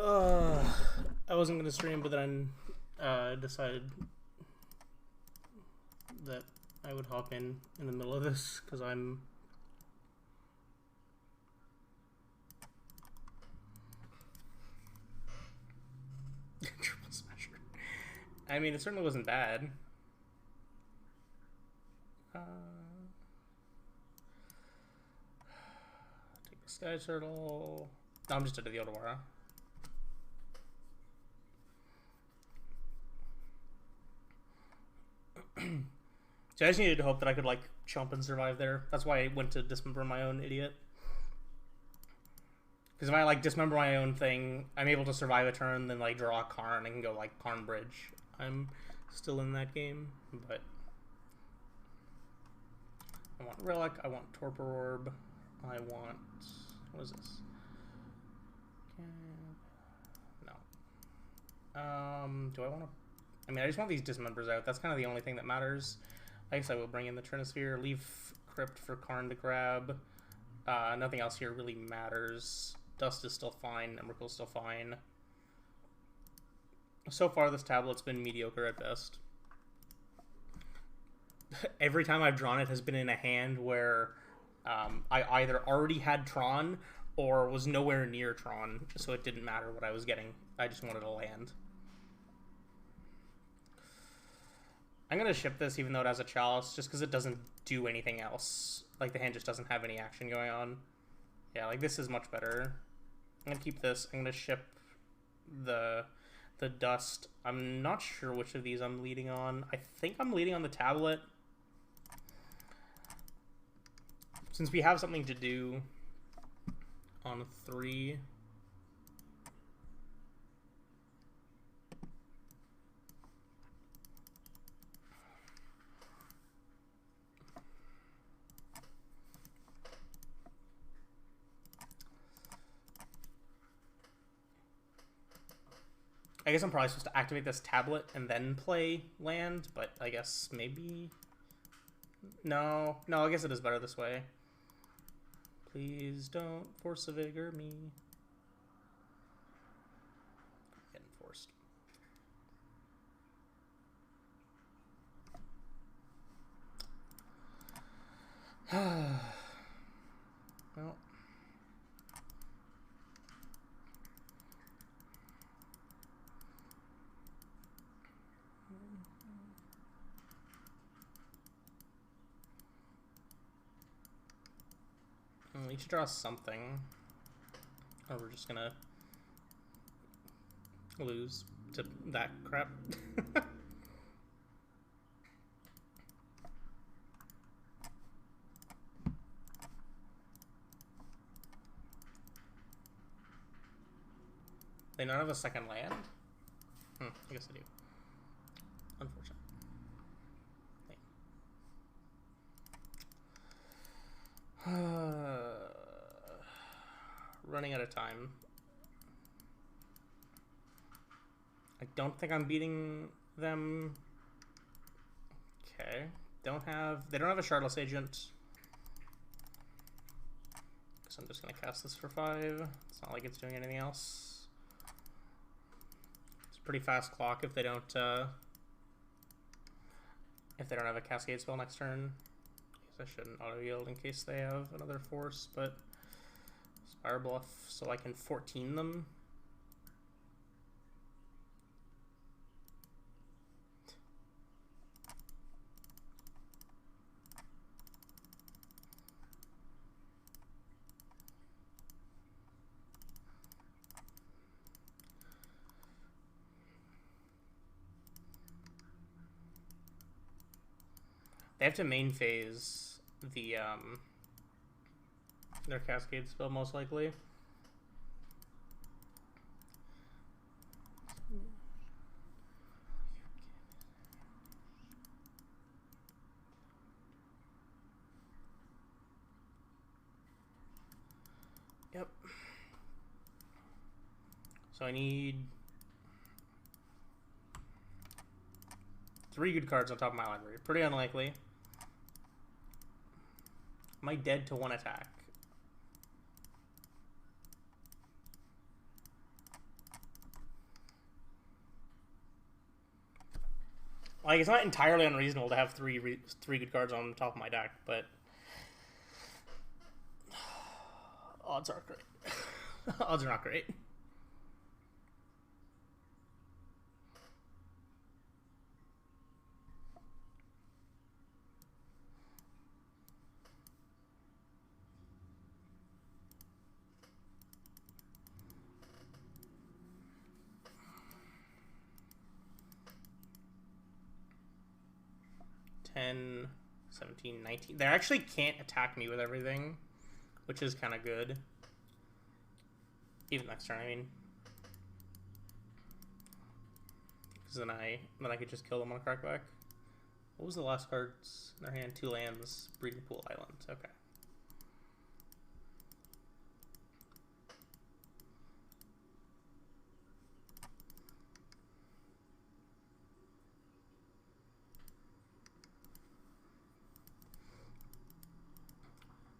Uh, I wasn't gonna stream, but then decided that I would hop in the middle of this because I'm. Triple smasher. I mean, it certainly wasn't bad. Take the Sky Turtle. No, I'm just into the Odawara. So I just needed to hope that I could like chump and survive there. That's why I went to dismember my own idiot. Because if I like dismember my own thing, I'm able to survive a turn, then like draw a Karn and can go like Karn Bridge. I'm still in that game, but I want Relic, I want Torpor Orb, I want, what is this? No. Do I want to? I mean, I just want these dismembers out. That's kind of the only thing that matters. I guess I will bring in the Trinisphere, leave Crypt for Karn to grab. Nothing else here really matters. Dust is still fine. Emrakul's still fine. So far, this tablet's been mediocre at best. Every time I've drawn it has been in a hand where I either already had Tron or was nowhere near Tron, so it didn't matter what I was getting. I just wanted to land. I'm going to ship this even though it has a Chalice, just because it doesn't do anything else. Like, the hand just doesn't have any action going on. Yeah, like, this is much better. I'm going to keep this. I'm going to ship the Dust. I'm not sure which of these I'm leading on. I think I'm leading on the tablet. Since we have something to do on 3... I guess I'm probably supposed to activate this tablet and then play land, but I guess maybe... No, I guess it is better this way. Please don't force a vigor me. I'm getting forced. Well... We should draw something, or we're just gonna lose to that crap. They not have a second land? I guess they do. Unfortunate. Running out of time. I don't think I'm beating them. Okay. They don't have a Shardless Agent. So I'm just gonna cast this for 5. It's not like it's doing anything else. It's a pretty fast clock if they don't have a Cascade spell next turn. I shouldn't auto yield in case they have another force, but Spire Bluff so I can 14 them. They have to main phase the their Cascade spell most likely. Yep. So I need 3 good cards on top of my library. Pretty unlikely. Am I dead to 1 attack? Like, it's not entirely unreasonable to have three good cards on the top of my deck, but odds aren't great. Odds are not great. $10, $17, $19. They actually can't attack me with everything, which is kind of good. Even next turn, I mean. Because then I could just kill them on a crackback. What was the last cards in their hand? 2 lands, Breeding Pool Island. Okay.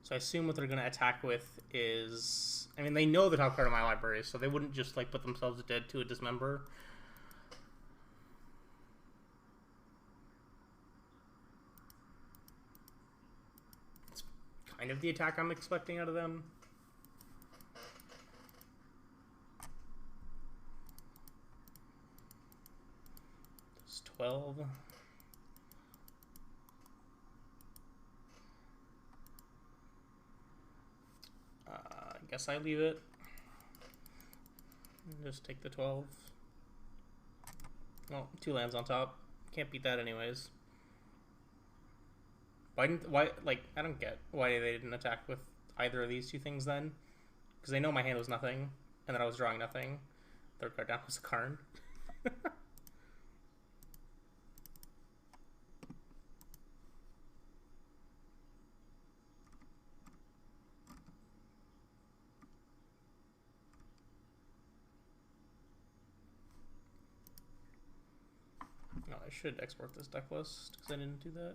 So I assume what they're going to attack with is... I mean, they know the top card of my library, so they wouldn't just, like, put themselves dead to a Dismember. It's kind of the attack I'm expecting out of them. It's 12. I guess I leave it. Just take the 12. Well, 2 lands on top. Can't beat that anyways. Why, like, I don't get why they didn't attack with either of these 2 things then. Because they know my hand was nothing, and that I was drawing nothing. Third card down was a Karn. No, I should export this deck list because I didn't do that.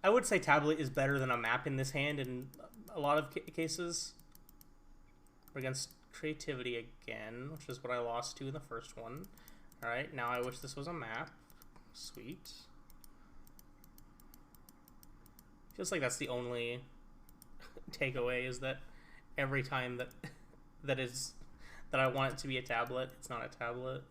I would say Tablet is better than a map in this hand in a lot of cases. We're against Creativity again, which is what I lost to in the first one. Alright, now I wish this was a map. Sweet. Feels like that's the only takeaway, is that every time that I want it to be a tablet, it's not a tablet.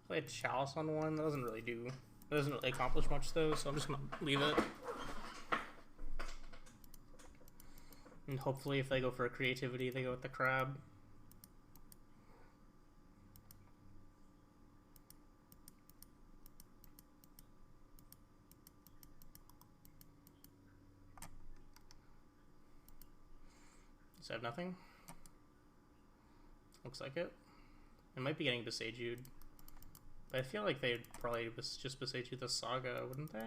Play a Chalice on one. That doesn't really accomplish much though, so I'm just gonna leave it. And hopefully if they go for a Creativity, they go with the Crab. Does it have nothing? Looks like it. It might be getting Besaju'd. But I feel like they'd probably just Besaju'd the Saga, wouldn't they?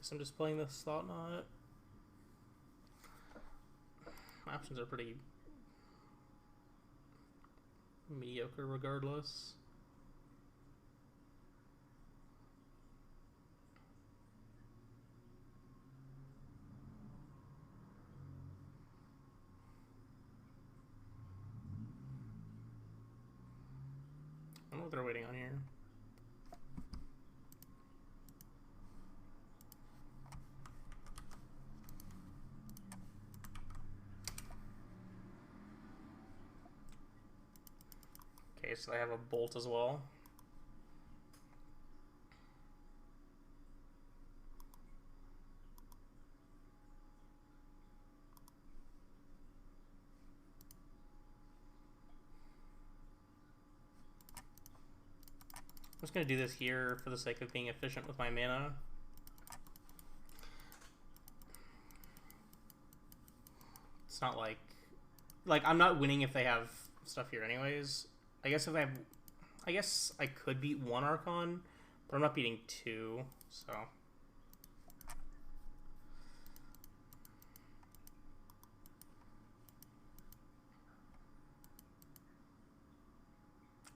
guess I'm just playing this Thought Knot. My options are pretty mediocre regardless. I don't know what they're waiting on here. Okay, so they have a bolt as well. I'm just going to do this here for the sake of being efficient with my mana. It's not like I'm not winning if they have stuff here anyways. I guess I could beat one Archon, but I'm not beating two, so.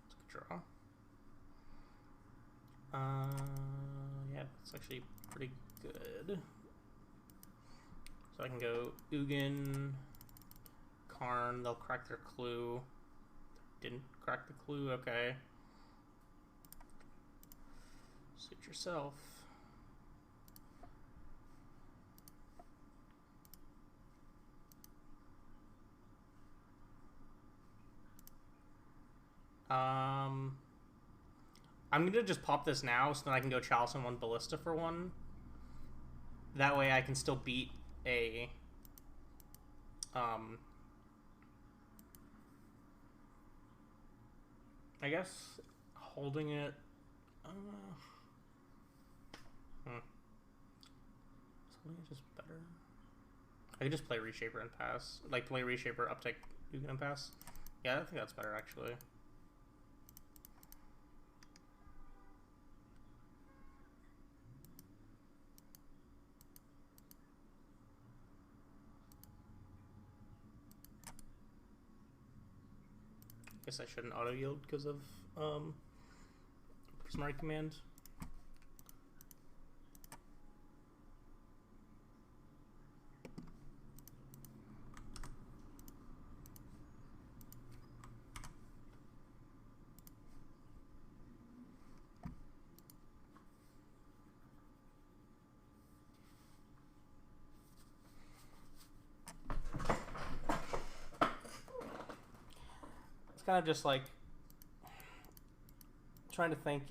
It's a good draw. Yeah, it's actually pretty good. So I can go Ugin, Karn, they'll crack their clue. Didn't crack the clue, okay. Suit yourself. I'm gonna just pop this now so that I can go Chalice and 1 Ballista for 1. That way I can still beat a I guess holding it Something is just better. I could just play Reshaper and pass. Like play Reshaper, uptake Ugin and pass. Yeah, I think that's better actually. Guess I shouldn't auto yield because of Prismari Command. Kind of just like trying to think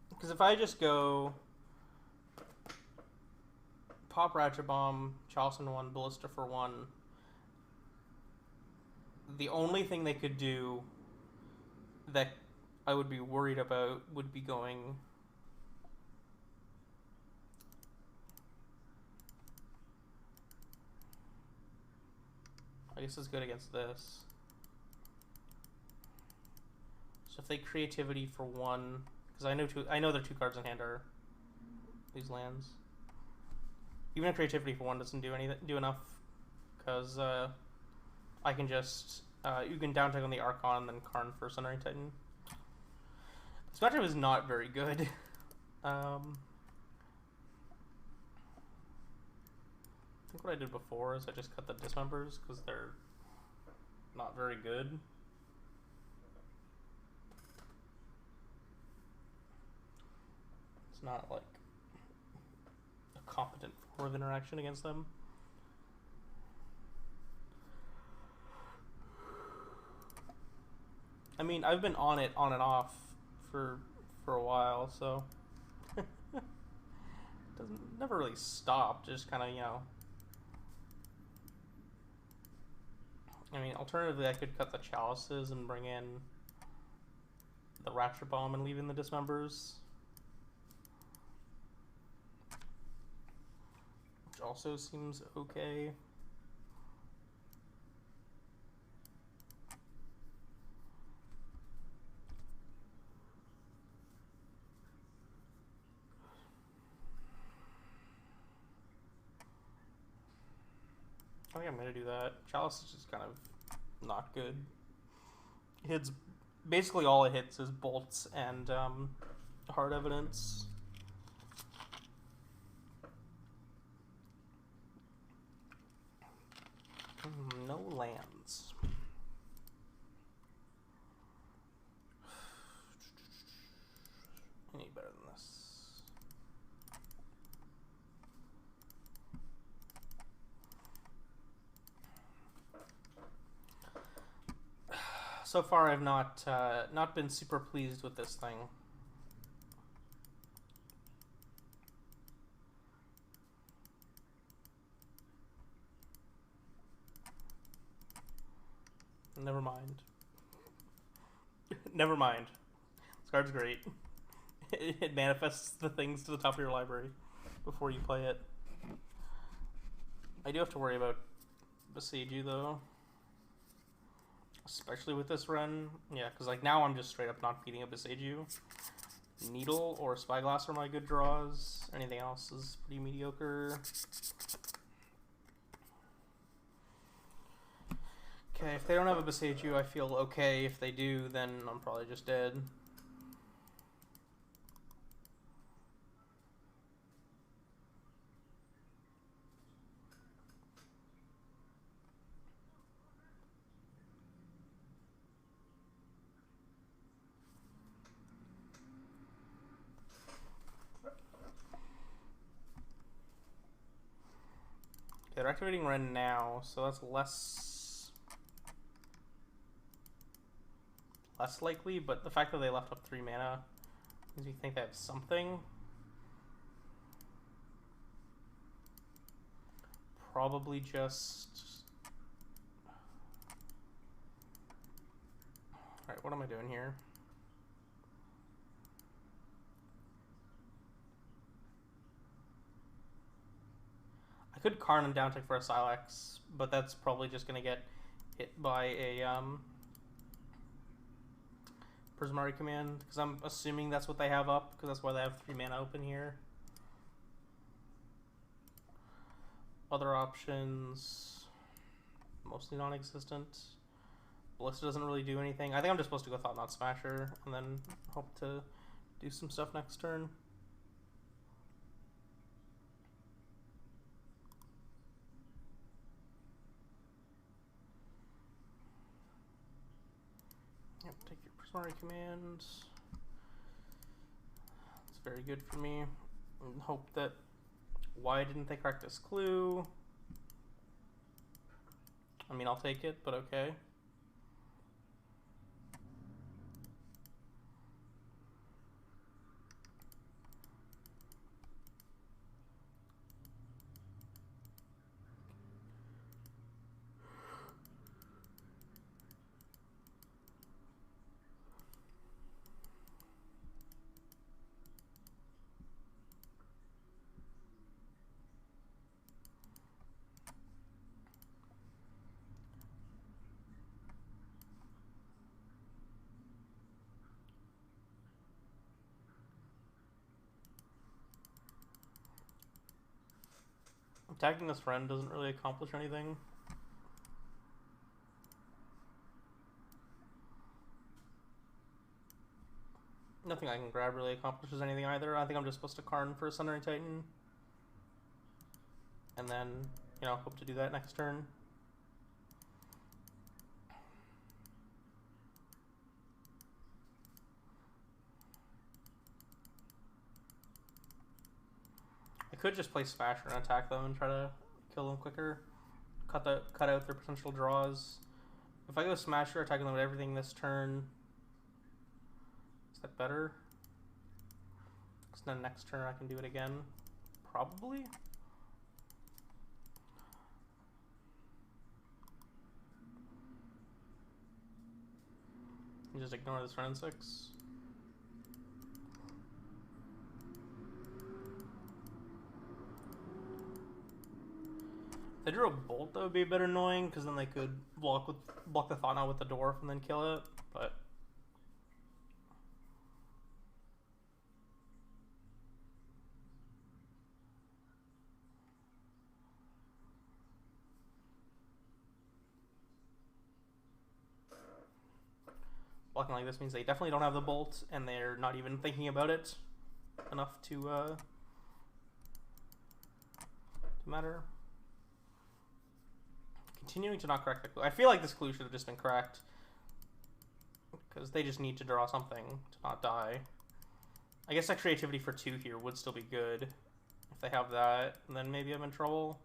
because if I just go pop Ratchet Bomb, Chalice and 1, Ballista for 1, the only thing they could do that I would be worried about would be going I guess it's good against this. So if they creativity for 1, because I know their 2 cards in hand are these lands. Even if creativity for 1 doesn't do enough, because I can just you can downtake on the Archon and then Karn for Sundering Titan. This matchup is not very good. I think what I did before is I just cut the dismembers because they're not very good. It's not like a competent form of interaction against them. I mean, I've been on it on and off for a while, so never really stopped. Just kind of, you know. I mean, alternatively, I could cut the Chalices and bring in the Ratchet Bomb and leave in the Dismembers. Which also seems okay. I think I'm gonna do that. Chalice is just kind of not good. It hits basically all it hits is bolts and hard evidence. No lands. I need better than this. So far, I've not been super pleased with this thing. Never mind. Never mind. This card's great. It manifests the things to the top of your library before you play it. I do have to worry about Besiege You, though. Especially with this run. Yeah, because like now I'm just straight up not beating a Besiege You. Needle or Spyglass are my good draws. Anything else is pretty mediocre. Okay, if they don't have a Besiege You, I feel okay. If they do, then I'm probably just dead. They're activating Ren now, so that's less likely, but the fact that they left up 3 mana makes me think they have something. Probably just... Alright, what am I doing here? I could Karn and downtick for a Silex, but that's probably just going to get hit by a Prismari command, because I'm assuming that's what they have up, because that's why they have 3 mana open here. Other options, mostly non-existent. Ballista doesn't really do anything. I think I'm just supposed to go Thought Knot Smasher, and then hope to do some stuff next turn. Yep, take your Prismari command. It's very good for me. And hope that... Why didn't they crack this clue? I mean, I'll take it, but okay. Attacking this friend doesn't really accomplish anything. Nothing I can grab really accomplishes anything either. I think I'm just supposed to Karn for a Sundering Titan. And then, you know, hope to do that next turn. I could just play Smasher and attack them and try to kill them quicker. Cut out their potential draws. If I go Smasher, attacking them with everything this turn, is that better? Because then next turn I can do it again. Probably? And just ignore this run 6. If they drew a bolt, that would be a bit annoying, because then they could block the Thought Knot with the Dwarf and then kill it, but... blocking like this means they definitely don't have the bolt, and they're not even thinking about it enough to matter. Continuing to not crack the clue. I feel like this clue should have just been cracked, because they just need to draw something to not die. I guess that creativity for 2 here would still be good. If they have that, then maybe I'm in trouble.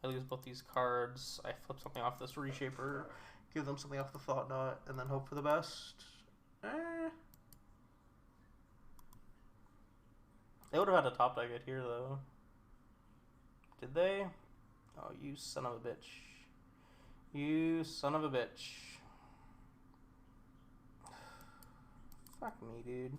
I lose both these cards. I flip something off this reshaper, give them something off the thought knot, and then hope for the best. They would have had a top deck it here, though. Did they? Oh, you son of a bitch. You son of a bitch. Fuck me, dude.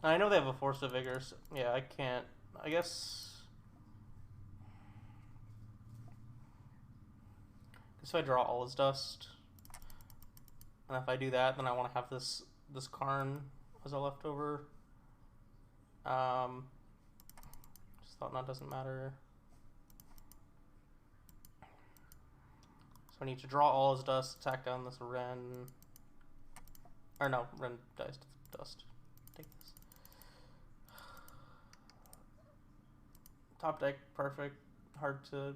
I know they have a Force of Vigor, so yeah, I can't. I guess if I draw all his dust, and if I do that, then I want to have this Karn as a leftover. Just thought that doesn't matter. So I need to draw all his dust, attack down this Ren. Or no, Ren dies to dust. Take this. Top deck, perfect. Hard to...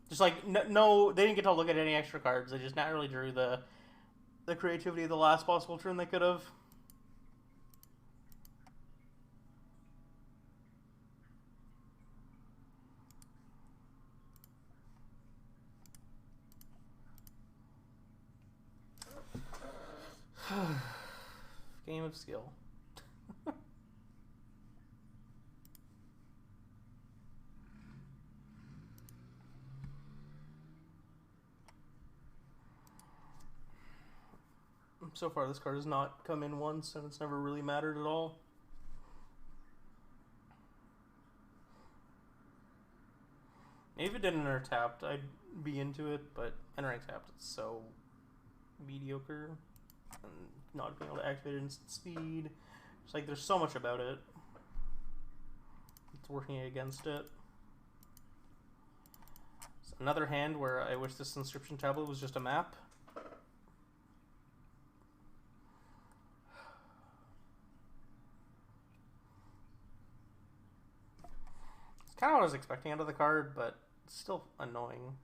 Just like, no, they didn't get to look at any extra cards. They just naturally drew the creativity of the last possible turn they could have. Game of skill. So far, this card has not come in once, and it's never really mattered at all. Maybe if it didn't enter tapped, I'd be into it, but entering tapped, it's so mediocre. And not being able to activate it instant speed. It's like there's so much about it. It's working against it. So another hand where I wish this inscription tablet was just a map. Kind of what I was expecting out of the card, but it's still annoying.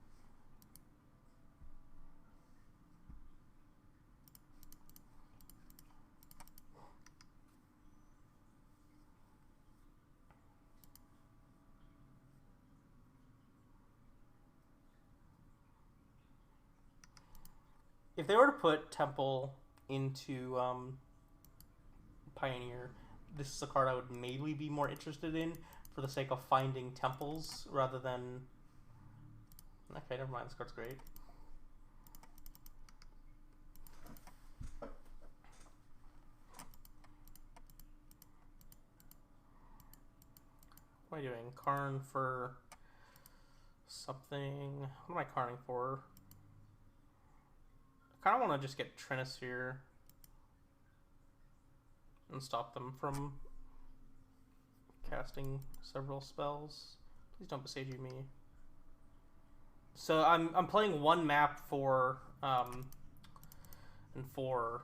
If they were to put Temple into Pioneer, this is a card I would maybe be more interested in, for the sake of finding temples rather than... Okay, never mind, this card's great. What am I doing? Karn for something... What am I karning for? I kind of want to just get Trinisphere and stop them from casting several spells. Please don't besage me. So I'm playing one map for and 4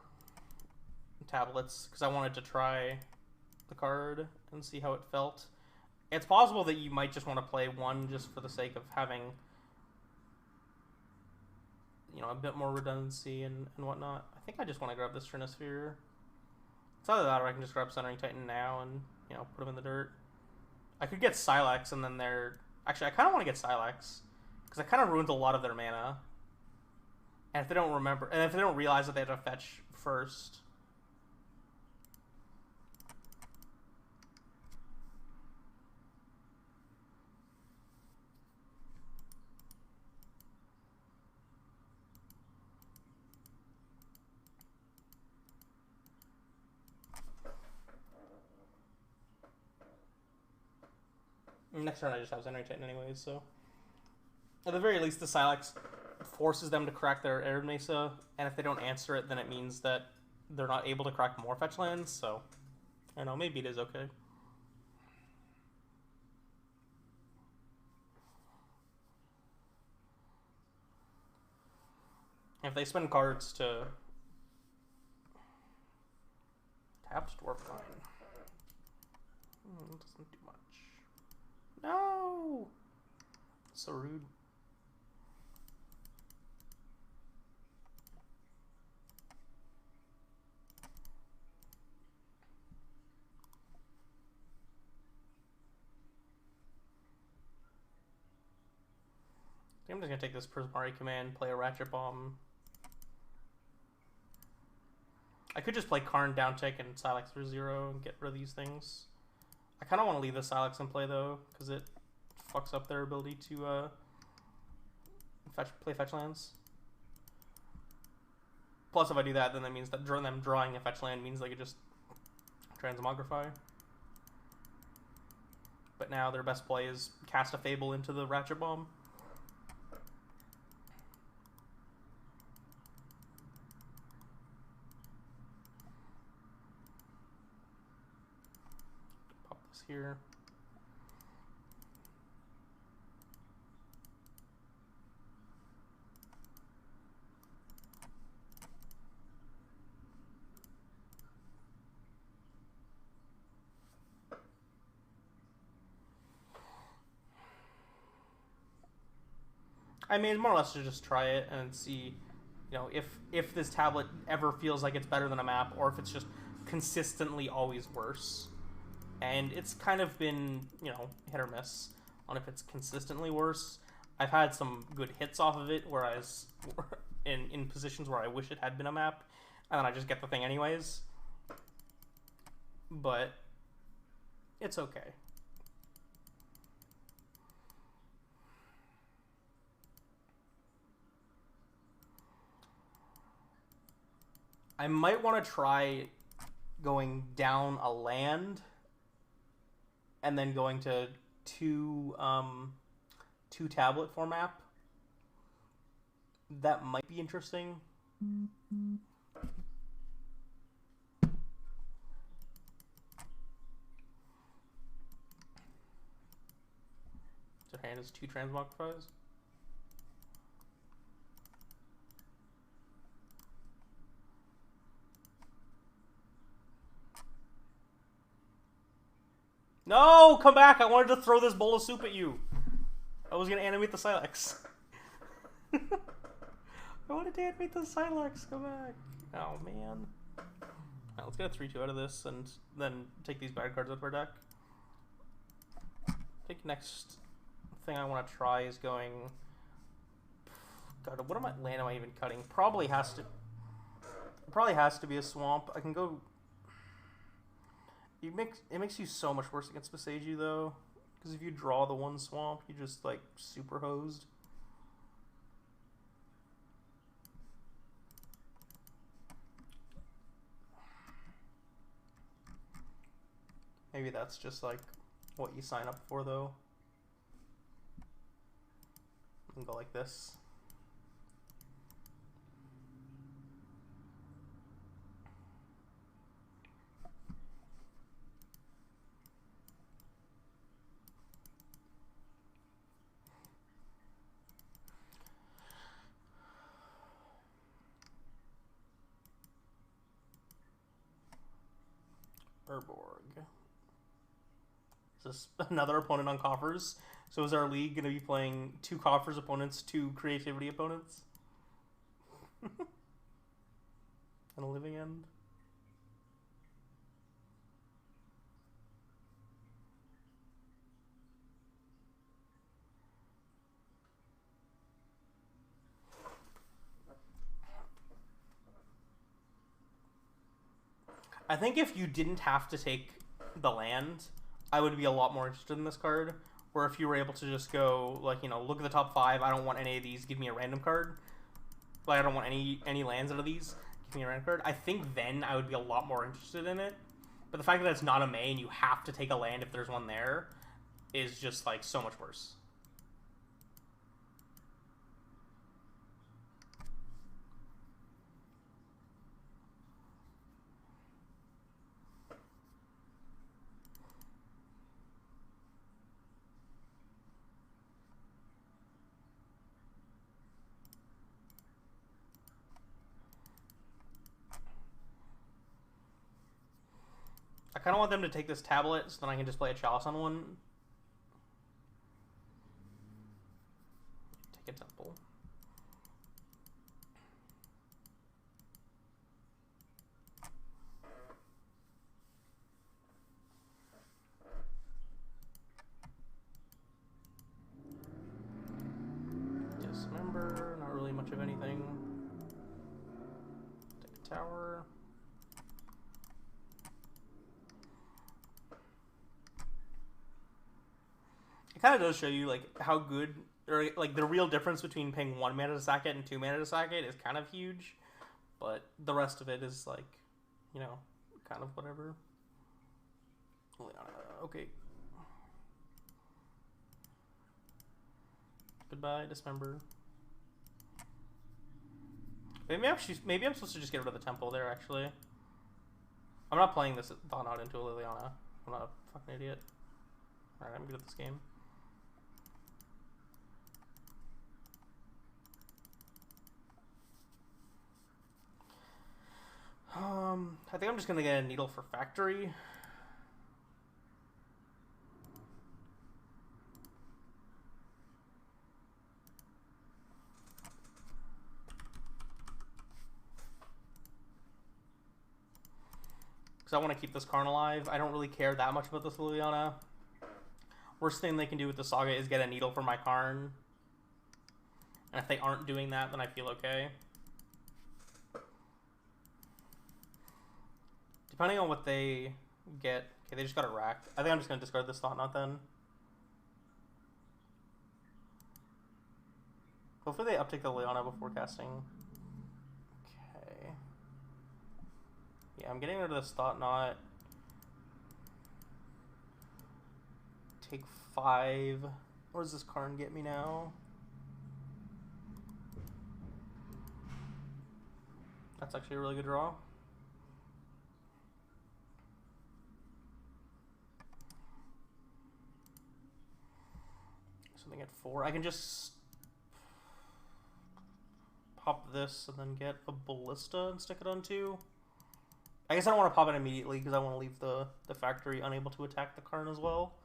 tablets because I wanted to try the card and see how it felt. It's possible that you might just want to play one just for the sake of having, you know, a bit more redundancy and whatnot. I think I just want to grab this Trinisphere. It's either that or I can just grab Centering Titan now and, you know, put them in the dirt. I could get Silex and then they're... Actually, I kind of want to get Silex because it kind of ruins a lot of their mana. And if they don't remember... And if they don't realize that they have to fetch first... Next turn I just have Centering Titan anyways, so... At the very least, the Silex forces them to crack their Arid Mesa, and if they don't answer it, then it means that they're not able to crack more fetch lands, so I don't know, maybe it is okay. If they spend cards to tap Dwarf Line, it doesn't do much. No! So rude. I'm just gonna take this Prismari command, play a Ratchet Bomb. I could just play Karn down tick and Silex for 0 and get rid of these things. I kind of want to leave the Silex in play though, because it fucks up their ability to play fetch lands. Plus, if I do that, then that means that them drawing a fetch land means they could just Transmogrify. But now their best play is cast a Fable into the Ratchet Bomb. Pop this here. I mean, more or less to just try it and see, you know, if this tablet ever feels like it's better than a map, or if it's just consistently always worse. And it's kind of been, you know, hit or miss on if it's consistently worse. I've had some good hits off of it, where I was in positions where I wish it had been a map, and then I just get the thing anyways. But it's okay. I might want to try going down a land and then going to two tablet for map. That might be interesting. So hand is 2 Transmogrifies. No! Come back! I wanted to throw this bowl of soup at you. I was going to animate the Silex. I wanted to animate the Silex. Come back. Oh, man. Right, let's get a 3-2 out of this, and then take these bad cards out of our deck. I think next thing I want to try is going... God, what land am I even cutting? Probably has to be a swamp. I can go... It makes you so much worse against Beseiju, though. Because if you draw the one swamp, you just, like, super hosed. Maybe that's just, like, what you sign up for, though. And go like this. Urborg. Is this another opponent on coffers? So is our league going to be playing 2 coffers opponents, 2 creativity opponents? And a living end? I think if you didn't have to take the land, I would be a lot more interested in this card. Where if you were able to just go, like, you know, look at the top 5, I don't want any of these, give me a random card. Like, I don't want any lands out of these, give me a random card. I think then I would be a lot more interested in it. But the fact that it's not a May and you have to take a land if there's one there is just, like, so much worse. kind of want them to take this tablet so then I can just play a Chalice on one. Take a Temple. Dismember, not really much of anything. Take a tower. It kind of does show you like how good, or like the real difference between paying 1 mana to sack it and 2 mana to sack it is kind of huge, but the rest of it is like, you know, kind of whatever. Okay. Goodbye, Dismember. Maybe I'm supposed to just get rid of the Temple there. Actually, I'm not playing this Thought Knot into a Liliana. I'm not a fucking idiot. All right, I'm good at this game. I think I'm just gonna get a Needle for Factory. Because I want to keep this Karn alive. I don't really care that much about this Liliana. Worst thing they can do with the Saga is get a Needle for my Karn. And if they aren't doing that, then I feel okay. Depending on what they get... Okay, they just got a rack. I think I'm just going to discard this Thought Knot then. Hopefully they uptake the Liliana before casting. Okay. Yeah, I'm getting rid of this Thought Knot. Take 5. What does this Karn get me now? That's actually a really good draw. Something at 4. I can just pop this and then get a Ballista and stick it on 2. I guess I don't want to pop it immediately because I want to leave the factory unable to attack the Karn as well.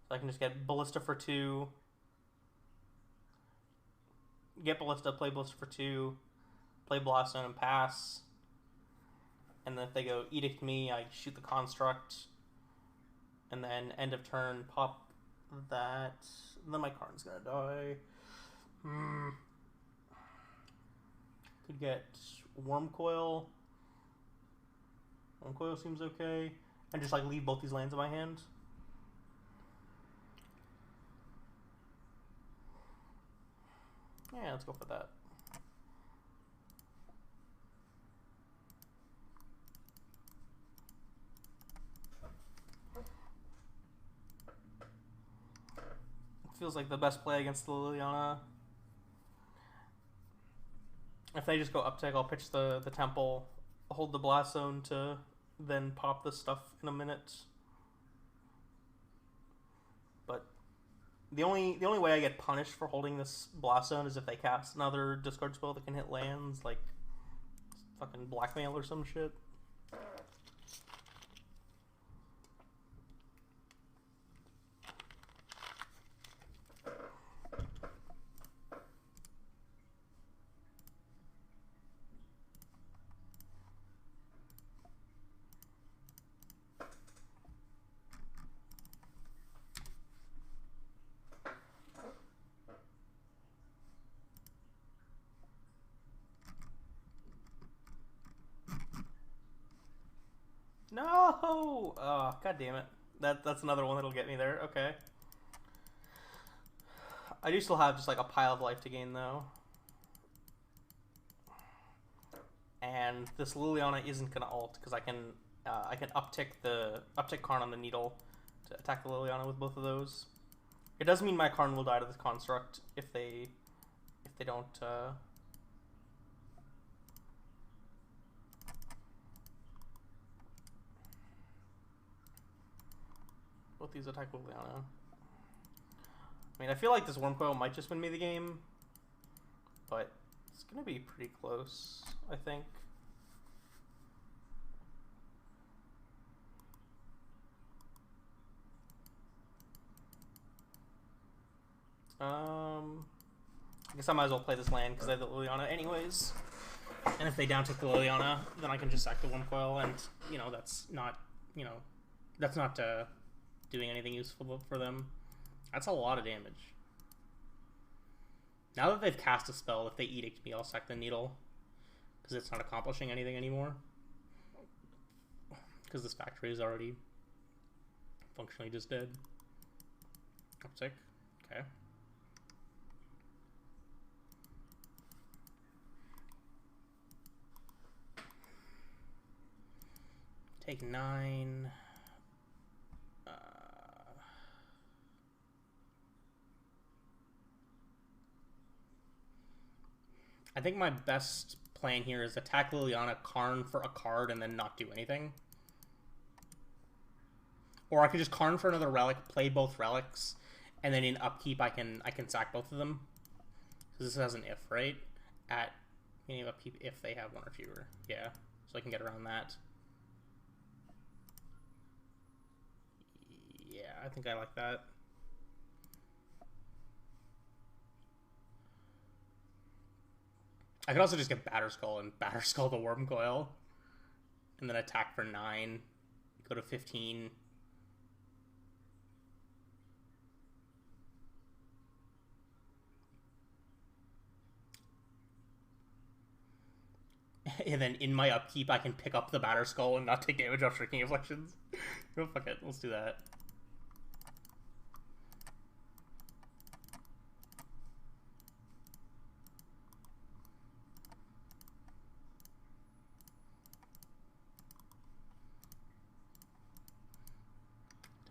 So I can just get Ballista for 2. Get Ballista, play Ballista for 2. Play Blaststone and pass. And then if they go Edict me, I shoot the Construct. And then end of turn, pop that. And then my Karn's gonna die. Could get Wormcoil. Wormcoil seems okay. And just like leave both these lands in my hand. Yeah, let's go for that. Feels like the best play against the Liliana. If they just go uptick, I'll pitch the Temple, hold the Blast Zone to then pop this stuff in a minute. But the only way I get punished for holding this Blast Zone is if they cast another discard spell that can hit lands, like fucking Blackmail or some shit. No! Oh, god damn it. That's another one that'll get me there. Okay. I do still have just like a pile of life to gain though. And this Liliana isn't gonna ult because I can uptick Karn on the Needle to attack the Liliana with both of those. It does mean my Karn will die to this Construct if they don't both these attack Liliana. I mean, I feel like this Wormcoil might just win me the game, but It's gonna be pretty close, I think. I guess I might as well play this land because I have the Liliana anyways. And if they down tick the Liliana, then I can just sack the one coil, and that's not doing anything useful for them. That's a lot of damage. Now that they've cast a spell, if they edict me, I'll sack the needle because it's not accomplishing anything anymore. Because this factory is already functionally just dead. Uptick. Okay. Take 9. I think my best plan here is attack Liliana, Karn for a card, and then not do anything. Or I could just Karn for another relic, play both relics, and then in upkeep I can sack both of them. Because this has an if, right? At beginning of upkeep if they have one or fewer. Yeah, so I can get around that. Yeah, I think I like that. I could also just get Batterskull and Batterskull the Worm Coil. And then attack for 9. Go to 15. And then in my upkeep, I can pick up the Batterskull and not take damage off Shrinking Afflictions. Oh, fuck it. Let's do that.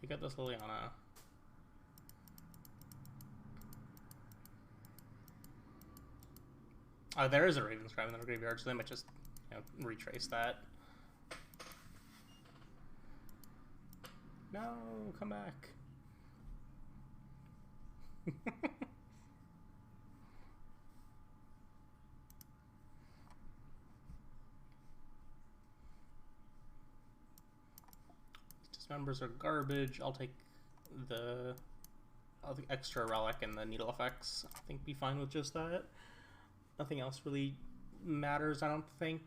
Take out this Liliana. Oh, there is a Ravenscribe in the graveyard, so they might just, retrace that. No, come back. Dismembers are garbage. I'll take the extra relic and the needle effects. I think be fine with just that. Nothing else really matters, I don't think.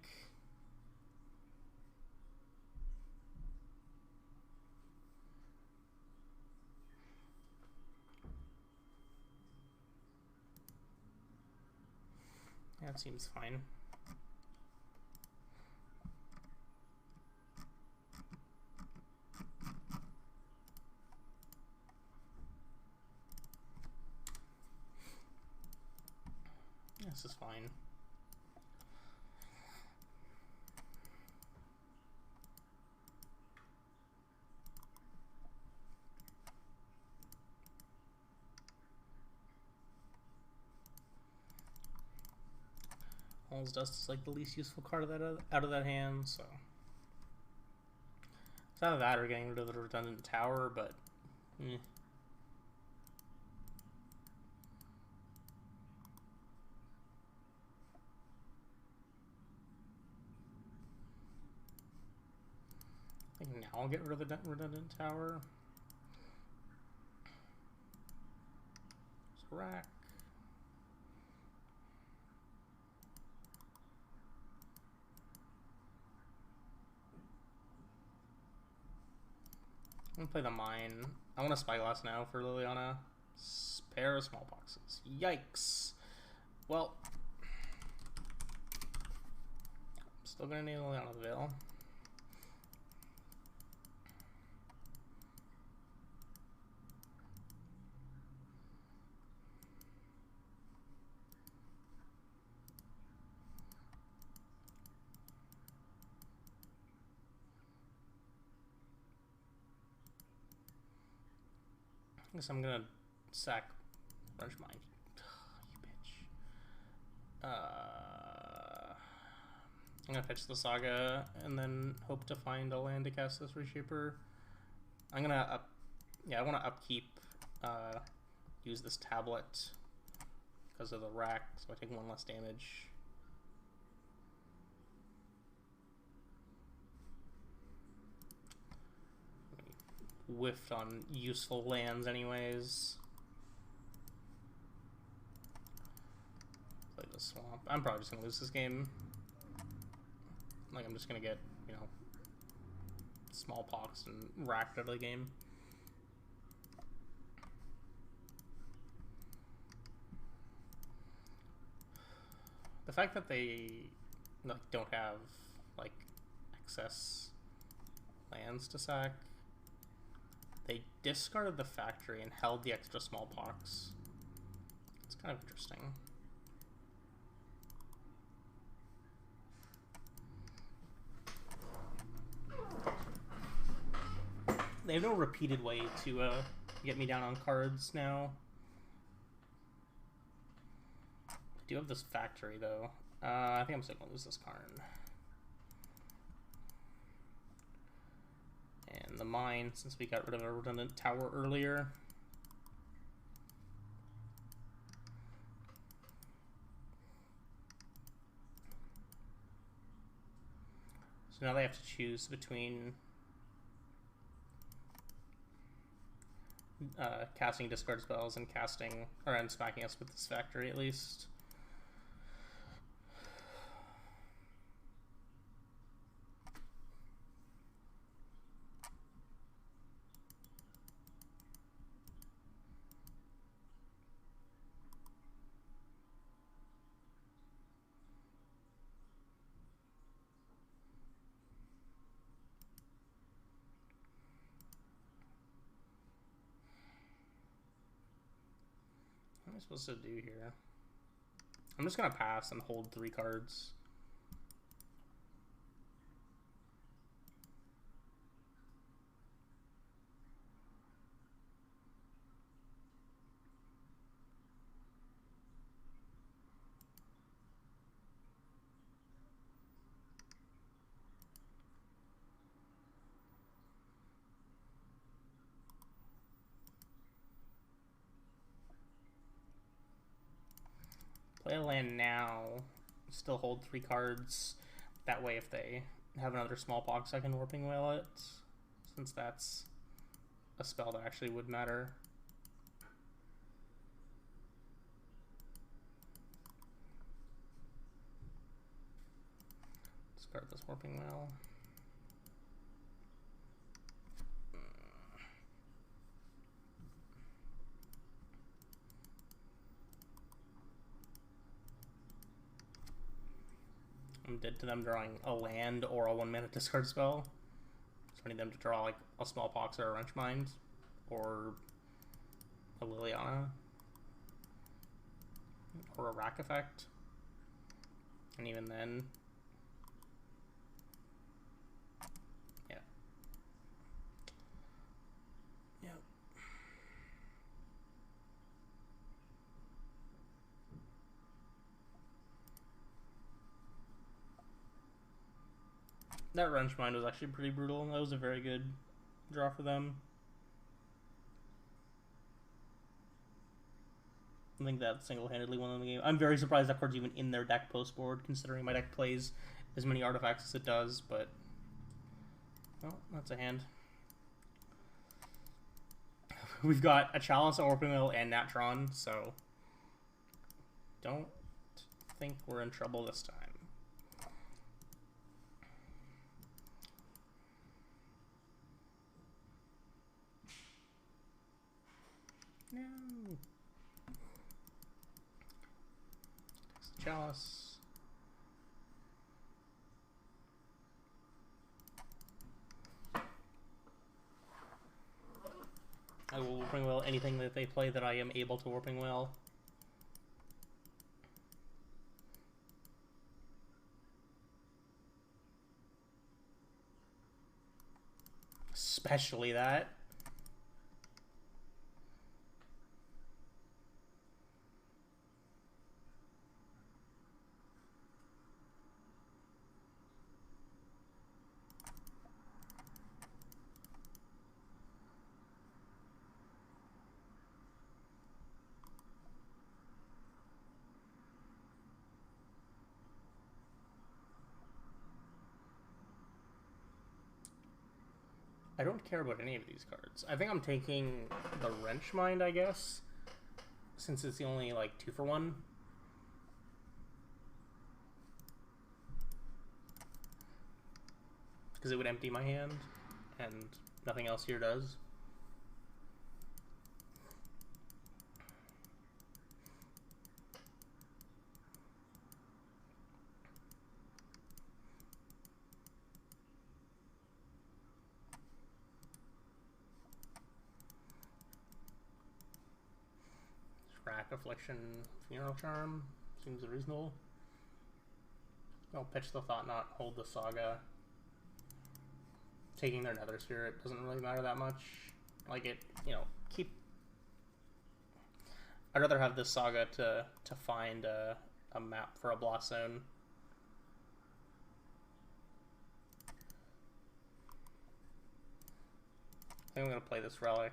Yeah, it seems fine. This is fine. All's Dust is like the least useful card of that out of that hand, so it's either that or getting rid of the redundant tower, but I think now I'll get rid of the redundant tower. Rack. I'm gonna play the mine. I want a Spyglass now for Liliana. Pair of smallpoxes. Yikes. Well, I'm still gonna need Liliana Veil. I guess I'm gonna sack Wrench Mine. You bitch. I'm gonna fetch the Saga and then hope to find a land to cast this Reshaper. I'm gonna I want to upkeep, use this tablet because of the rack, so I take 1 less damage. whiffed on useful lands anyways. Play the swamp. I'm probably just gonna lose this game. Like, I'm just gonna get, you know, smallpox and racked out of the game. The fact that they like don't have like excess lands to sack, they discarded the factory and held the extra smallpox. It's kind of interesting. They have no repeated way to get me down on cards now. I do have this factory though. I think I'm still gonna lose this Karn. And the mine, since we got rid of a redundant tower earlier. So now they have to choose between casting discard spells and casting, and smacking us with this factory at least. What am I supposed to do here? I'm just gonna pass and hold 3 cards. Play a land now, still hold 3 cards. That way if they have another smallpox I can Warping Wail it, since that's a spell that actually would matter. Discard this Warping Wail. I'm dead to them drawing a land or a 1-mana discard spell. So I need them to draw like a Smallpox or a Wrench Mind or a Liliana or a Rack Effect. And even then, yeah. Yep. That Wrench Mind was actually pretty brutal. That was a very good draw for them. I think that single-handedly won the game. I'm very surprised that card's even in their deck post-board, considering my deck plays as many artifacts as it does, but... well, that's a hand. We've got a Chalice, Warping Wail, and Etron, so... don't think we're in trouble this time. No. Chalice. I will Warping Wail anything that they play that I am able to Warping Wail. Especially that. I don't care about any of these cards. I think I'm taking the Wrench Mind, I guess, since it's the only, like, 2-for-1. Because it would empty my hand, and nothing else here does. Rack, Affliction, Funeral Charm seems reasonable. I'll pitch the Thought Knot, hold the Saga. Taking their Nether Spirit doesn't really matter that much. Like it, you know, keep. I'd rather have this Saga to find a map for a Blast Zone. I think I'm gonna play this Relic.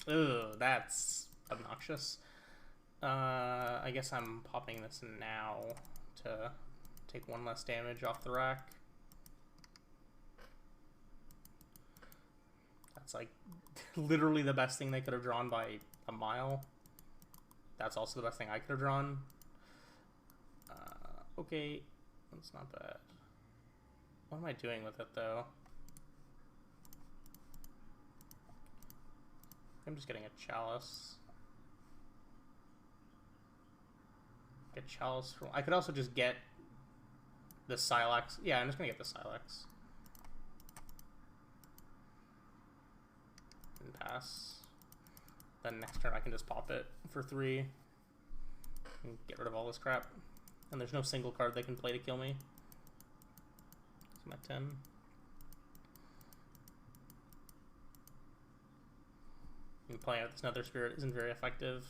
Ugh, that's obnoxious. I guess I'm popping this now to take 1 less damage off the rack. That's like literally the best thing they could have drawn by a mile. That's also the best thing I could have drawn. Okay, that's not bad. What am I doing with it though? I'm just getting a Chalice. Get Chalice from. I could also just get the Silex. Yeah, I'm just gonna get the Silex. And pass. Then next turn I can just pop it for 3. And get rid of all this crap. And there's no single card they can play to kill me. So I'm at 10. And playing out this Nether Spirit isn't very effective.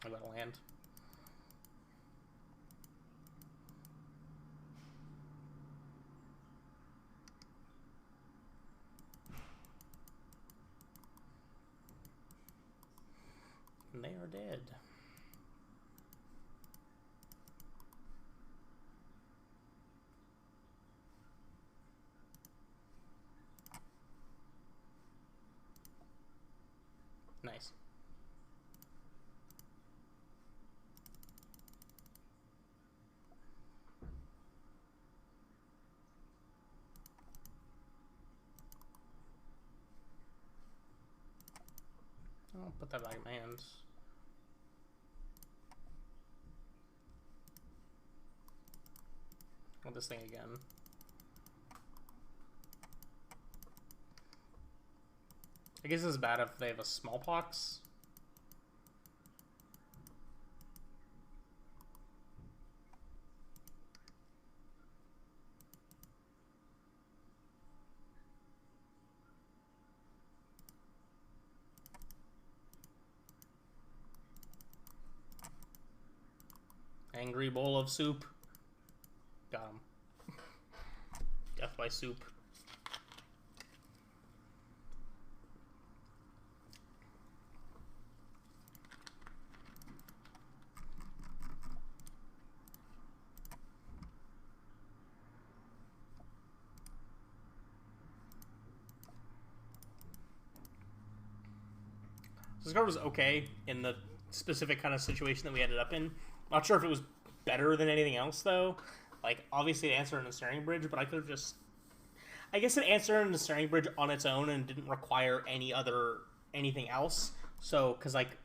I got a land. And they are dead. Nice. I'll put that back in my hands. Want this thing again. I guess it's bad if they have a Smallpox. Angry bowl of soup. Got him. Death by soup. This card was okay in the specific kind of situation that we ended up in. Not sure if it was better than anything else, though. Like, obviously it answered in the Snaring Bridge, but I could have just... I guess it answered in the Snaring Bridge on its own and didn't require anything else. So, because, like,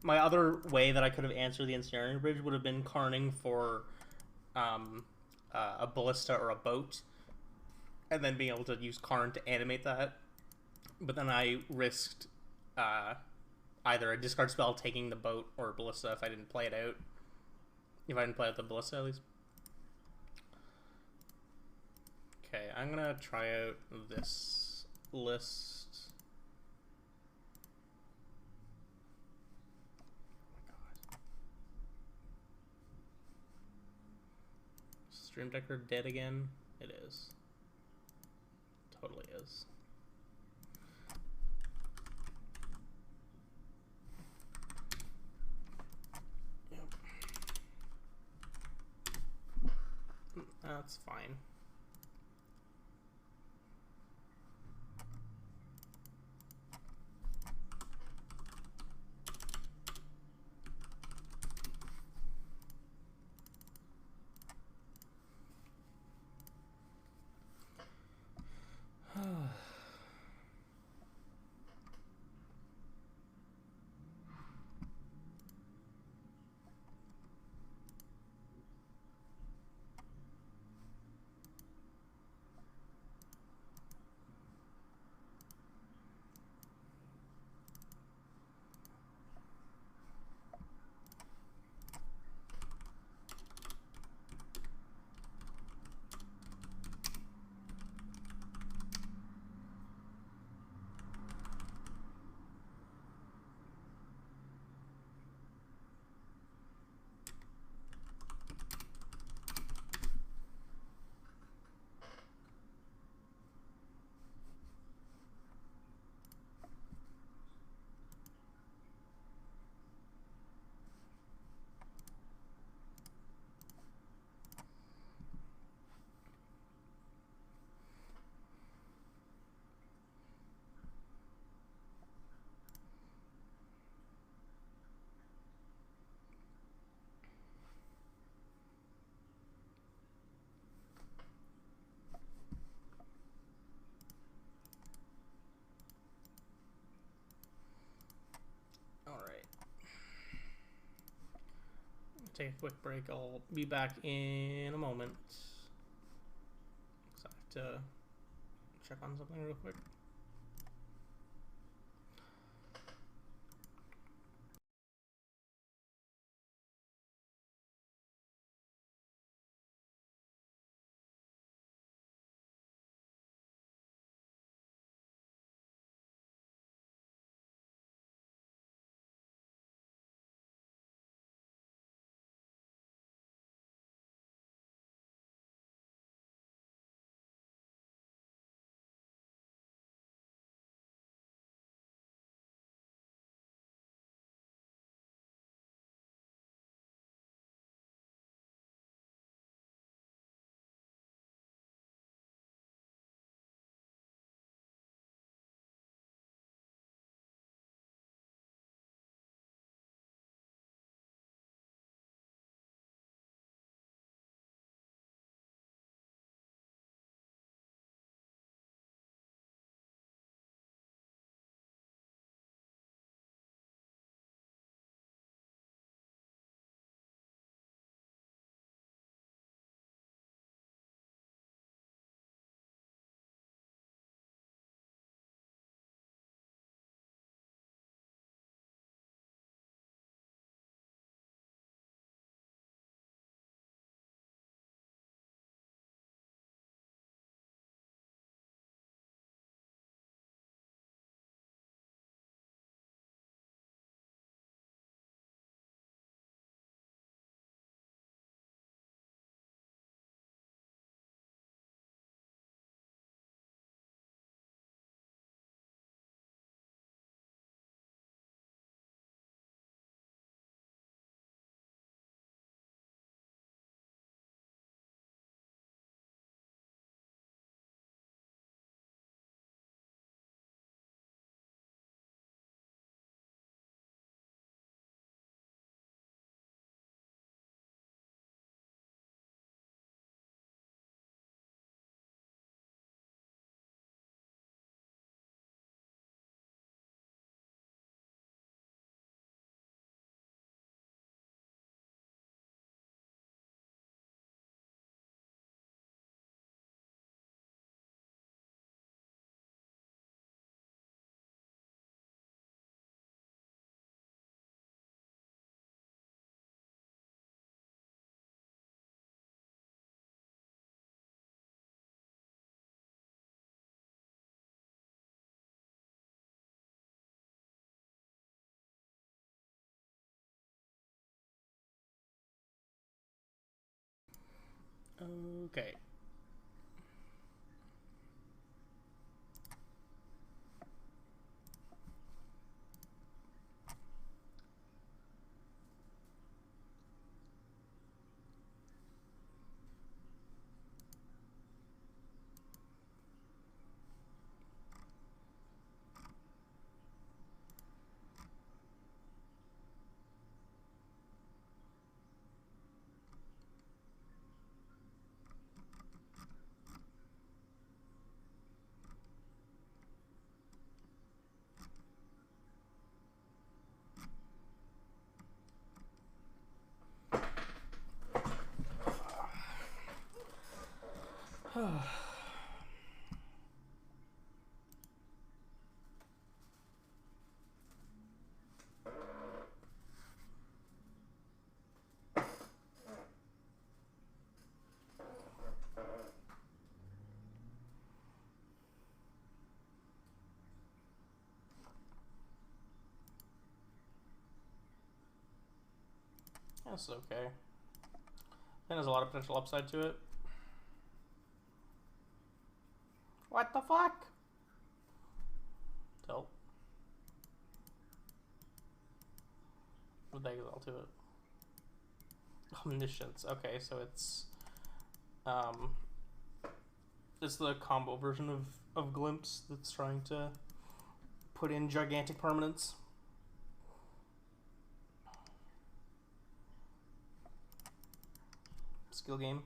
my other way that I could have answered the Ensnaring Bridge would have been Karning for a Ballista or a Boat, and then being able to use Karn to animate that. But then I risked either a discard spell taking the Boat or Ballista if I didn't play it out. If I didn't play out the Ballista, at least. Okay, I'm gonna try out this list. Stream Decker dead again? It is. Totally is. That's fine. Take a quick break. I'll be back in a moment. So I have to check on something real quick. Okay. This is okay. And there's a lot of potential upside to it. What the fuck? Tilt. With exile to it. Omniscience. Okay, so it's the combo version of Glimpse that's trying to put in gigantic permanence. Skill game.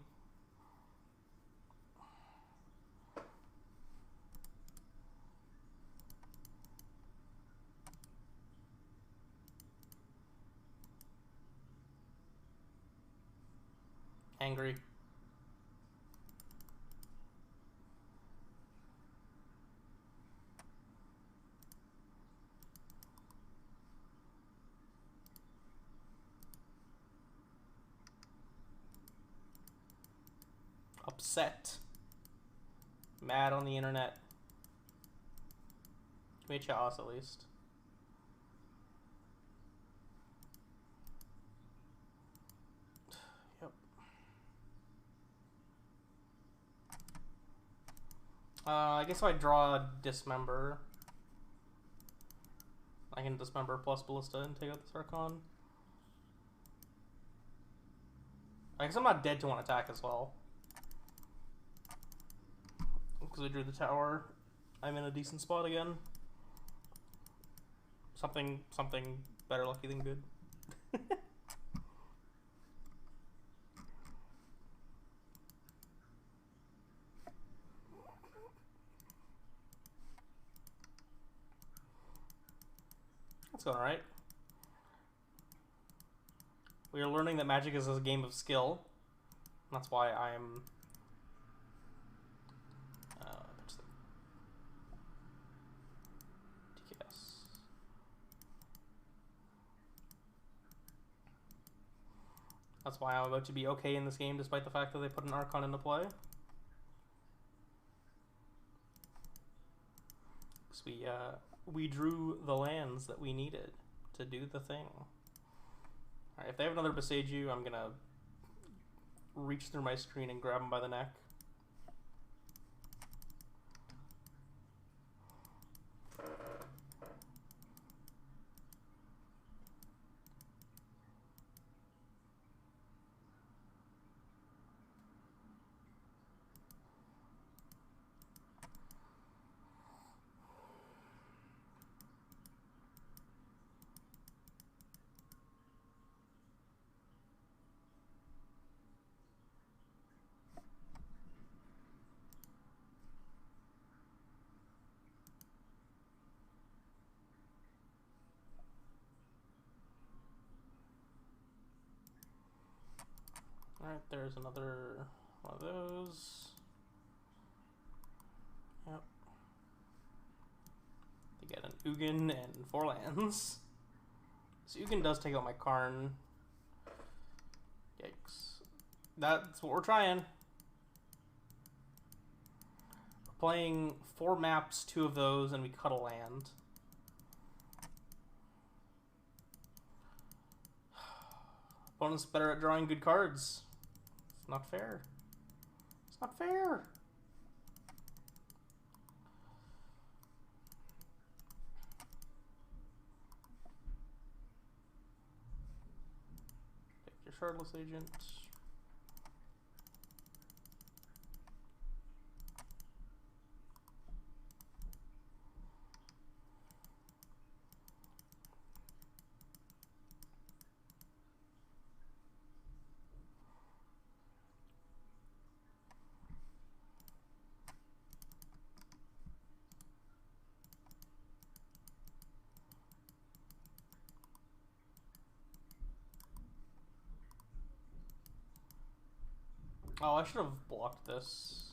Angry. Upset. Mad on the internet. Give me a chalice at least. Yep. I guess if I draw a Dismember, I can Dismember plus Ballista and take out this Archon. I guess I'm not dead to one attack as well. Because I drew the tower, I'm in a decent spot again. Something better lucky than good. That's going alright. We are learning that Magic is a game of skill. That's why I'm That's why I'm about to be okay in this game, despite the fact that they put an Archon into play. Because we drew the lands that we needed to do the thing. Alright, if they have another Boseiju, I'm gonna reach through my screen and grab them by the neck. Alright, there's another one of those. Yep. They get an Ugin and 4 lands. So Ugin does take out my Karn. Yikes. That's what we're trying. We're playing 4 maps, 2 of those, and we cut a land. Opponent's better at drawing good cards. It's not fair. It's not fair. Pick your Shardless Agent. Oh, I should have blocked this.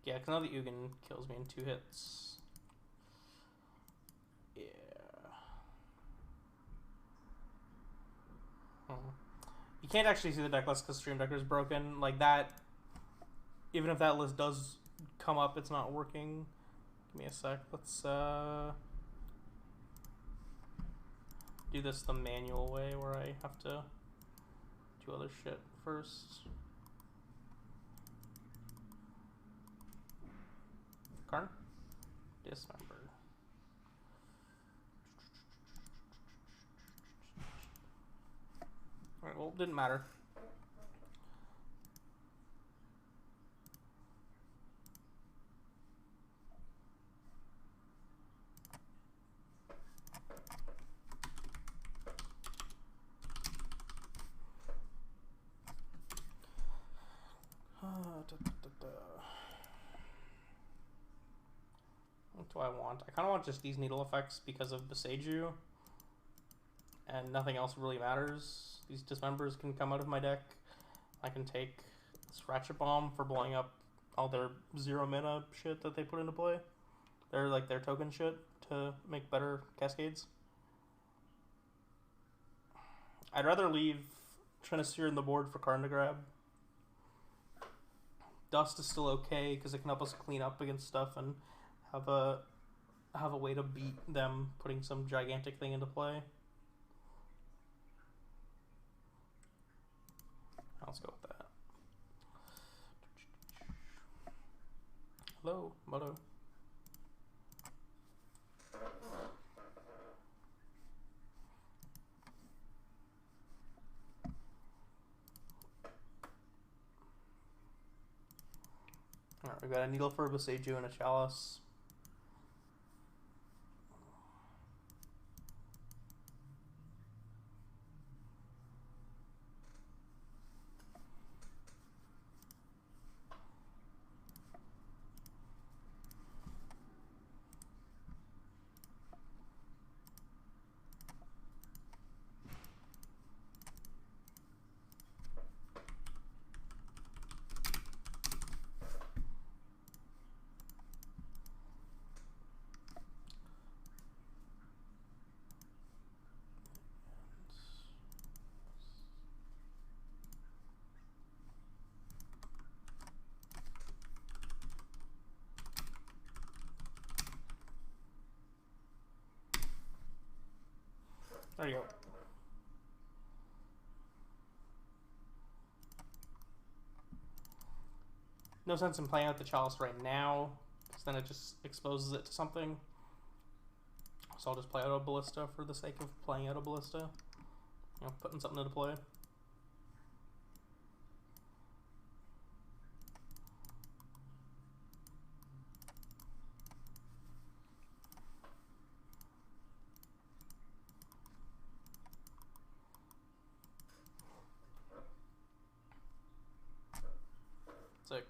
Yeah, because now the Ugin kills me in 2 hits. Yeah. You can't actually see the deck list because Stream Decker is broken. Like that, even if that list does come up, it's not working. Give me a sec. Let's do this the manual way where I have to do other shit first. Karn? Dismember. Alright, well, didn't matter. What do I want? I kind of want just these needle effects because of Beseiju, and nothing else really matters. These dismembers can come out of my deck. I can take this Ratchet Bomb for blowing up all their 0 mana shit that they put into play. They're like their token shit to make better cascades. I'd rather leave Trinisphere in the board for Karn to grab. Dust is still okay because it can help us clean up against stuff and have a way to beat them putting some gigantic thing into play. Let's go with that. Hello, Moto. Alright, we've got a Needle for Beseiju and a Chalice. There you go. No sense in playing out the Chalice right now, because then it just exposes it to something. So I'll just play out a Ballista for the sake of playing out a Ballista. You know, putting something into play. Sick.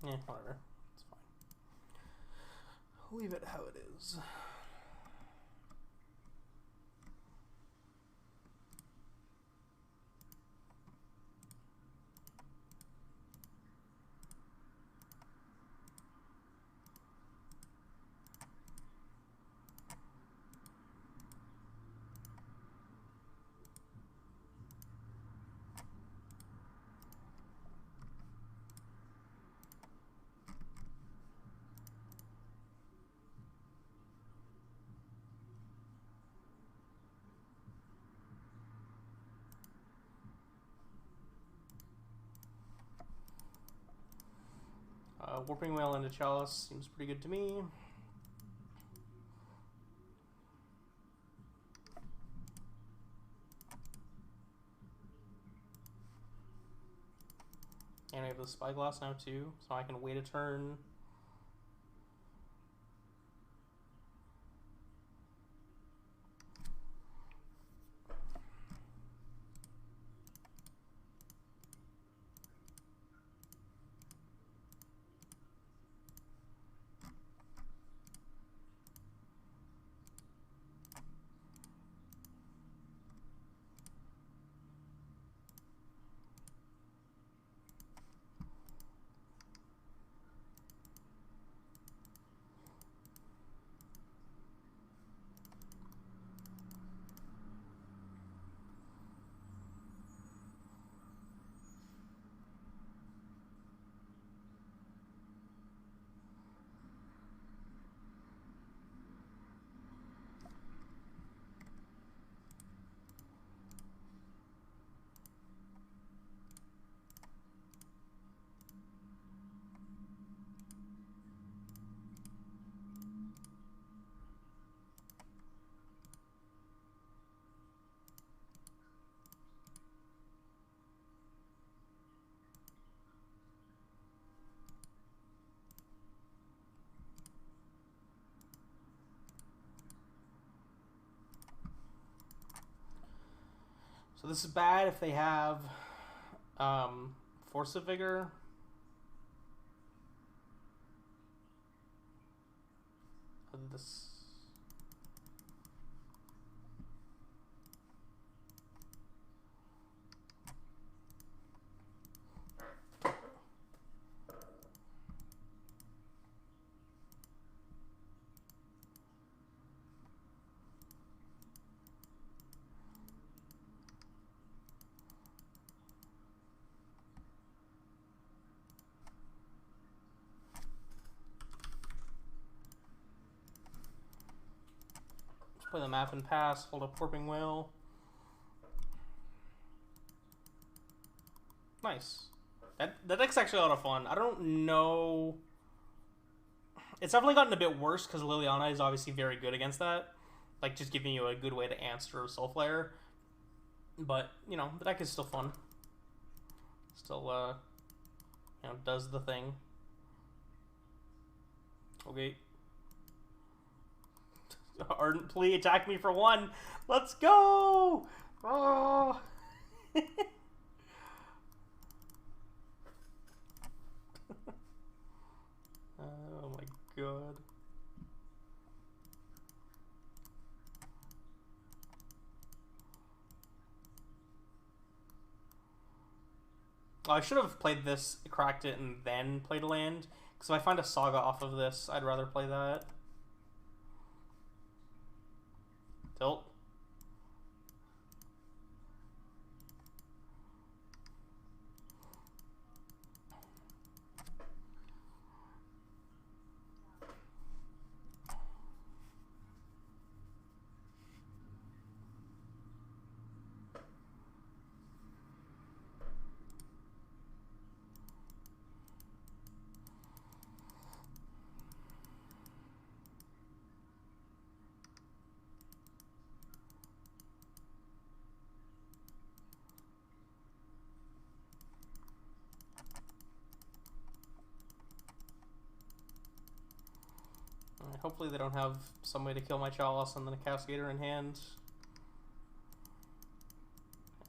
Yeah, whatever. It's fine. Leave it how it is. Warping Whale into Chalice seems pretty good to me. And we have the Spyglass now too, so I can wait a turn. So this is bad if they have Force of Vigor. This. Play the map and pass, hold up Warping Whale. Nice. That deck's actually a lot of fun. I don't know. It's definitely gotten a bit worse because Liliana is obviously very good against that. Like, just giving you a good way to answer Soul Flare. But, you know, the deck is still fun. Still, you know, does the thing. Okay. Ardent Plea, attack me for 1. Let's go! Oh! Oh my god. Oh, I should have played this, cracked it, and then played a land. Because if I find a Saga off of this, I'd rather play that. Tilt. Hopefully they don't have some way to kill my Chalice and then a Cascader in hand.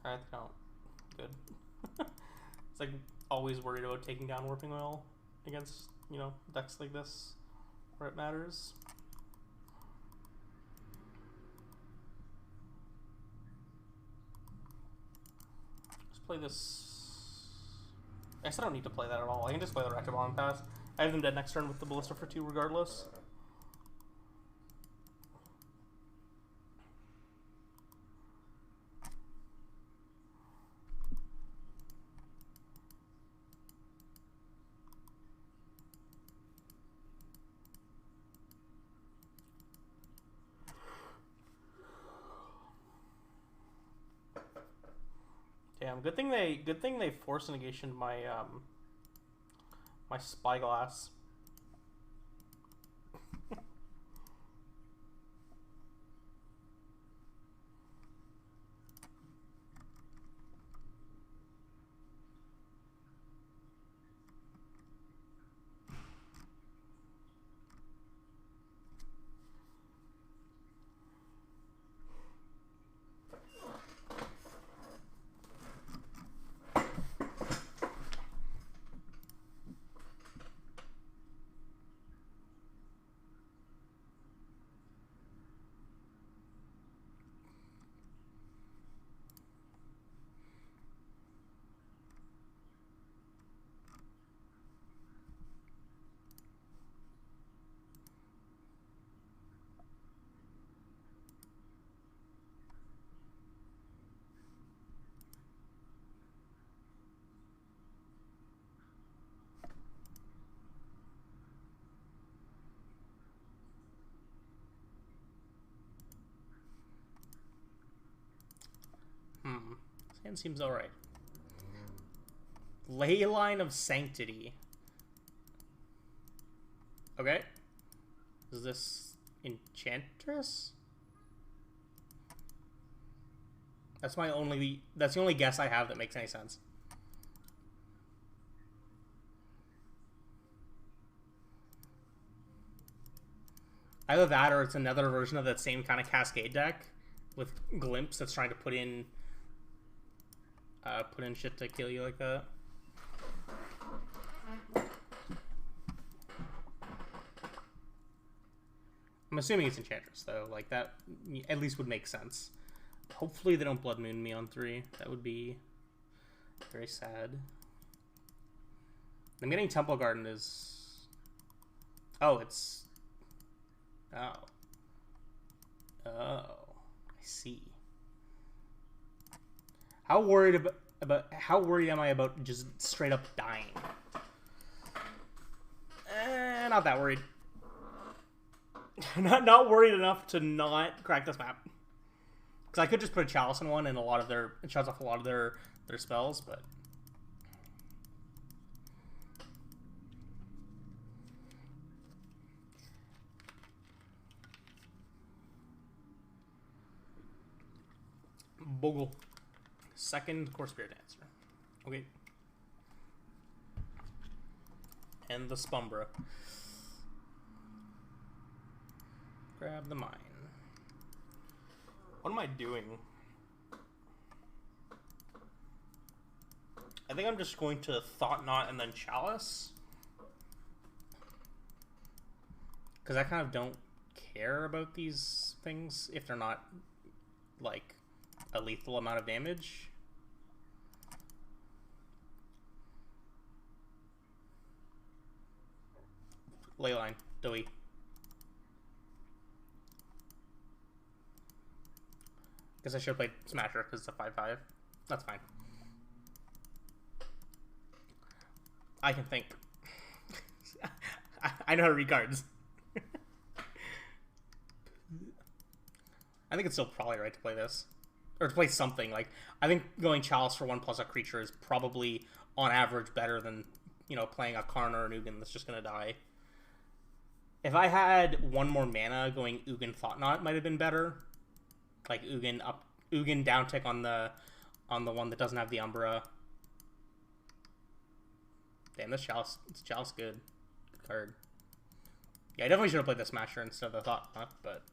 Alright, they don't. Good. It's like always worried about taking down Warping Oil against, you know, decks like this where it matters. Just play this. I guess I don't need to play that at all. I can just play the Reactor Bomb and pass. I have them dead next turn with the Ballista for 2 regardless. Damn, good thing they force negation my my Spyglass. This hand seems alright. Leyline of Sanctity. Okay. Is this Enchantress? That's the only guess I have that makes any sense. Either that or it's another version of that same kind of Cascade deck with Glimpse that's trying to put in put in shit to kill you like that. I'm assuming it's Enchantress, though. Like, that at least would make sense. Hopefully they don't Blood Moon me on 3. That would be very sad. I'm getting Temple Garden is... Oh, it's... Oh. Oh. I see. How worried how worried am I about just straight up dying? Not that worried. not worried enough to not crack this map. Because I could just put a Chalice in one and it shuts off a lot of their spells, but... Bogle. Second Core Spirit Dancer. Okay. And the Spumbra. Grab the mine. What am I doing? I think I'm just going to Thought Knot and then Chalice. Because I kind of don't care about these things if they're not, like, a lethal amount of damage. Leyline, Doey. Guess I should have played Smasher because it's a 5/5. That's fine. I can think. I know how to read cards. I think it's still probably right to play this. Or to play something. Like, I think going Chalice for 1 plus a creature is probably, on average, better than, you know, playing a Karn or an Ugin that's just going to die. If I had 1 more mana, going Ugin Thought Knot might have been better. Like, Ugin down tick on the one that doesn't have the Umbra. Damn, this Chalice, it's Chalice good. Good card. Yeah, I definitely should have played the Smasher instead of the Thought Knot, but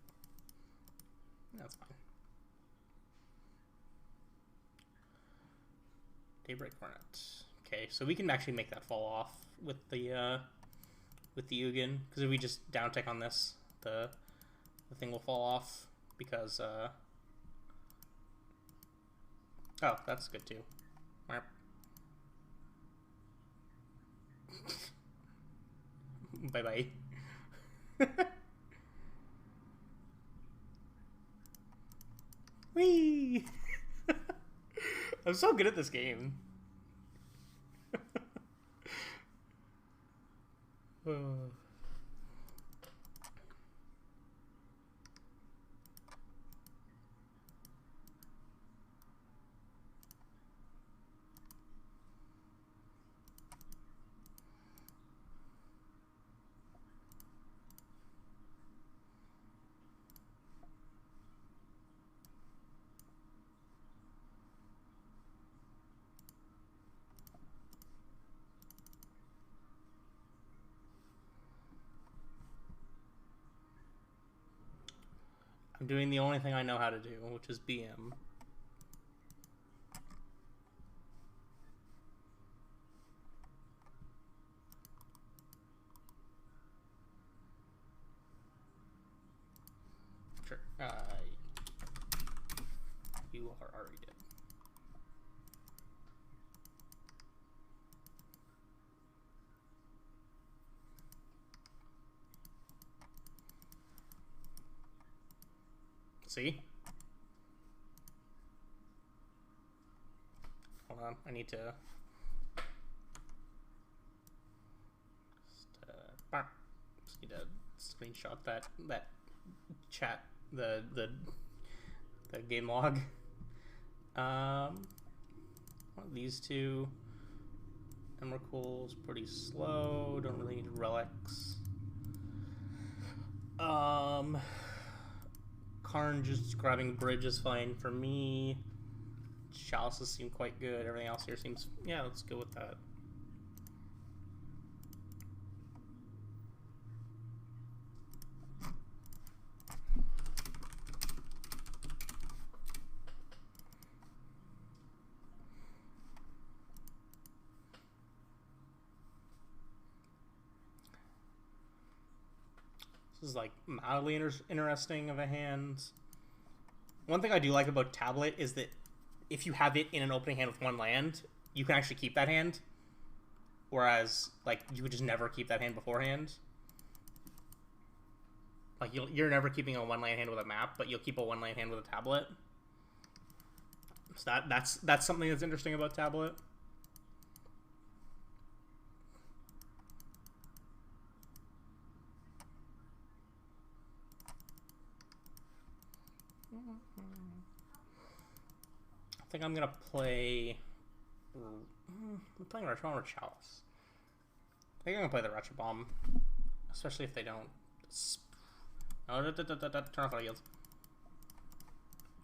that's fine. Daybreak Coronet. Okay, so we can actually make that fall off with the Ugin, because if we just down tick on this, the thing will fall off because oh, that's good too. Bye bye. Whee! I'm so good at this game. I'm doing the only thing I know how to do, which is BM. Sure. You are already dead. See? Hold on, I need to just need to screenshot that chat, the game log. These two. Emrakul's pretty slow. Don't really need relics. Karn just grabbing bridge is fine for me. Chalices seem quite good. Everything else here seems... Yeah, let's go with that. This is like mildly interesting of a hand. One thing I do like about Tablet is that if you have it in an opening hand with one land, you can actually keep that hand. Whereas, like, you would just never keep that hand beforehand. Like, you're never keeping a one-land hand with a map, but you'll keep a one-land hand with a Tablet. So that's something that's interesting about Tablet. I think I'm gonna play. I'm playing Retro Bomb or Chalice. I think I'm gonna play the Retro Bomb, especially if they don't. Oh, turn off all yields.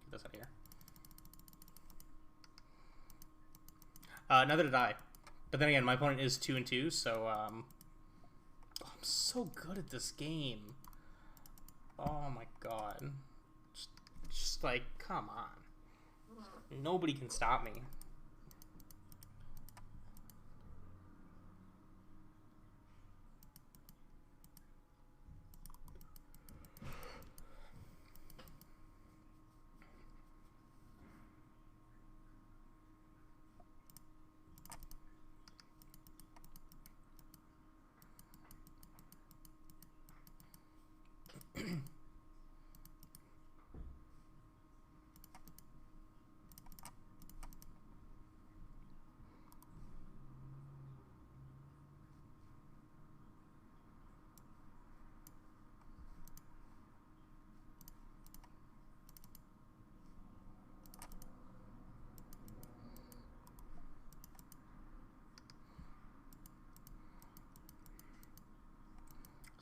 Get this out of here. Neither did I. But then again, my opponent is 2-2, so I'm so good at this game. Oh my god. Just like, come on. Nobody can stop me.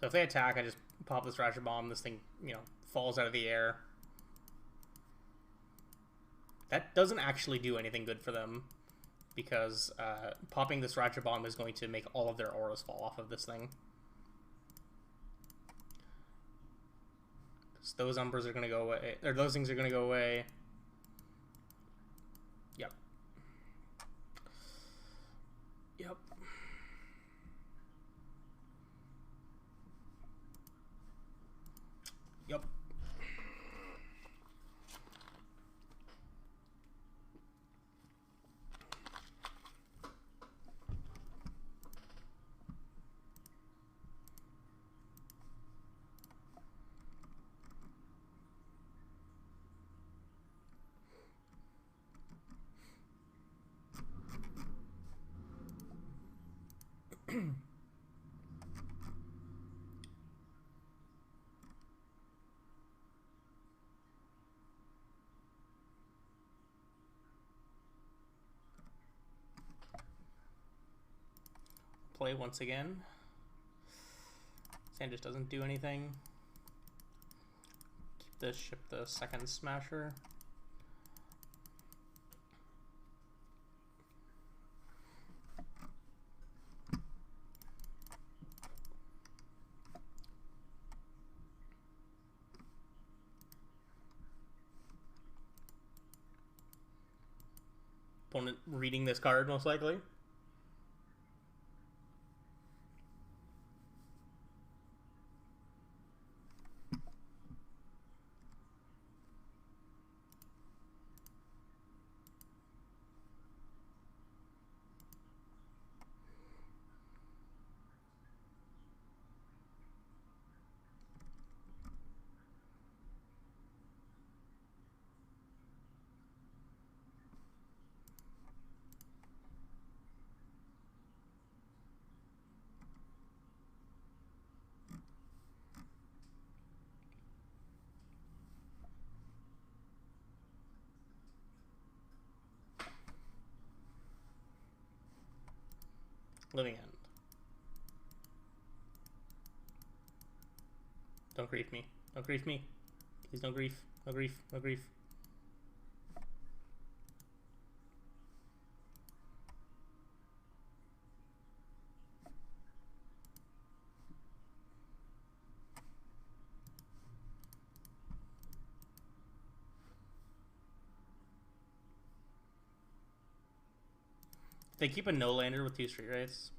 So if they attack, I just pop this Ratchet Bomb. This thing, you know, falls out of the air. That doesn't actually do anything good for them, because popping this Ratchet Bomb is going to make all of their auras fall off of this thing. Those Umbers are going to go away. Or those things are going to go away. Yep. Yep. Yep. Play once again. Sand just doesn't do anything. Keep this, ship the second Smasher. Opponent reading this card, most likely. Living End. Don't grief me. Don't grief me. Please don't grief. No grief. No grief. They keep a no-lander with 2 Street Wraiths.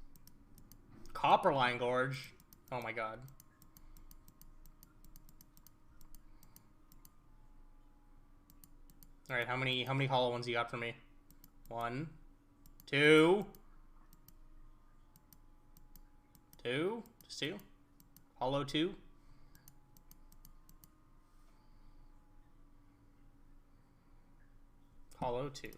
Copperline Gorge. Oh my god. Alright, how many hollow ones you got for me? 1, 2. 2? Just 2? Hollow 2? Hollow 2.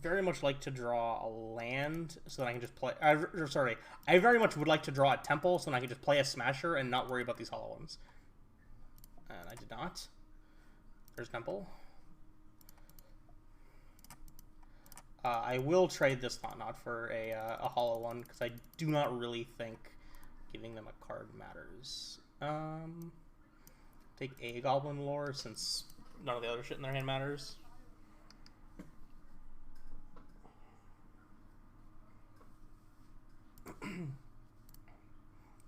Very much like to draw a land so that I can just play. I very much would like to draw a temple so that I can just play a smasher and not worry about these hollow ones. And I did not. There's temple. I will trade this Thought Knot for a hollow one because I do not really think giving them a card matters. Take a Goblin Lore since none of the other shit in their hand matters.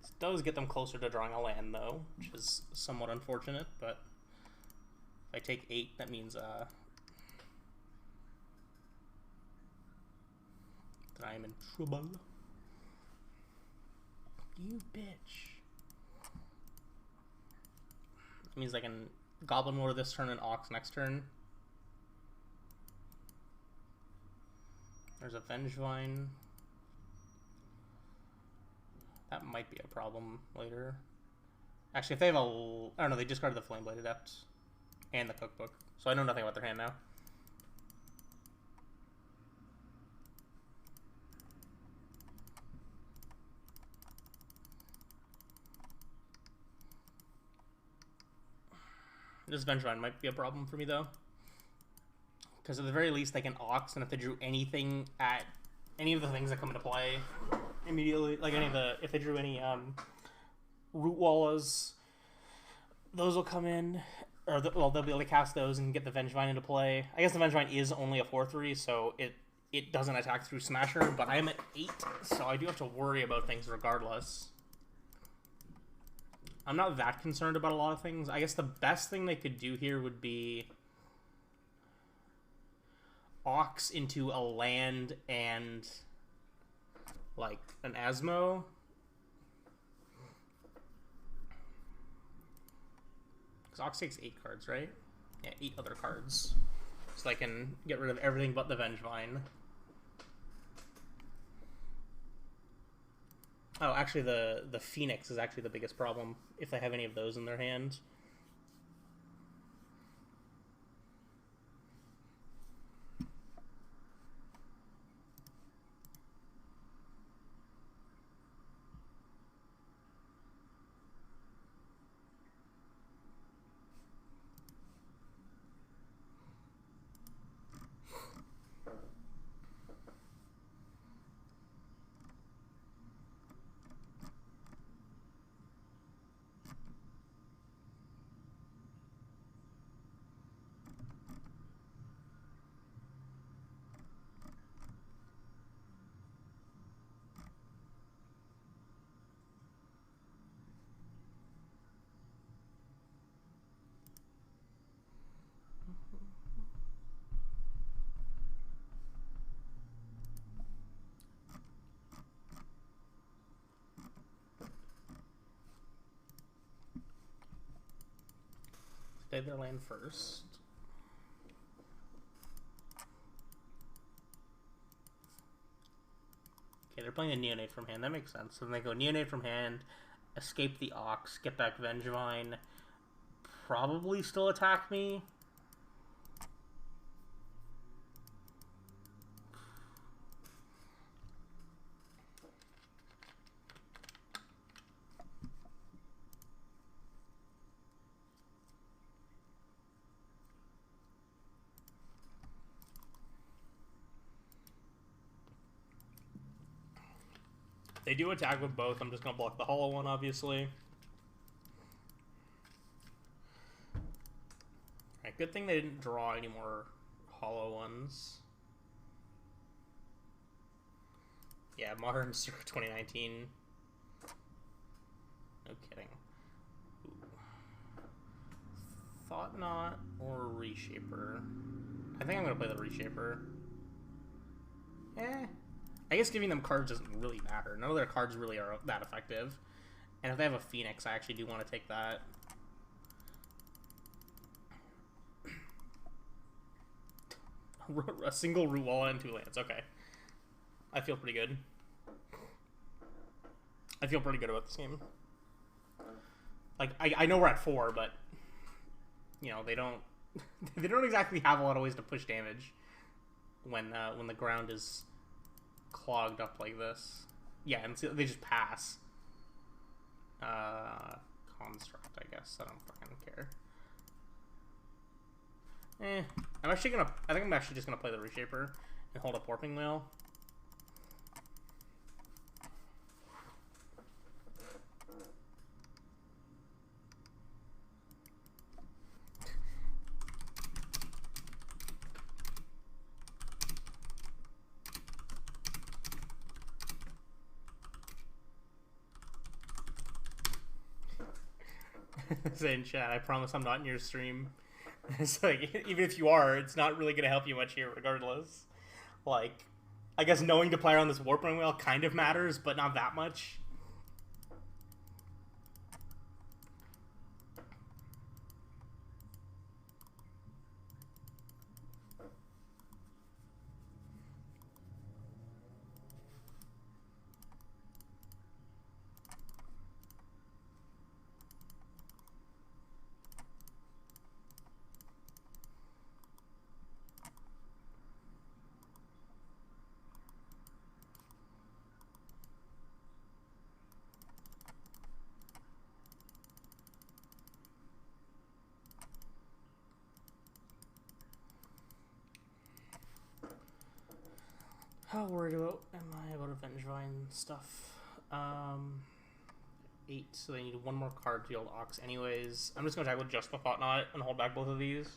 This does get them closer to drawing a land, though, which is somewhat unfortunate, but if I take 8, that means that I am in trouble. You bitch. That means I can Goblin Lore this turn and Ox next turn. There's a Vengevine. That might be a problem later. Actually, if they have a... I don't know, they discarded the Flameblade Adept and the Cookbook, so I know nothing about their hand now. This Vengevine might be a problem for me, though. Because at the very least, they can Ox, and if they drew anything at any of the things that come into play immediately, like any of the, if they drew any Root Wallas, those will come in, or well, they'll be able to cast those and get the Vengevine into play. I guess the Vengevine is only a 4/3, so it doesn't attack through Smasher, but I am at 8, so I do have to worry about things regardless. I'm not that concerned about a lot of things. I guess the best thing they could do here would be Ox into a land and like an Asmo. Because Ox takes 8 cards, right? Yeah, 8 other cards. So I can get rid of everything but the Vengevine. Oh, actually the Phoenix is actually the biggest problem if they have any of those in their hand. Play their land first. Okay, they're playing a Neonate from hand. That makes sense. So then they go Neonate from hand, escape the Ox, get back Vengevine, probably still attack me. They do attack with both. I'm just going to block the hollow one, obviously. Alright, good thing they didn't draw any more hollow ones. Yeah, Modern circa 2019. No kidding. Ooh. Thought Knot or Reshaper. I think I'm going to play the Reshaper. I guess giving them cards doesn't really matter. None of their cards really are that effective. And if they have a Phoenix, I actually do want to take that. A single root wall and 2 lands. Okay. I feel pretty good. I feel pretty good about this game. Like, I know we're at 4, but you know, they don't they don't exactly have a lot of ways to push damage when the ground is clogged up like this. Yeah, and so they just pass. Construct, I guess. I don't fucking care. I think I'm actually just gonna play the Reshaper and hold up Warping Whale. Say in chat, I promise I'm not in your stream. It's like, even if you are, it's not really going to help you much here regardless. Like, I guess knowing to play around this Warping Whale kind of matters, but not that much. How worried am I about Vengevine stuff? 8, so they need 1 more card to yield Ox anyways. I'm just going to tackle just the Thought-Knot and hold back both of these.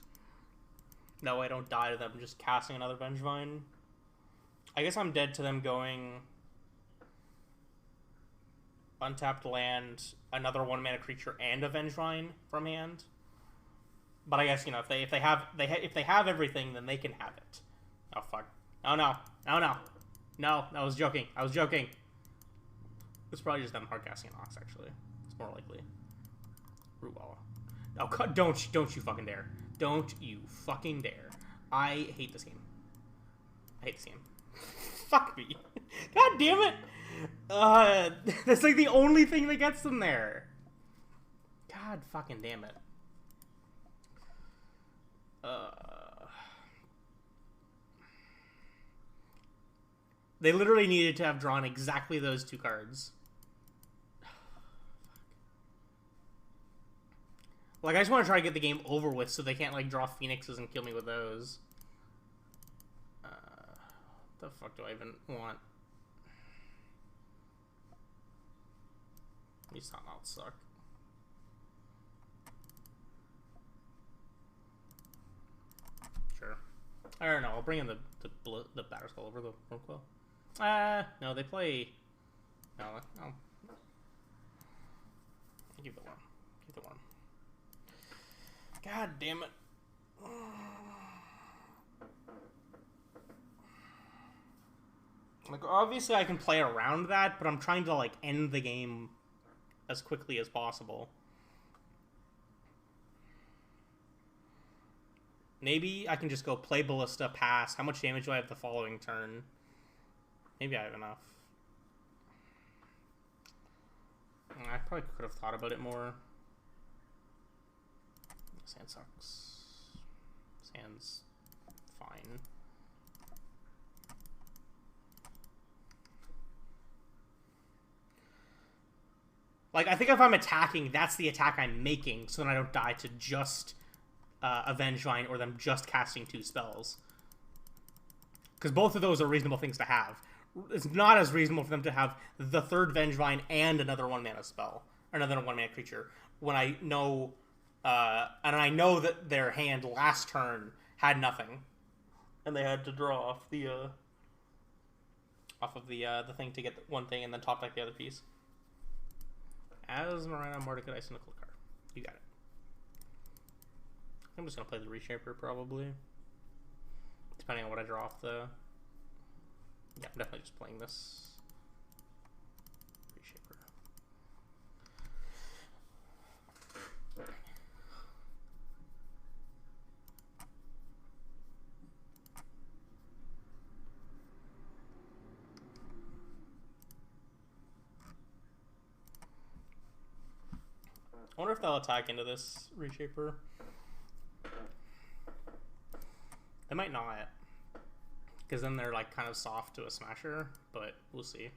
That way I don't die to them just casting another Vengevine. I guess I'm dead to them going untapped land, another 1-mana creature, and a Vengevine from hand. But I guess, you know, if they have everything, then they can have it. Oh fuck. Oh no. Oh no. No, I was joking. I was joking. It's probably just them hardcasting an Ox, actually. It's more likely. Root Wall. Oh, don't you fucking dare. Don't you fucking dare. I hate this game. I hate this game. Fuck me. God damn it. That's like the only thing that gets them there. God fucking damn it. They literally needed to have drawn exactly those 2 cards. Like, I just want to try to get the game over with so they can't, like, draw Phoenixes and kill me with those. What the fuck do I even want? These Thought-Knots suck. Sure. I don't know. I'll bring in the Batterskull over the Wormquill. No, they play... No, I'll keep the Worm. Keep the Worm. God damn it. Like, obviously I can play around that, but I'm trying to, like, end the game as quickly as possible. Maybe I can just go play Ballista, pass. How much damage do I have the following turn? Maybe I have enough. I probably could have thought about it more. Sand sucks. Sand's fine. Like, I think if I'm attacking, that's the attack I'm making, so then I don't die to just a Vengevine or them just casting 2 spells. Because both of those are reasonable things to have. It's not as reasonable for them to have the 3rd Vengevine and another 1-mana spell, or another 1-mana creature, when I know, and I know that their hand last turn had nothing, and they had to draw off the thing to get one thing and then top deck the other piece. As Marina Mordecai Cynical card. You got it. I'm just gonna play the Reshaper probably. Depending on what I draw off the... Yeah, I'm definitely just playing this Reshaper. I wonder if they'll attack into this reshaper. They might not, because then they're like kind of soft to a smasher, but we'll see.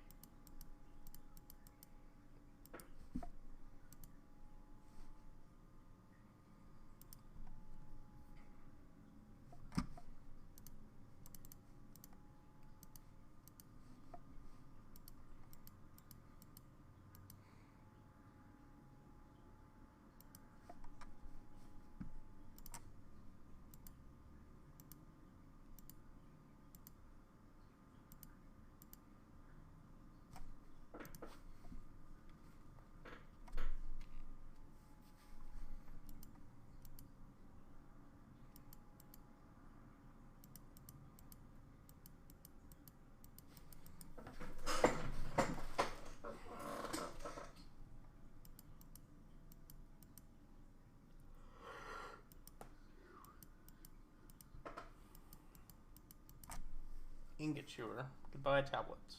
Ingot chewer. Goodbye tablets.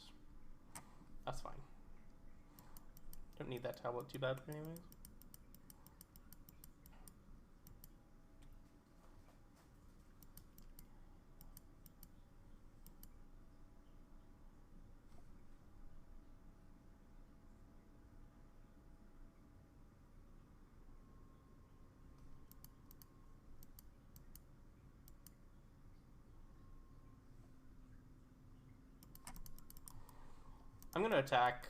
That's fine. Don't need that tablet too bad anyways. I'm gonna attack.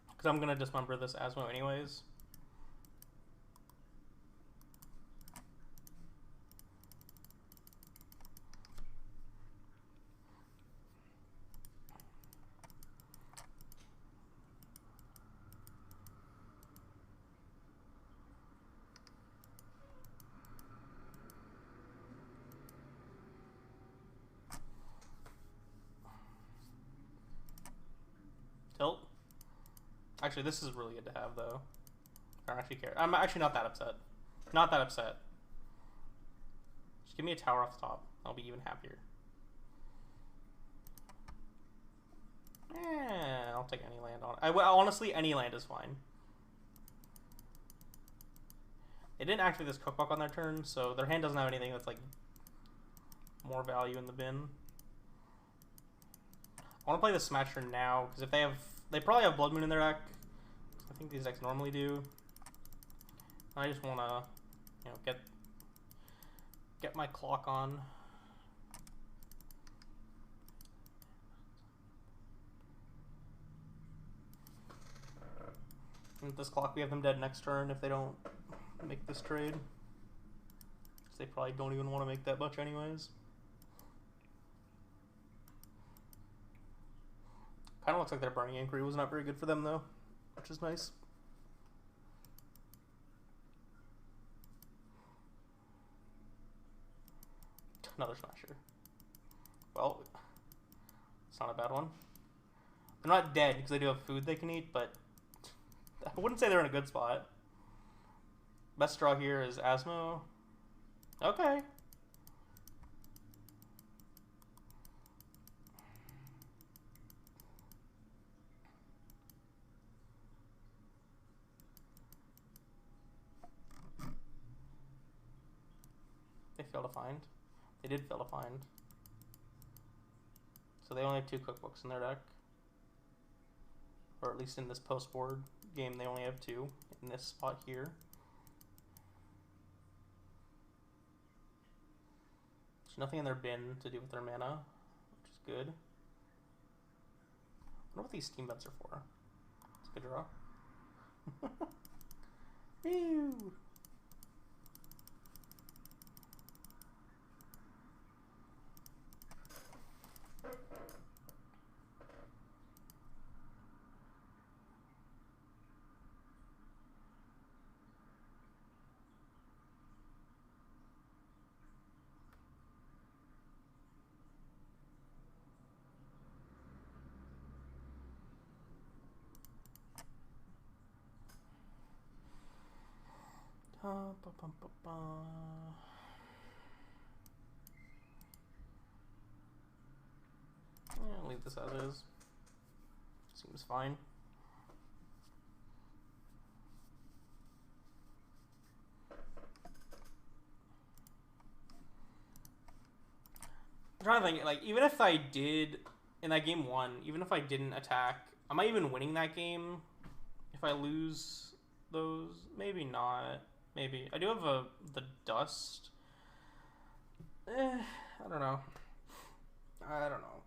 Because I'm gonna dismember this Asmo anyways. Tilt. Actually, this is really good to have, though. I don't actually care. I'm actually not that upset. Not that upset. Just give me a tower off the top. I'll be even happier. I'll take any land on it. Honestly, any land is fine. They didn't activate this cookbook on their turn, so their hand doesn't have anything that's like more value in the bin. I want to play the Smasher now, because if they probably have Blood Moon in their deck. I think these decks normally do. I just want to, you know, get my clock on. And with this clock, we have them dead next turn if they don't make this trade. Because they probably don't even want to make that much anyways. Kind of looks like their Burning Inquiry was not very good for them though, which is nice. Another Smasher. Well, it's not a bad one. They're not dead because they do have food they can eat, but I wouldn't say they're in a good spot. Best draw here is Asmo. Okay. They fail to find. They did fail to find. So they only have 2 cookbooks in their deck. Or at least in this post-board game, they only have 2 in this spot here. There's nothing in their bin to do with their mana, which is good. I wonder what these steam vents are for. It's a good draw. Woo! Yeah, leave this as is. Seems fine. I'm trying to think, like, even if I did, in that game 1, even if I didn't attack, am I even winning that game if I lose those? Maybe not. Maybe. I do have the dust. I don't know. I don't know.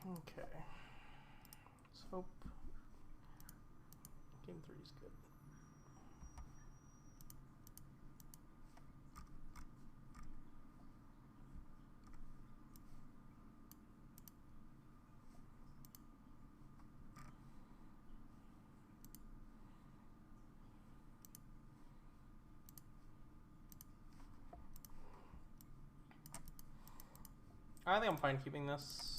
Okay. Let's hope game 3 is good. I think I'm fine keeping this.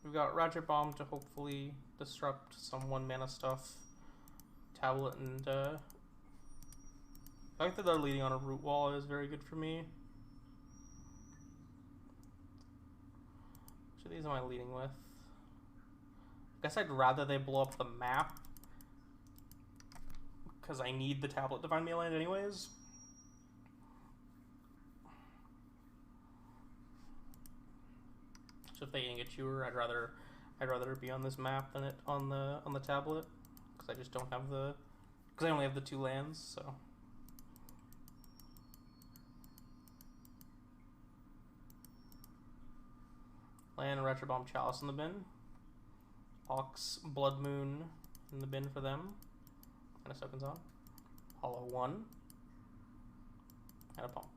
We've got Ratchet Bomb to hopefully disrupt some 1-mana stuff. Tablet and the fact that they're leading on a root wall is very good for me. Which of these am I leading with? I guess I'd rather they blow up the map, because I need the tablet to find me a land anyways. So if they ingot chewer, I'd rather it be on this map than it on the tablet, because I just don't have the, because I only have the 2 lands. So land, Retro Bomb, Chalice in the bin, Ox, Blood Moon in the bin for them, and a Soaken's on, Hollow 1, and a Pump.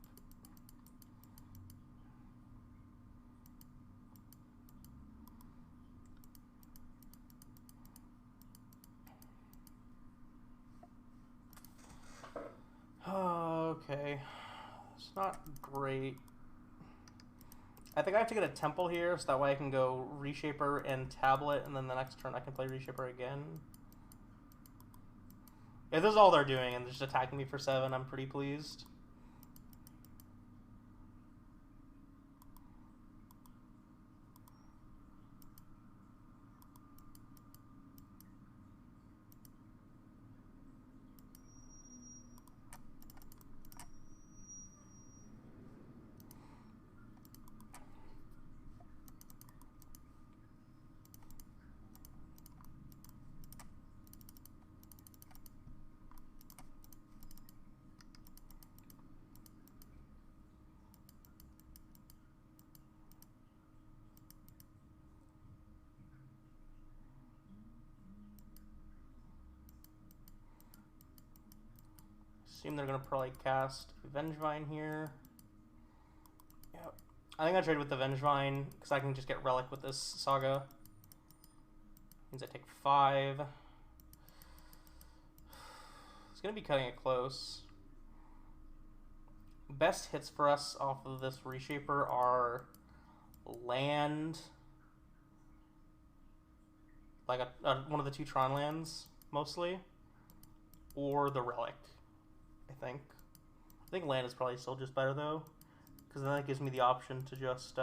Okay, it's not great. I think I have to get a temple here, so that way I can go Reshaper and Tablet, and then the next turn I can play Reshaper again. If this is all they're doing and they're just attacking me for 7, I'm pretty pleased. Assume they're going to probably cast Vengevine here. Yep. I think I trade with the Vengevine because I can just get Relic with this Saga. Means I take 5. It's going to be cutting it close. Best hits for us off of this Reshaper are land, like one of the 2 Tron lands, mostly, or the Relic, I think. I think land is probably still just better, though, because then that gives me the option to just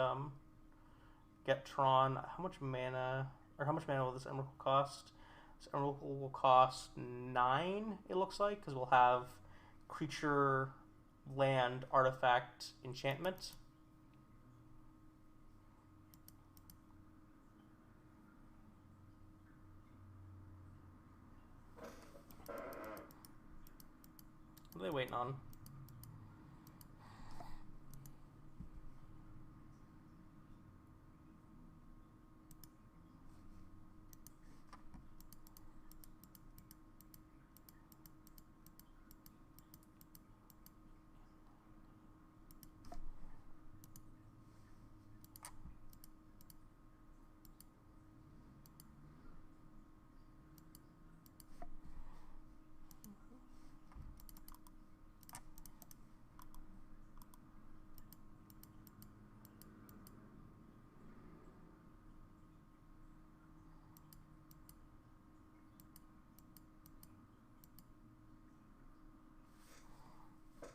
get Tron. How much mana will this Emerald cost? This Emerald will cost 9, it looks like, because we'll have creature, land, artifact, enchantment. What are they waiting on?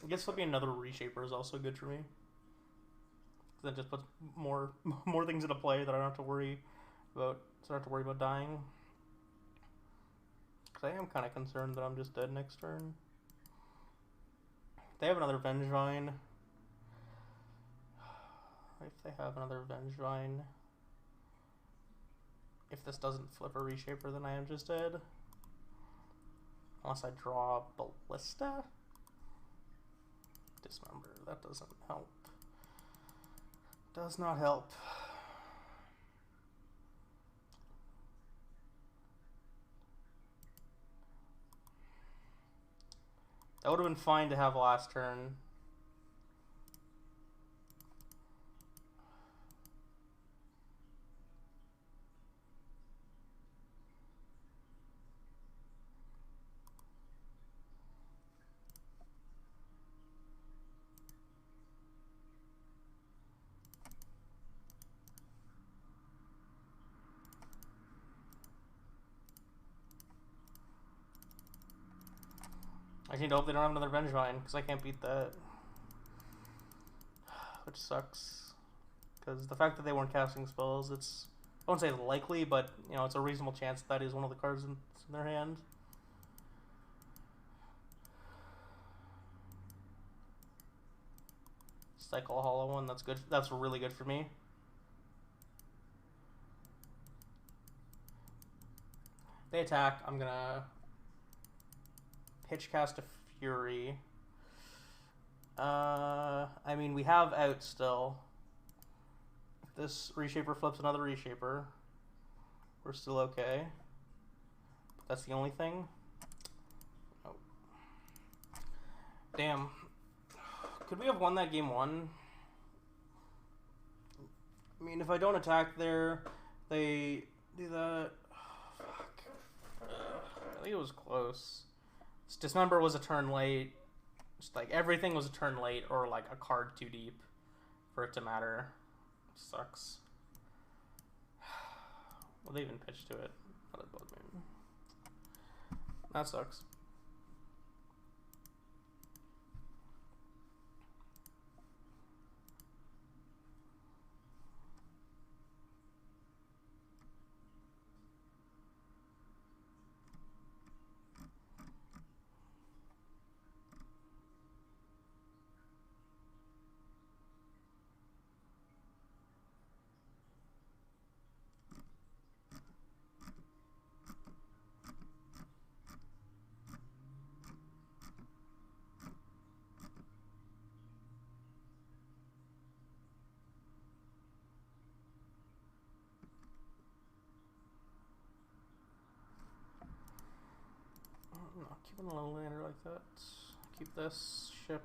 I guess flipping another Reshaper is also good for me. That just puts more things into play that I don't have to worry about. So I don't have to worry about dying. Because I am kind of concerned that I'm just dead next turn. They have another Vengevine. If they have another Vengevine, if this doesn't flip a Reshaper, then I am just dead. Unless I draw Ballista. Dismember. That doesn't help. Does not help. That would have been fine to have last turn. I need to hope they don't have another Vengevine, because I can't beat that. Which sucks. Because the fact that they weren't casting spells, it's... I won't say it's likely, but, you know, it's a reasonable chance that is one of the cards in their hand. Cycle a hollow one, that's good. That's really good for me. They attack, I'm gonna... pitch cast a Fury. I mean, we have out still. If this Reshaper flips another Reshaper, we're still okay. But that's the only thing. Oh. Damn. Could we have won that game 1? I mean, if I don't attack there, they do that. Oh, fuck. I think it was close. Dismember was a turn late. Just like everything was a turn late or like a card too deep for it to matter. Sucks. Well, they even pitched to it. That sucks. Keep a low lander like that. Keep this ship.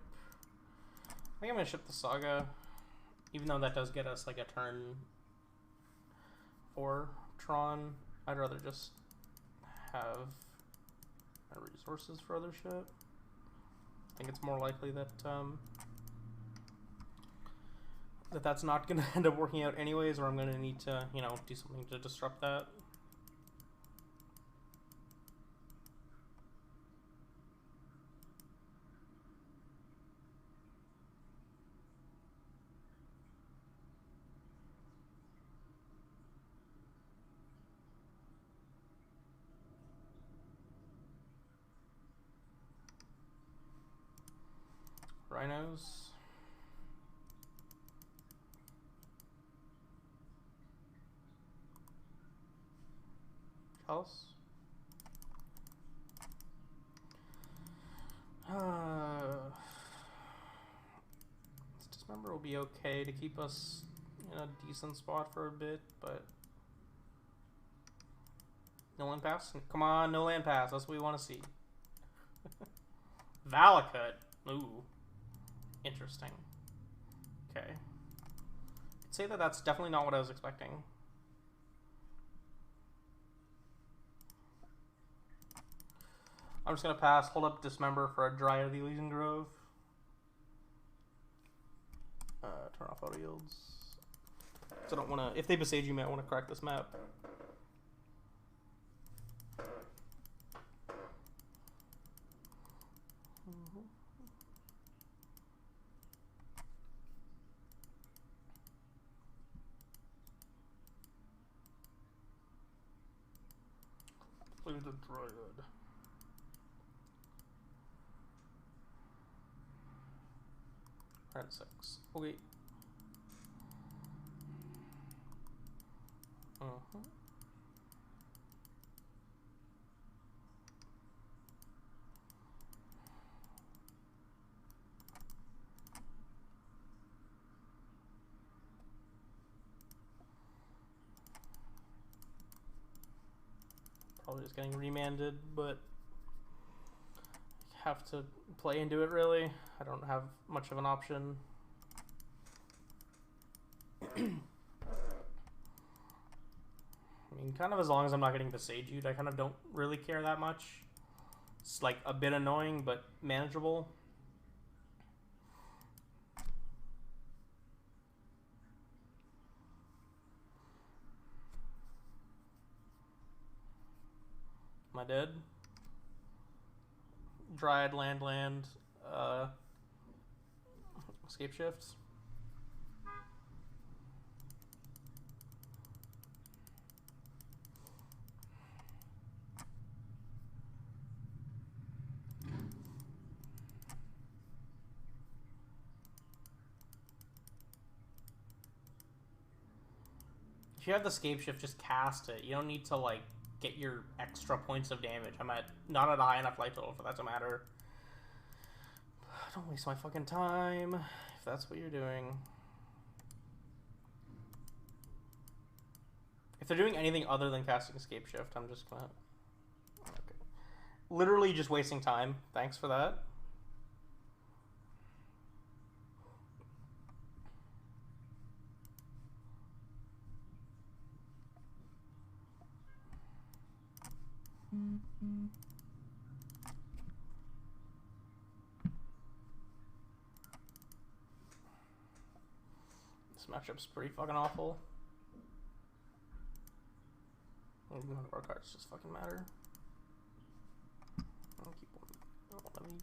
I think I'm gonna ship the Saga, even though that does get us like a turn for Tron. I'd rather just have resources for other shit. I think it's more likely that that's not gonna end up working out anyways, or I'm gonna need to, you know, do something to disrupt that. Rhinos. Else? This dismember will be okay to keep us in a decent spot for a bit, but no land pass? Come on, no land pass. That's what we want to see. Valakut. Ooh. Interesting. Okay. I'd say that that's definitely not what I was expecting. I'm just going to pass, hold up Dismember for a Dryad of the Elysian Grove. Turn off auto yields. So I don't want to, if they besiege you, I want to crack this map. Play the Dryad. Red 6. Okay. Probably just getting remanded, but I have to play into it really. I don't have much of an option. I mean, kind of as long as I'm not getting besiege'd, I kind of don't really care that much. It's like a bit annoying, but manageable. Am I dead? Dryad, land, escape shifts. If you have the escape shift, just cast it. You don't need to like get your extra points of damage. I'm not at a high enough life total for that to matter. Don't waste my fucking time if that's what you're doing. If they're doing anything other than casting escape shift, I'm just gonna... Okay. Literally just wasting time. Thanks for that. This matchup's pretty fucking awful. None of our cards just fucking matter. I'll keep one of these.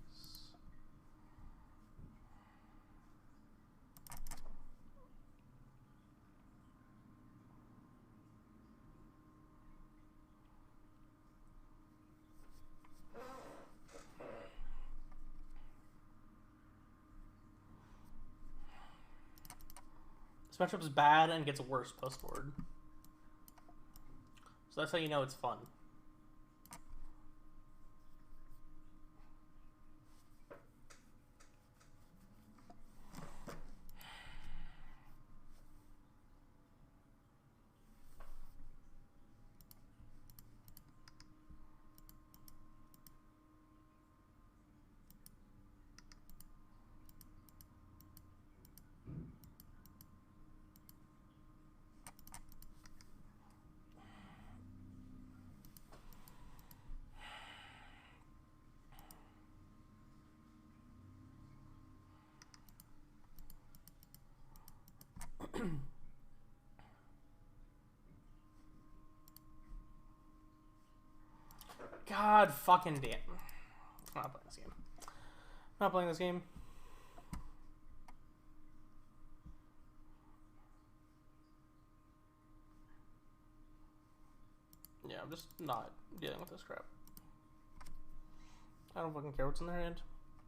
This matchup is bad and gets worse post-board. So that's how you know it's fun. God fucking damn. I'm not playing this game. I'm not playing this game. Yeah, I'm just not dealing with this crap. I don't fucking care what's in their hand.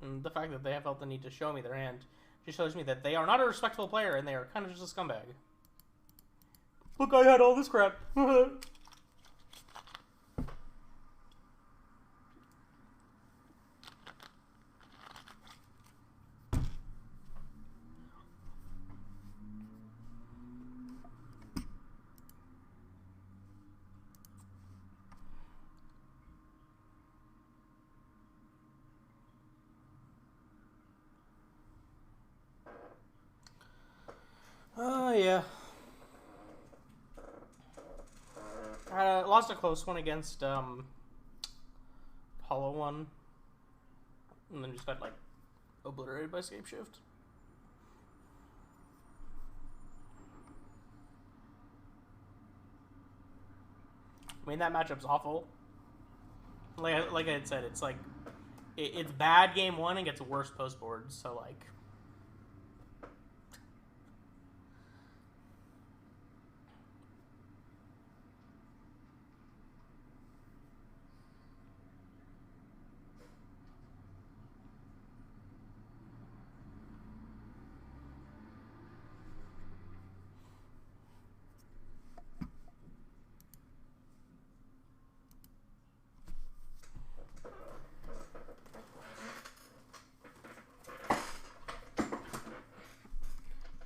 And the fact that they have felt the need to show me their hand just shows me that they are not a respectful player and they are kind of just a scumbag. Look, I had all this crap. Yeah. I lost a close one against Hollow One, and then just got like obliterated by Scape Shift. I mean, that matchup's awful. Like I had said, it's like it's bad game one and gets worse post board. So like.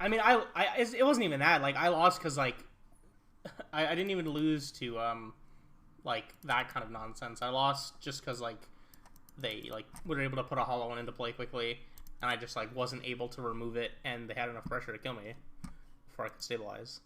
I mean, it wasn't even that. Like, I lost because, like, I didn't even lose to, like, that kind of nonsense. I lost just because, like, they, like, were able to put a Hollow One into play quickly, and I just, like, wasn't able to remove it, and they had enough pressure to kill me before I could stabilize.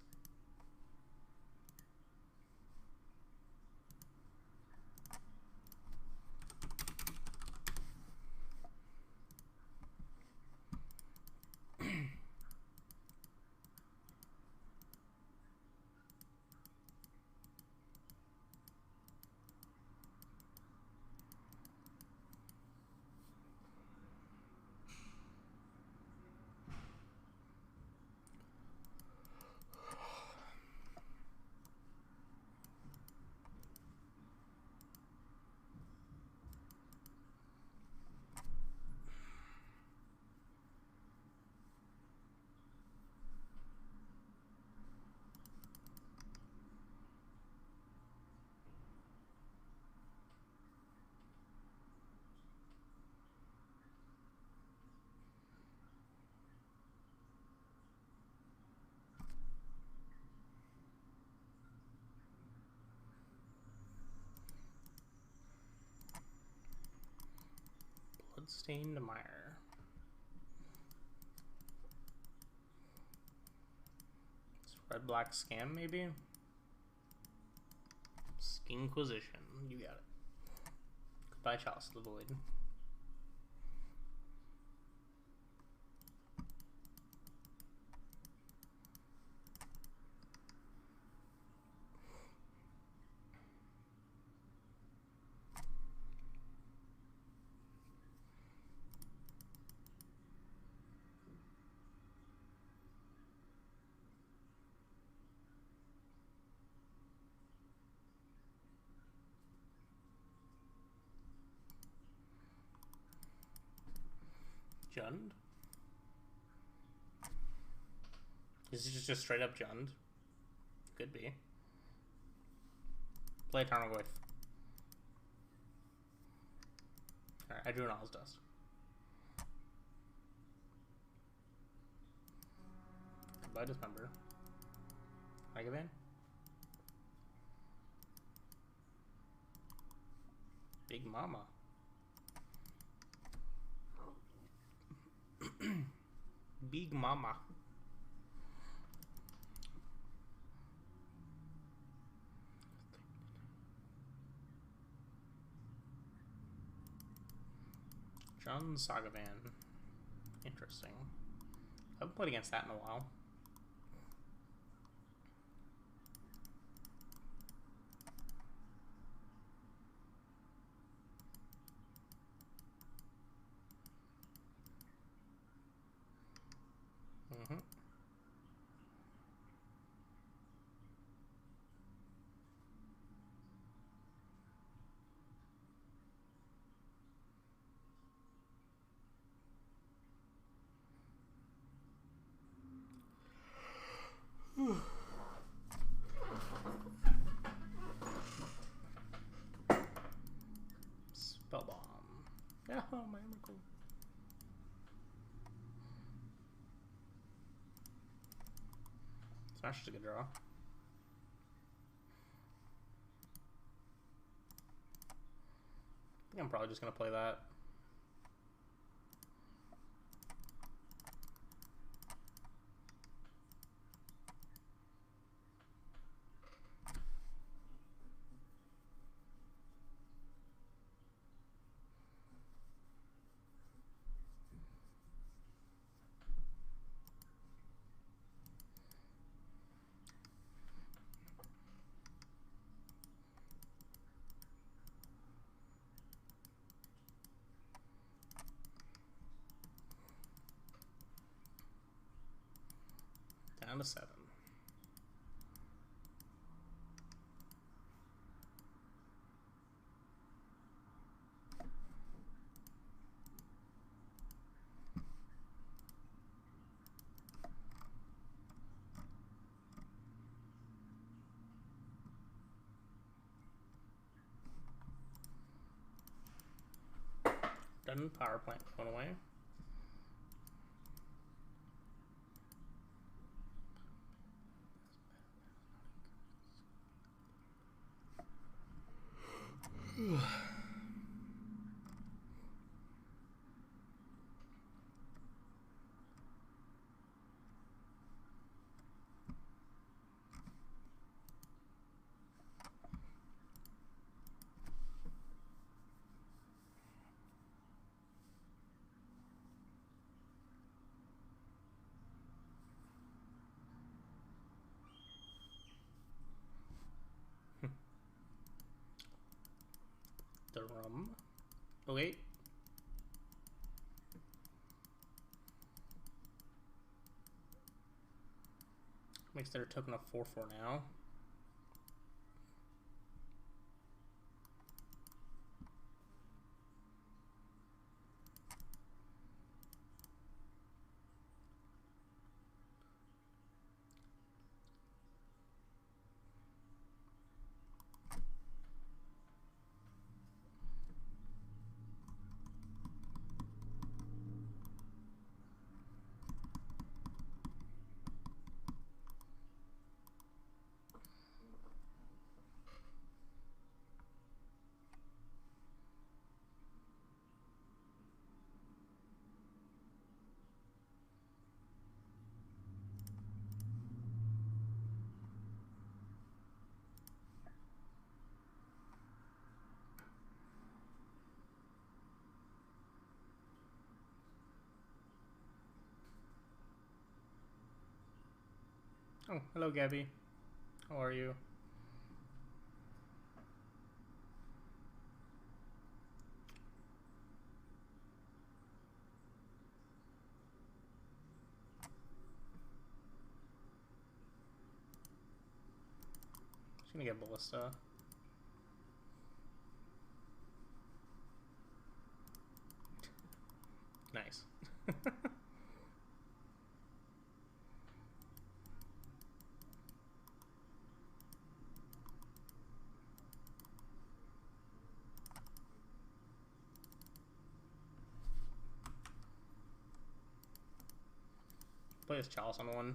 Bloodstained Mire. It's red-black scam, maybe? Skinquisition. You got it. Goodbye, Chalice of the Void. Jund? Is it just straight up Jund? Could be. Play Tarmogoyf. Alright, I drew an Owl's Dust. Goodbye, Dismember. Megavan? Big Mama. Big Mama. John Sagavan. Interesting. I haven't played against that in a while. Yeah, oh, my cool. Smash is a good draw. I think I'm probably just gonna play that. Down to 7. Done. Power plant going away. The rum. Oh wait. Makes their token a 4/4 now. Oh, hello Gabby. How are you? Just gonna get Ballista. Nice. Play this Chalice on one.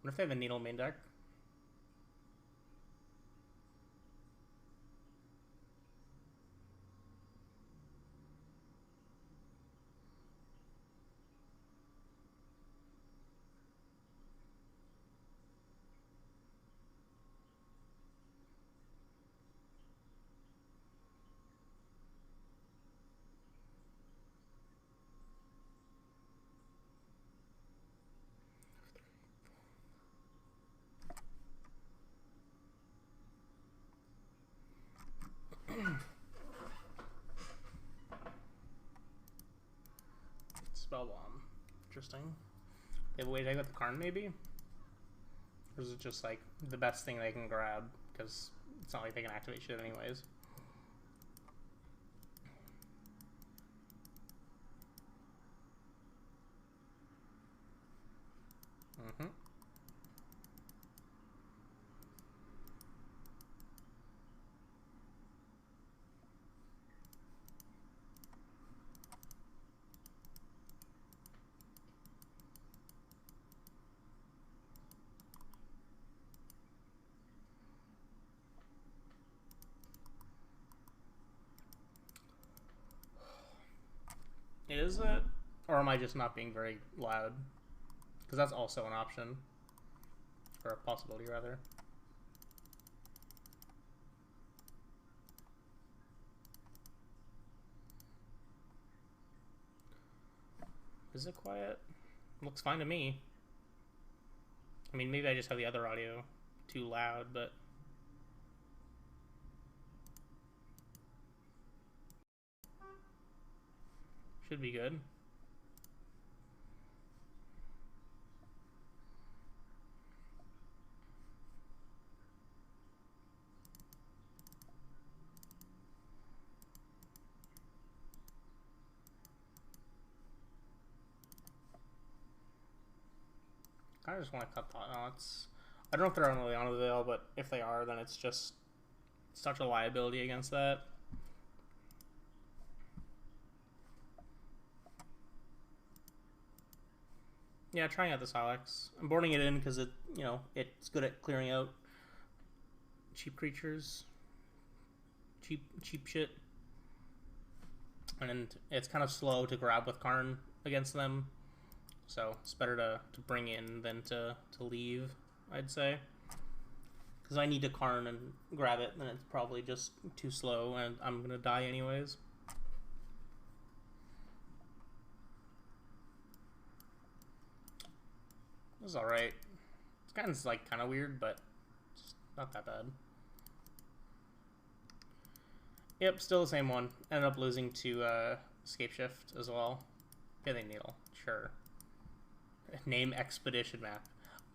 What if they have a Needle main deck? Spell bomb. Interesting. They have a way to take out the Karn maybe? Or is it just like the best thing they can grab because it's not like they can activate shit anyways. Mm-hmm. Is it? Or am I just not being very loud? Because that's also an option. Or a possibility, rather. Is it quiet? Looks fine to me. I mean, maybe I just have the other audio too loud, but... should be good. I just want to cut that. No, it's... I don't know if they're on the Veil, but if they are, then it's just such a liability against that. Yeah, trying out the Silex. I'm boarding it in because it, you know, it's good at clearing out cheap creatures, cheap shit, and it's kind of slow to grab with Karn against them. So it's better to bring in than to leave, I'd say. Because I need to Karn and grab it, then it's probably just too slow, and I'm gonna die anyways. This is alright. It's kind of like kind of weird, but it's not that bad. Yep, still the same one. Ended up losing to Scapeshift as well. Pithing Needle, sure. Name expedition map.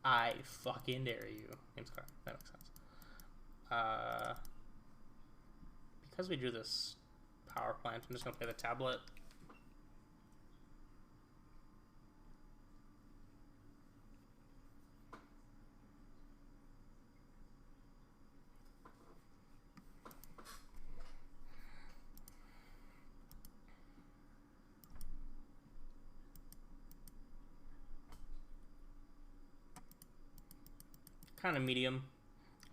I fucking dare you. Name's correct. That makes sense. Because we drew this power plant, I'm just gonna play the tablet. Kind of medium.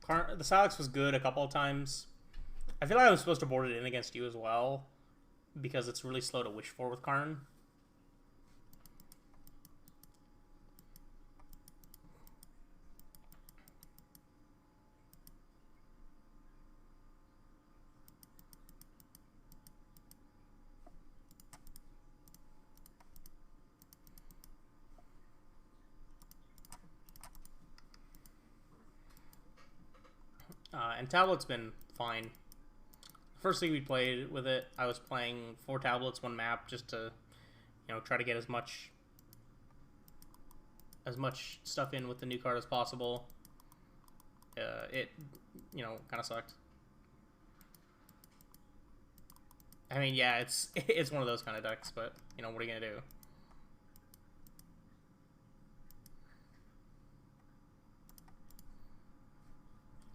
The Silex was good a couple of times. I feel like I was supposed to board it in against you as well, because it's really slow to wish for with Karn. And Tablet's been fine. First thing we played with it, I was playing 4 tablets, 1 map, just to, you know, try to get as much stuff in with the new card as possible. It, you know, kind of sucked. I mean, yeah, it's one of those kind of decks, but, you know, what are you gonna do?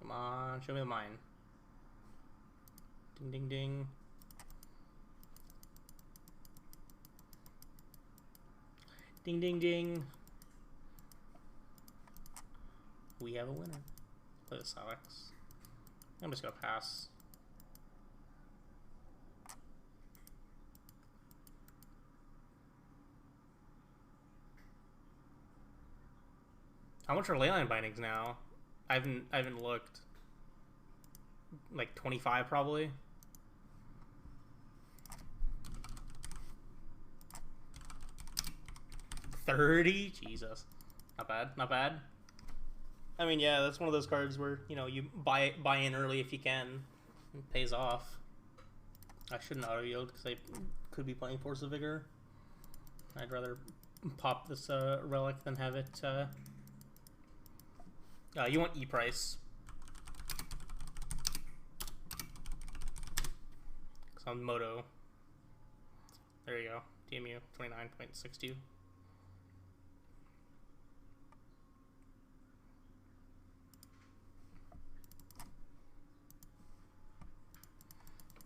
Come on, show me the mine. Ding, ding, ding. Ding, ding, ding. We have a winner. Play the Silex. I'm just gonna pass. How much are Leyline bindings now? I haven't looked. Like 25 probably. $30? Jesus. Not bad, not bad. I mean, yeah, that's one of those cards where, you know, you buy in early if you can. It pays off. I shouldn't auto yield because I could be playing Force of Vigor. I'd rather pop this relic than have it. You want E price. on Moto. There you go. DMU 29.62.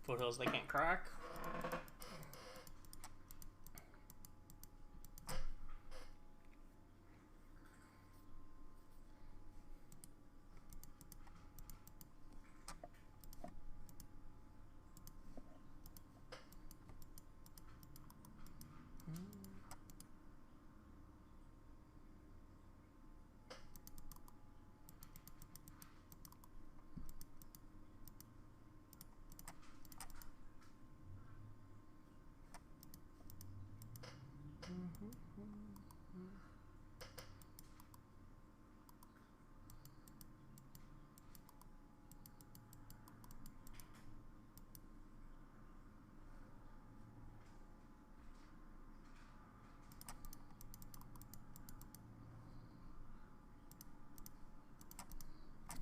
Foothills they can't crack.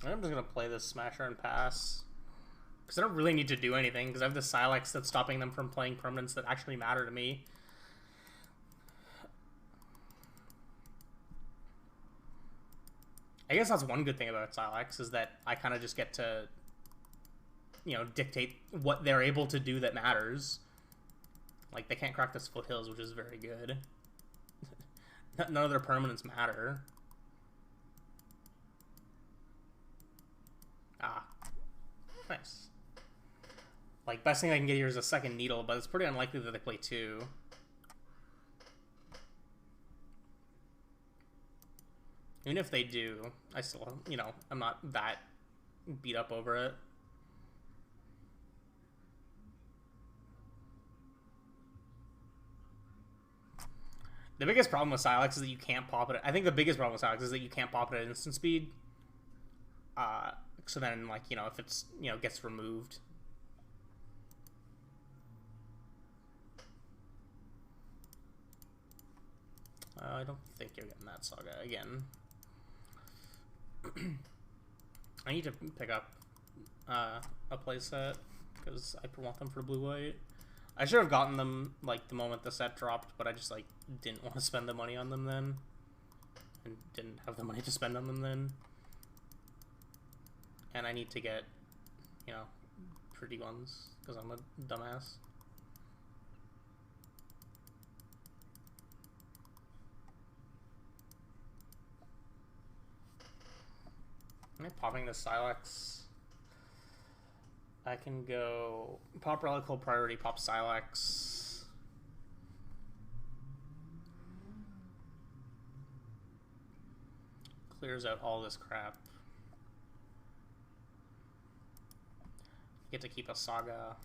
I'm just gonna play this Smasher and pass. Because I don't really need to do anything, because I have the Silex that's stopping them from playing permanents that actually matter to me. I guess that's one good thing about Silex, is that I kind of just get to, you know, dictate what they're able to do that matters. Like, they can't crack this Foothills, which is very good. None of their permanents matter. Ah. Nice. Like, best thing I can get here is a second Needle, but it's pretty unlikely that they play two. Even if they do, I still, you know, I'm not that beat up over it. The biggest problem with Silex is that you can't pop it. I think the biggest problem with Silex is that you can't pop it at instant speed. So then, like, you know, if it's, you know, gets removed. I don't think you're getting that Saga again. I need to pick up a playset because I want them for blue-white. I should have gotten them, like, the moment the set dropped, but I just, like, didn't want to spend the money on them then. And didn't have the money to spend on them then. And I need to get, you know, pretty ones, because I'm a dumbass. Am I popping the Silex? I can go pop Relical Priority, pop Silex. Clears out all this crap. Get to keep a Saga.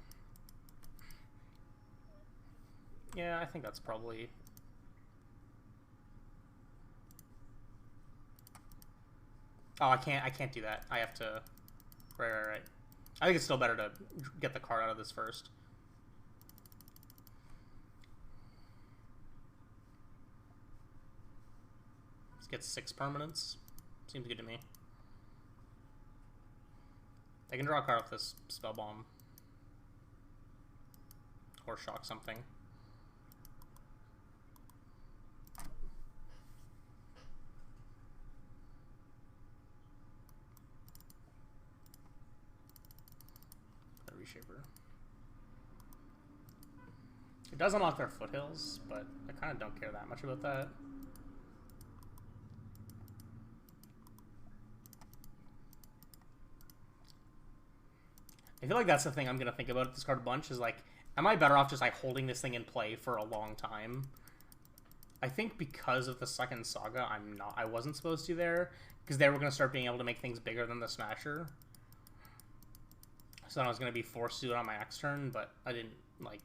Yeah, I think that's probably... Oh, I can't do that. I have to... Right. I think it's still better to get the card out of this first. Let's get 6 permanents. Seems good to me. I can draw a card off this Spell Bomb. Or shock something. Reshaper. It does unlock their Foothills, but I kind of don't care that much about that. I feel like that's the thing I'm gonna think about this card a bunch, is like, am I better off just like holding this thing in play for a long time? I think because of the second Saga, I wasn't supposed to there, because they were gonna start being able to make things bigger than the Smasher. So then I was going to be forced to do it on my next turn, but I didn't, like,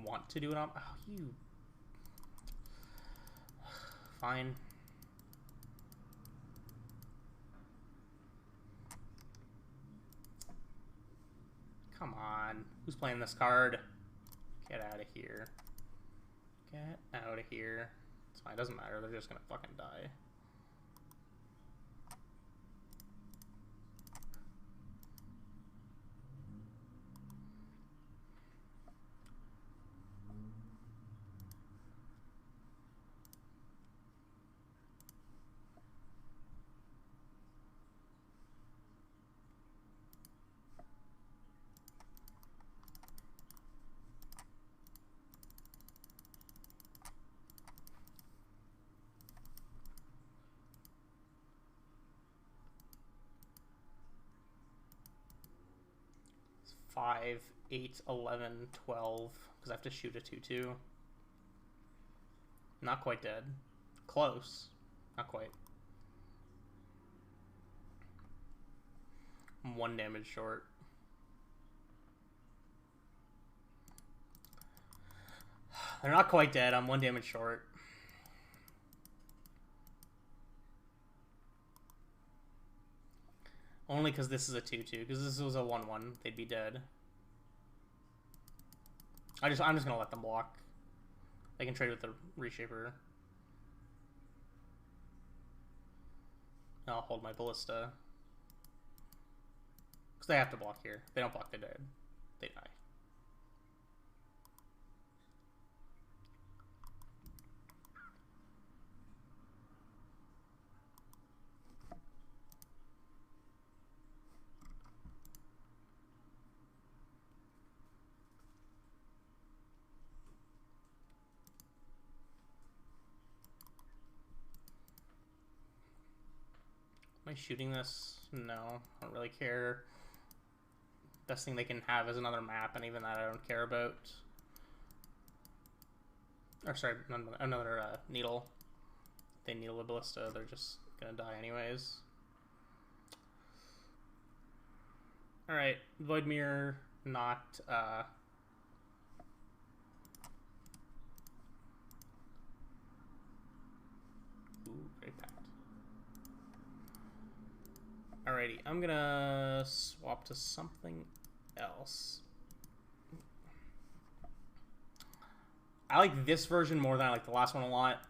want to do it on... Oh, you... Fine. Come on. Who's playing this card? Get out of here. Get out of here. It's fine. It doesn't matter. They're just going to fucking die. 5, 8, 11, 12, because I have to shoot a 2/2. Not quite dead. Close. Not quite. I'm 1 damage short. They're not quite dead. I'm 1 damage short. Only because this is a 2/2. Because this was a 1/1, they'd be dead. I'm just gonna let them block. They can trade with the Reshaper. I'll hold my Ballista. Because they have to block here. If they don't block, they're dead. They die. Am I shooting this? No, I don't really care. Best thing they can have is another map, and even that I don't care about. Or sorry, another needle. If they needle a Ballista, they're just gonna die anyways. Alright, Void Mirror, not ooh, great pact. Alrighty, I'm gonna swap to something else. I like this version more than I like the last one a lot.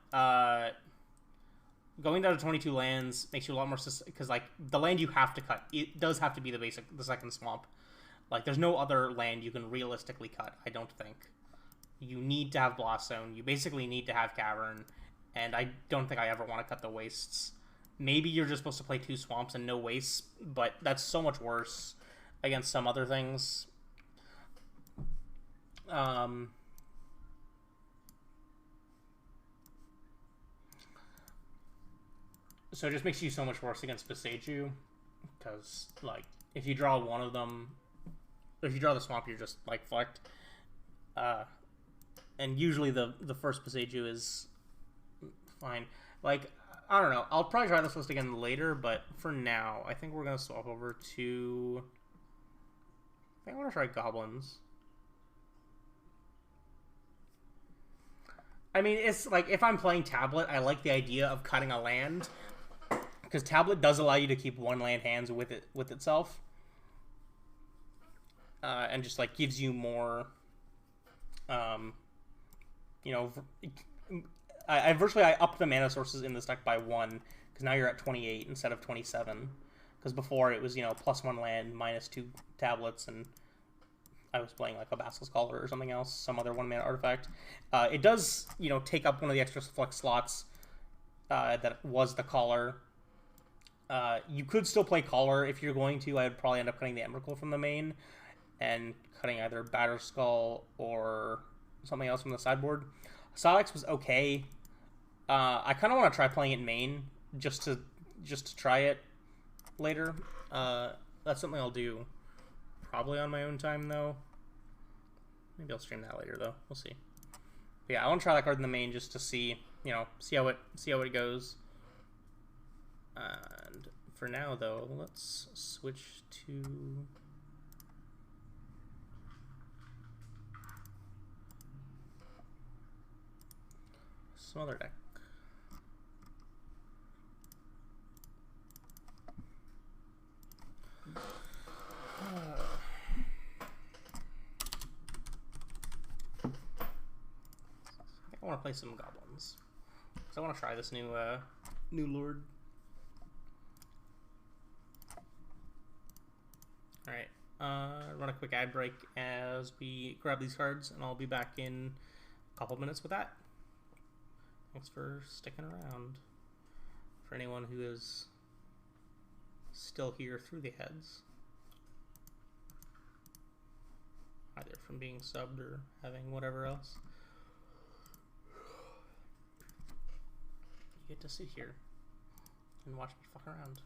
Going down to 22 lands makes you a lot more, because like the land you have to cut, it does have to be the second swamp. Like there's no other land you can realistically cut, I don't think. You need to have Blast Zone, you basically need to have Cavern, and I don't think I ever want to cut the Wastes. Maybe you're just supposed to play 2 swamps and no wastes, but that's so much worse against some other things. So it just makes you so much worse against Beseiju, because like if you draw one of them, if you draw the swamp, you're just like fucked. And usually the first Beseiju is fine. Like, I don't know. I'll probably try this list again later, but for now, I think we're going to swap over to... I think I want to try Goblins. I mean, it's like, if I'm playing Tablet, I like the idea of cutting a land, because Tablet does allow you to keep 1 land hands with itself. And just, like, gives you more, you know... I upped the mana sources in this deck by 1, because now you're at 28 instead of 27. Because before it was, you know, +1 land, -2 tablets, and I was playing like a Basilisk Collar or something else, some other 1 mana artifact. It does, you know, take up one of the extra flex slots that was the Collar. You could still play Collar if you're going to. I would probably end up cutting the Emrakul from the main and cutting either Batterskull or something else from the sideboard. Silex was okay. I kind of want to try playing it main just to try it later. That's something I'll do probably on my own time though. Maybe I'll stream that later though. We'll see. But yeah, I want to try that card in the main just to see, you know, see how it goes. And for now though, let's switch to some other deck. I think I want to play some Goblins. So I want to try this new Lord. Alright, run a quick ad break as we grab these cards, and I'll be back in a couple minutes with that. Thanks for sticking around. For anyone who is still here through the heads, either from being subbed or having whatever else, you get to sit here and watch me fuck around.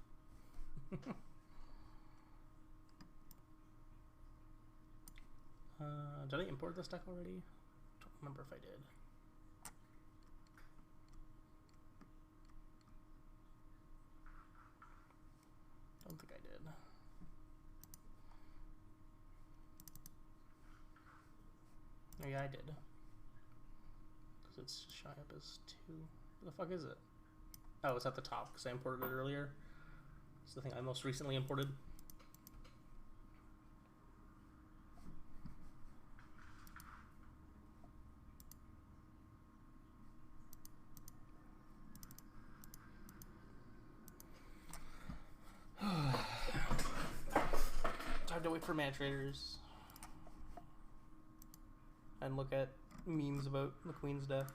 Did I import this deck already? Don't remember if I did. Don't think I did. Oh yeah, I did. Because it's just showing up as 2. What the fuck is it? Oh, it's at the top because I imported it earlier. It's the thing I most recently imported. Time to wait for man traders and look at memes about the Queen's death.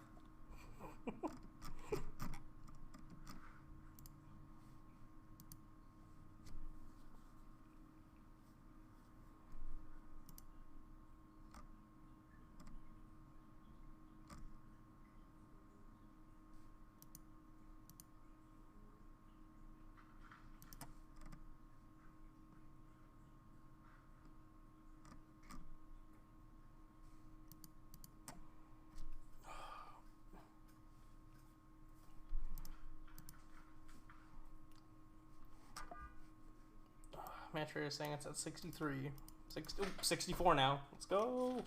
Matcher is saying it's at 63. 64 now. Let's go.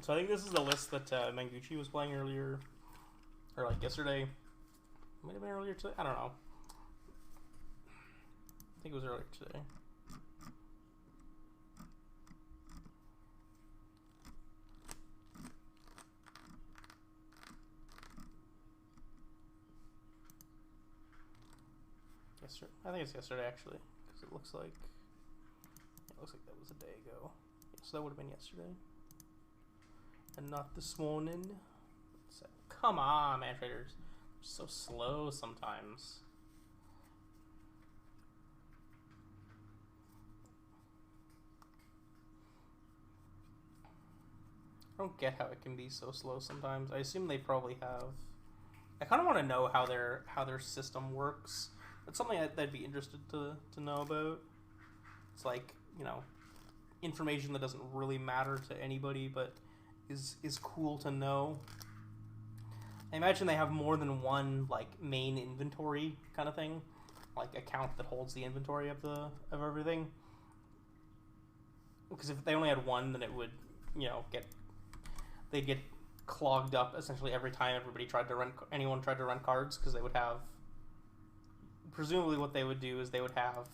So I think this is the list that Manguchi was playing earlier. Or like yesterday. Might have been earlier today. I don't know. I think it was earlier today. I think it's yesterday actually, because it looks like that was a day ago. Yeah, so that would have been yesterday, and not this morning. So, come on, man traders, they're so slow sometimes. I don't get how it can be so slow sometimes. I assume they probably have. I kind of want to know how their system works. It's something I'd be interested to know about. It's like, you know, information that doesn't really matter to anybody, but is cool to know. I imagine they have more than one like main inventory kind of thing, like account that holds the inventory of everything. Because if they only had one, then it would, you know, they'd get clogged up essentially every time anyone tried to run cards, because they would have. Presumably what they would do is they would have,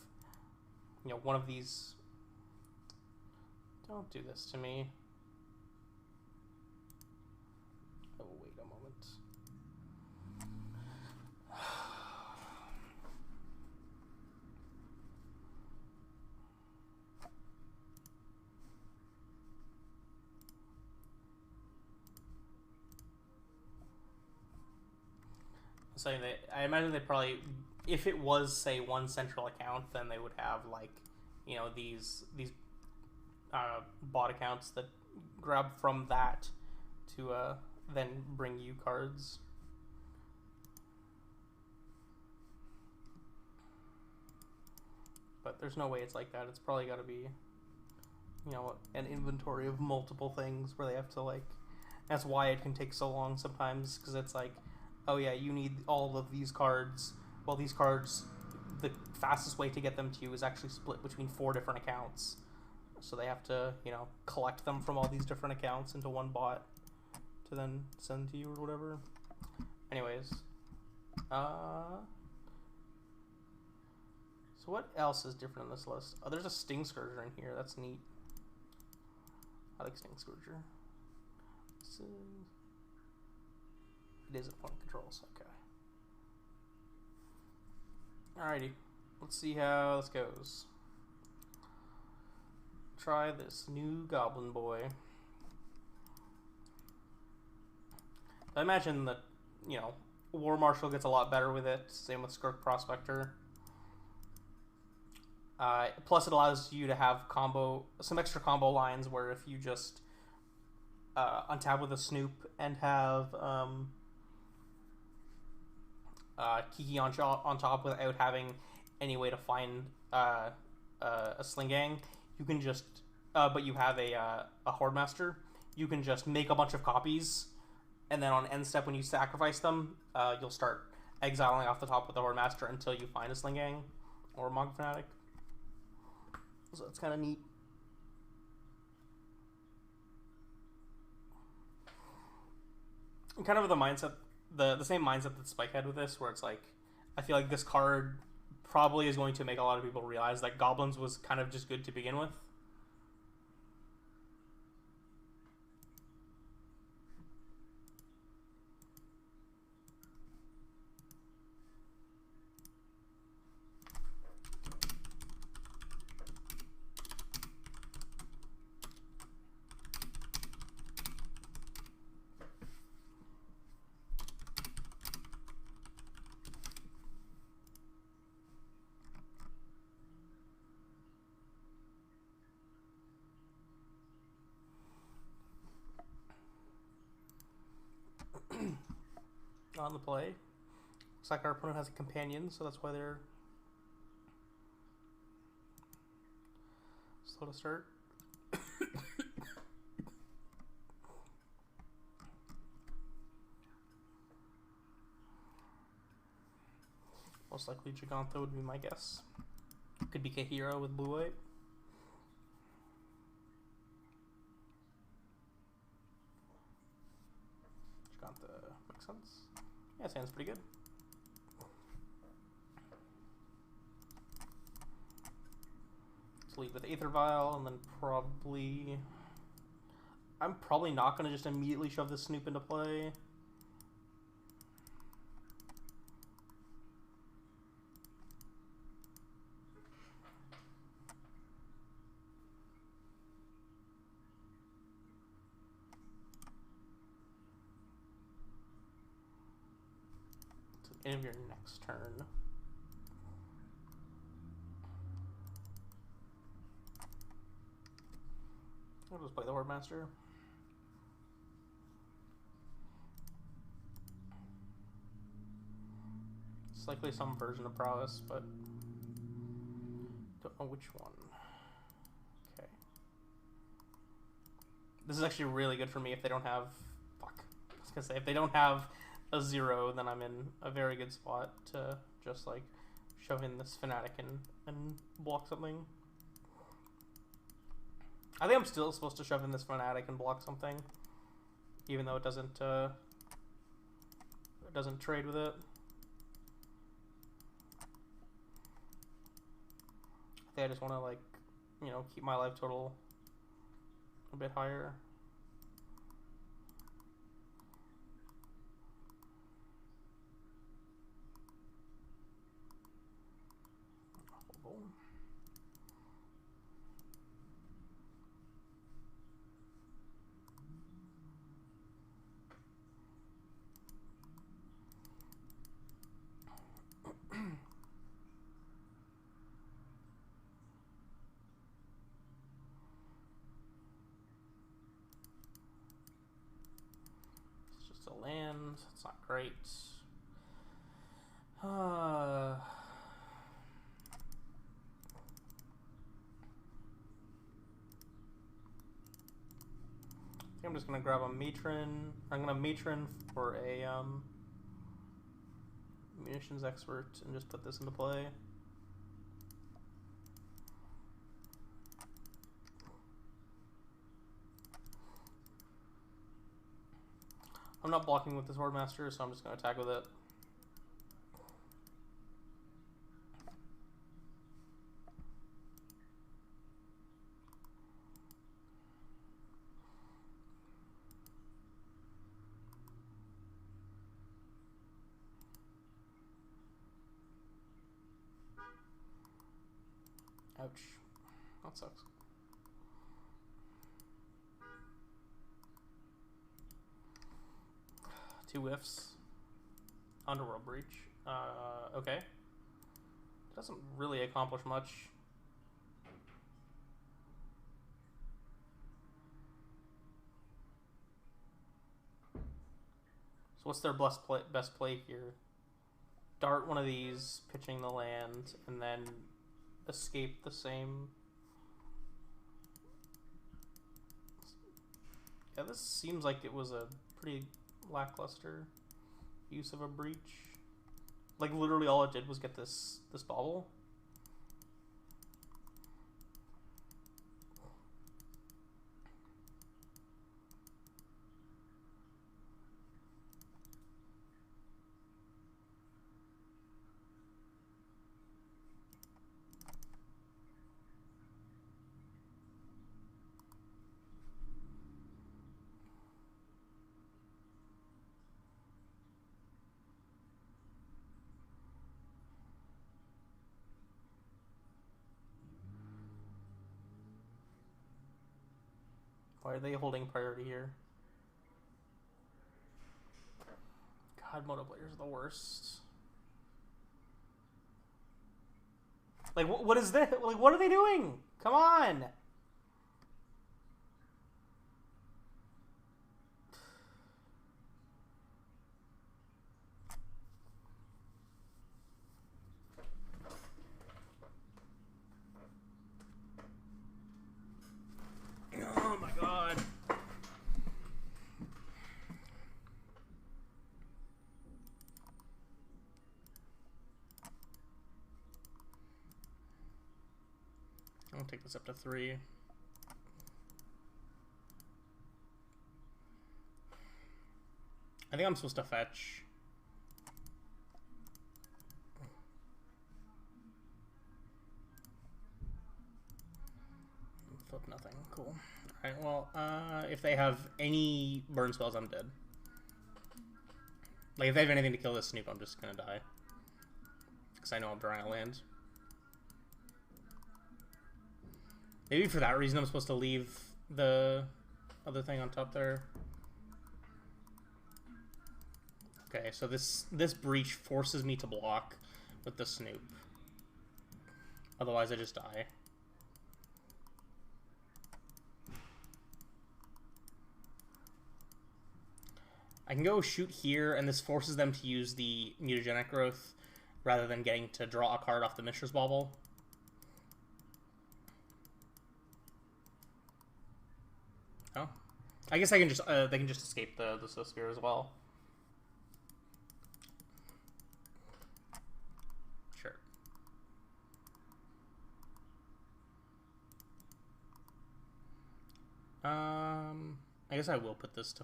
you know, one of these. Don't do this to me. Oh, wait a moment. Saying that I imagine they probably, if it was say one central account, then they would have like, you know, these bot accounts that grab from that to then bring you cards. But there's no way it's like that. It's probably got to be, you know, an inventory of multiple things where they have to like. That's why it can take so long sometimes, because it's like, oh yeah, you need all of these cards. Well, these cards, the fastest way to get them to you is actually split between 4 different accounts. So they have to, you know, collect them from all these different accounts into one bot to then send to you or whatever. Anyways. So what else is different in this list? Oh, there's a Sting Scourger in here. That's neat. I like Sting Scourger. It is opponent controls, okay. Alrighty, let's see how this goes. Try this new Goblin Boy. I imagine that, you know, War Marshal gets a lot better with it, same with Skirk Prospector. Plus it allows you to have some extra combo lines where if you just untap with a Snoop and have Kiki on top without having any way to find a Sling Gang, you can just, but you have a Horde Master, you can just make a bunch of copies, and then on end step when you sacrifice them, you'll start exiling off the top with the Horde Master until you find a Sling Gang or a Monk Fanatic. So it's kind of neat. And kind of the mindset, the same mindset that Spike had with this, where it's like, I feel like this card probably is going to make a lot of people realize that Goblins was kind of just good to begin with. On the play. Looks like our opponent has a companion, so that's why they're slow to start. Most likely Giganta would be my guess. Could be Kahira with blue-white. Giganta makes sense. Yeah, sounds pretty good. Let's lead with Aether Vial, and then probably... I'm probably not going to just immediately shove this Snoop into play. End of your next turn. I'll just play the Horde Master. It's likely some version of Prowess, but don't know which one. Okay. This is actually really good for me if they don't have... Fuck. I was gonna say, if they don't have a 0, then I'm in a very good spot to just like shove in this Fanatic and block something. I think I'm still supposed to shove in this Fanatic and block something, even though it doesn't trade with it. I think I just want to, like, you know, keep my life total a bit higher. Land. It's not great. I think I'm just gonna grab a Matron. I'm gonna Matron for a Munitions Expert and just put this into play. I'm not blocking with this Horde Master, so I'm just going to attack with it. Ouch. That sucks. Two whiffs. Underworld Breach. Okay. Doesn't really accomplish much. So what's their best play here? Dart one of these, pitching the land, and then escape the same. Yeah, this seems like it was a pretty lackluster use of a breach. Like literally all it did was get this bobble. Why are they holding priority here? God, mono players are the worst. Like, what is this? Like, what are they doing? Come on! Oh my god. I'll take this up to 3. I think I'm supposed to fetch. Flip nothing. Cool. Alright, well, if they have any burn spells, I'm dead. Like, if they have anything to kill this Snoop, I'm just gonna die. Because I know I'm drawing a land. Maybe for that reason I'm supposed to leave the other thing on top there. Okay, so this breach forces me to block with the Snoop. Otherwise I just die. I can go shoot here, and this forces them to use the mutagenic growth rather than getting to draw a card off the Mishra's Bauble. Oh, I guess I can just they can just escape the Sphere as well. Sure. I guess I will put this to.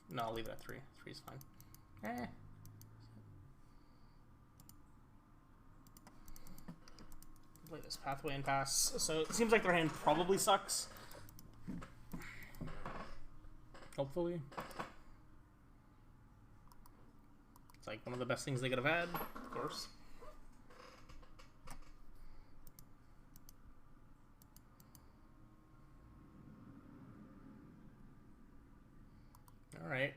No, I'll leave it at 3. 3 is fine. Play this pathway and pass. So it seems like their hand probably sucks. Hopefully. It's like one of the best things they could have had, of course. All right.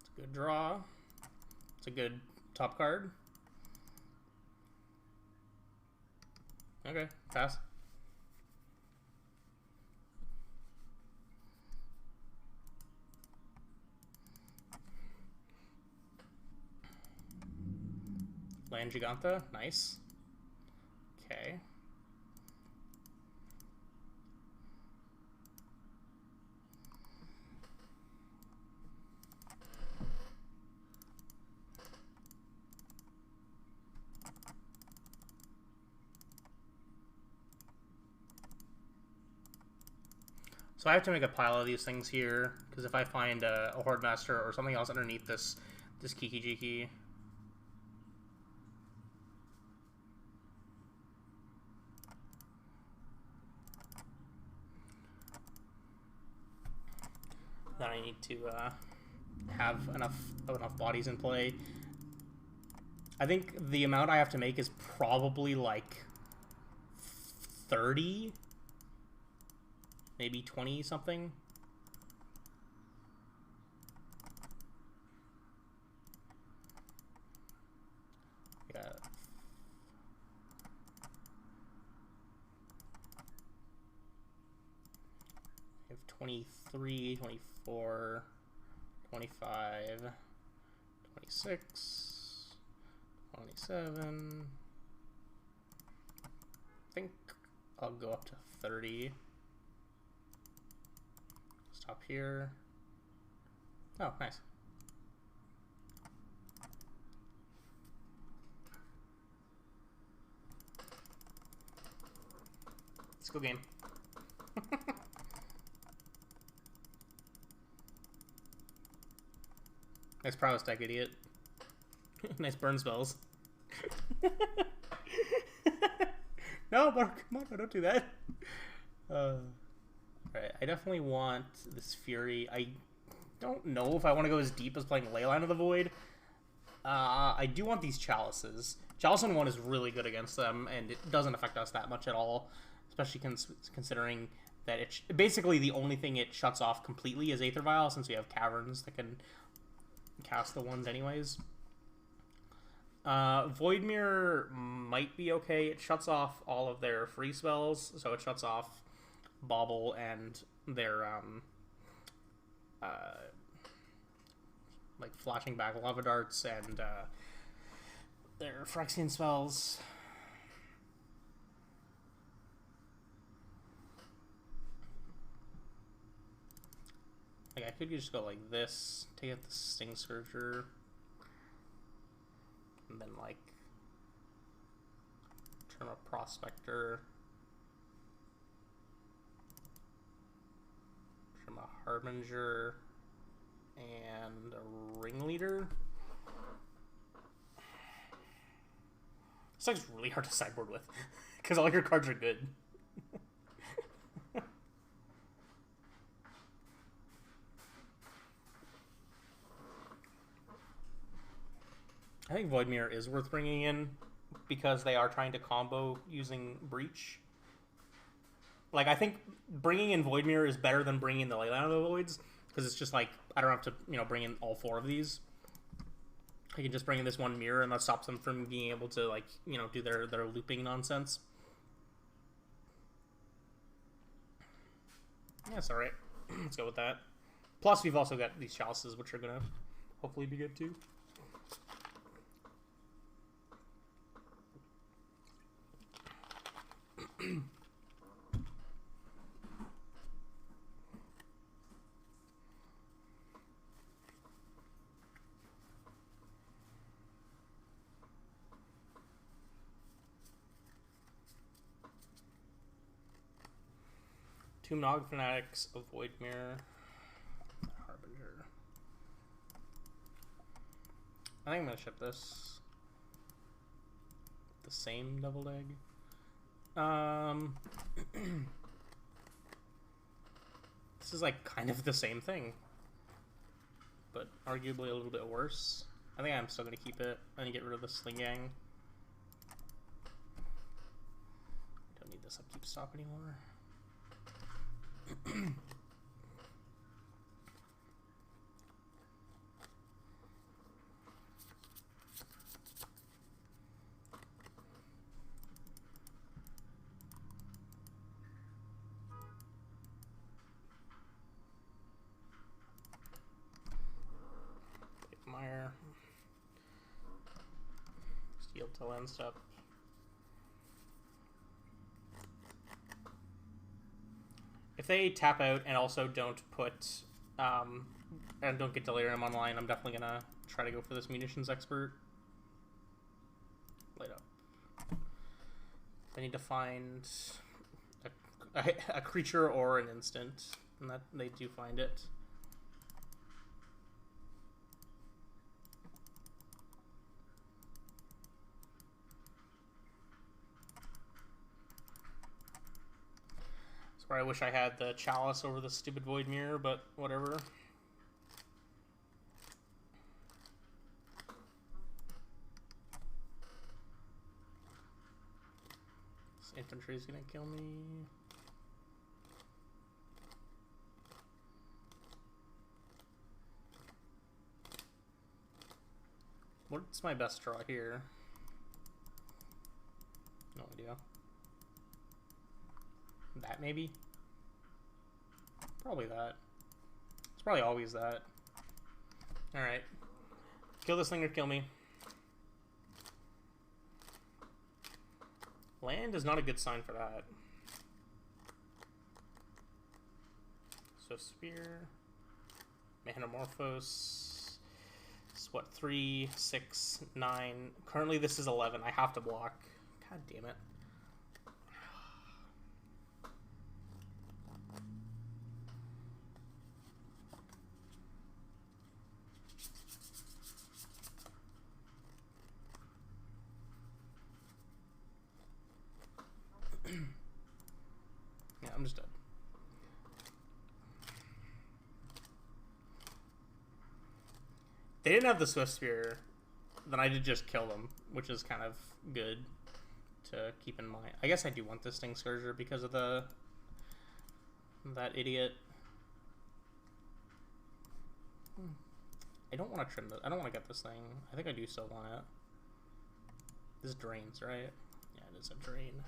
It's a good draw. It's a good top card. Okay, pass. Land Giganta, nice. Okay. So I have to make a pile of these things here, because if I find a Horde Master or something else underneath this Kiki Jiki. Then I need to have enough bodies in play. I think the amount I have to make is probably like 30, maybe 20 something. 23, 24, 25, 26, 27. I think I'll go up to 30. Stop here. Oh, nice. Let's go game. Nice prowess deck, idiot. Nice burn spells. No, Mark, come on, don't do that. Right, I definitely want this Fury. I don't know if I want to go as deep as playing Leyline of the Void. I do want these Chalices. Chalice on 1 is really good against them, and it doesn't affect us that much at all, especially considering that it's basically the only thing it shuts off completely is Aether Vial, since we have Caverns that can cast the ones anyways. Void Mirror might be okay. It shuts off all of their free spells, so it shuts off Bauble and their like flashing back Lava Darts and their Phyrexian spells. Like, I could just go like this, take out the Sting Scourger, and then like turn a Prospector, turn a Harbinger, and a Ringleader. This deck's really hard to sideboard with, because all your cards are good. I think Void Mirror is worth bringing in because they are trying to combo using Breach. Like, I think bringing in Void Mirror is better than bringing in the Leyline of the Voids, because it's just like, I don't have to, bring in all 4 of these. I can just bring in this one mirror, and that stops them from being able to, like, do their looping nonsense. Yeah, that's alright. Let's go with that. Plus, we've also got these Chalices, which are going to hopefully be good, too. Two Nog Fanatics, a Void Mirror, Harbinger. I think I'm gonna ship this. The same double egg. This is like kind of the same thing, but arguably a little bit worse. I think I'm still gonna keep it. I'm gonna get rid of the Sling Gang. Don't need this upkeep stop anymore. Meyer. Steel till end step. If they tap out and also don't put and don't get Delirium online, I'm definitely gonna try to go for this Munitions Expert. Light up. I need to find a creature or an instant, and that they do find it. I wish I had the Chalice over the stupid Void Mirror, but whatever. This infantry is gonna kill me. What's my best draw here? No idea. That maybe? Probably that. It's probably always that. Alright. Kill this thing or kill me. Land is not a good sign for that. So Sphere. Metamorphose. It's what, 3, 6, 9. Currently this is 11. I have to block. God damn it. Yeah, I'm just dead. They didn't have the Swift Spear, then I did just kill them, which is kind of good to keep in mind. I guess I do want this Sting Scourger because of that idiot. I don't want to trim this. I don't want to get this thing. I think I do still want it. This drains, right? Yeah, it is a drain.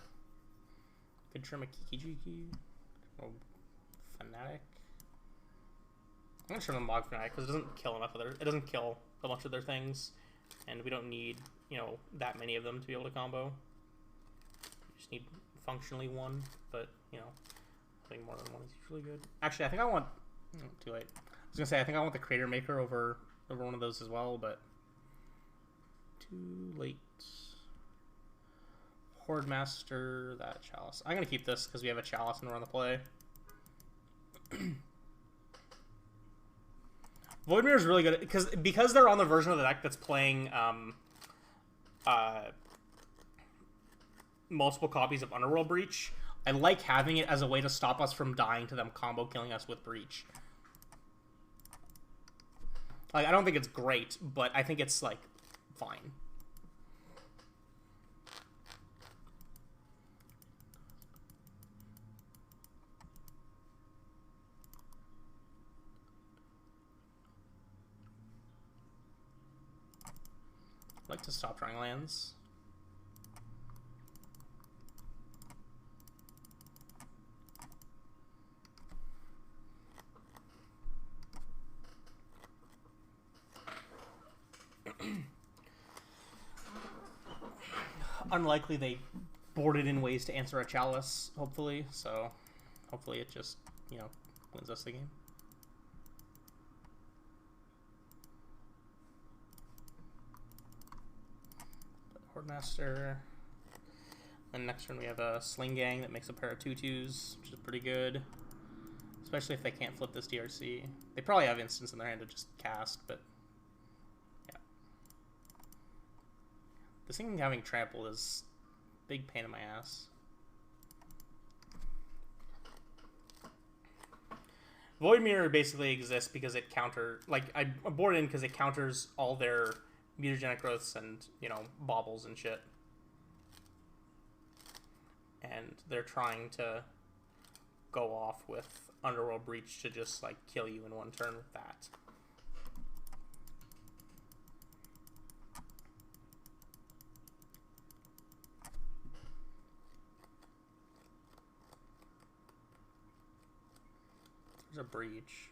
Could trim a Kiki-Jiki. Or Fanatic. I'm gonna trim a Mog Fanatic because it doesn't kill enough of their. It doesn't kill a bunch of their things, and we don't need, you know, that many of them to be able to combo. We just need functionally one, but you know, having more than one is usually good. Actually, I think I want. Too late. I was gonna say I think I want the Crater Maker over one of those as well, but too late. Horde Master, that Chalice. I'm gonna keep this because we have a Chalice and we're on the play. Voidmere is really good because they're on the version of the deck that's playing multiple copies of Underworld Breach. I like having it as a way to stop us from dying to them combo killing us with Breach. Like, I don't think it's great, but I think it's like fine. I'd like to stop drawing lands. Unlikely they boarded in ways to answer a Chalice, hopefully, so hopefully it just, you know, wins us the game. Hordemaster. Then next turn we have a Sling Gang that makes a pair of 2/2s, which is pretty good. Especially if they can't flip this DRC. They probably have instants in their hand to just cast, but yeah. This thing having trample is a big pain in my ass. Void Mirror basically exists because it I board in because it counters all their mutagenic growths and, you know, baubles and shit. And they're trying to go off with Underworld Breach to just, like, kill you in one turn with that. There's a Breach.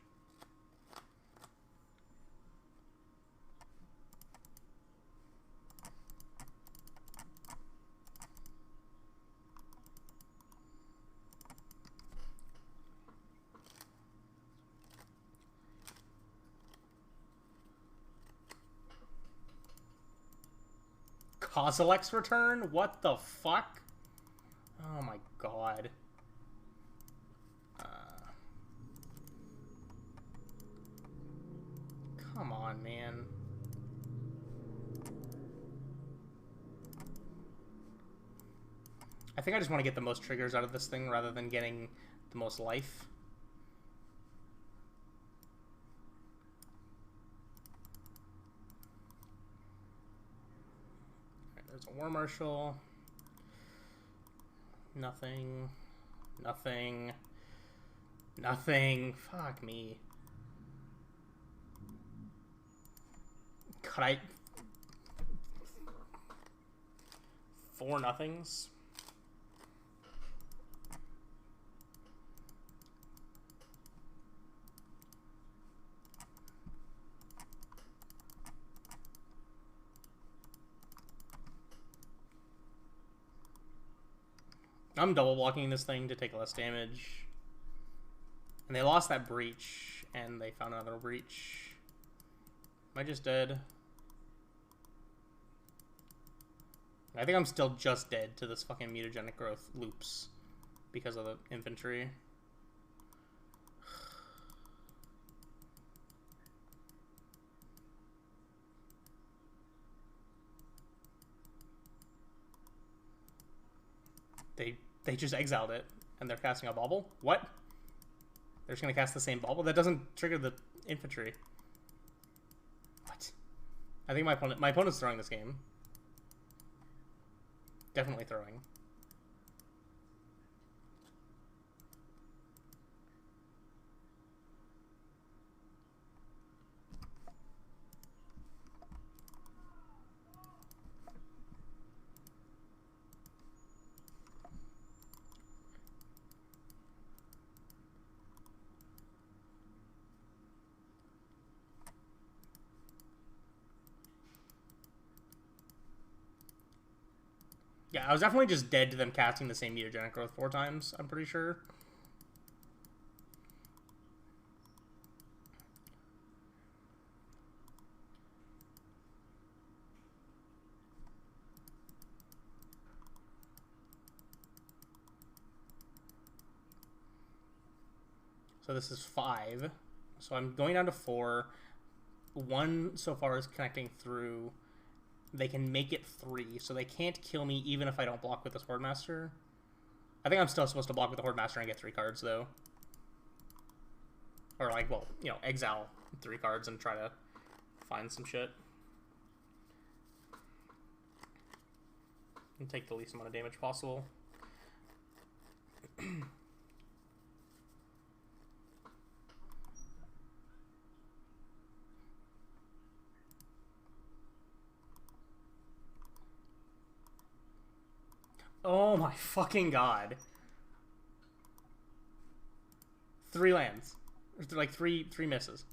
Kozilek's return? What the fuck? Oh my god. Come on, man. I think I just want to get the most triggers out of this thing rather than getting the most life. There's a War Marshal. Nothing. Nothing. Nothing. Fuck me. Could I... 4 nothings? I'm double blocking this thing to take less damage. And they lost that breach, and they found another breach. Am I just dead? I think I'm still just dead to this fucking mutagenic growth loops because of the infantry. They just exiled it, and they're casting a bauble? What? They're just gonna cast the same bauble? That doesn't trigger the infantry. What? I think my opponent's throwing this game. Definitely throwing. Yeah, I was definitely just dead to them casting the same mutagenic growth 4 times, I'm pretty sure. So this is 5. So I'm going down to 4. 1 so far is connecting through. They can make it 3, so they can't kill me even if I don't block with this Hordemaster. I think I'm still supposed to block with the Hordemaster and get 3 cards, though. Or, like, well, you know, exile 3 cards and try to find some shit. And take the least amount of damage possible. Oh my fucking god. 3 lands. Like three misses.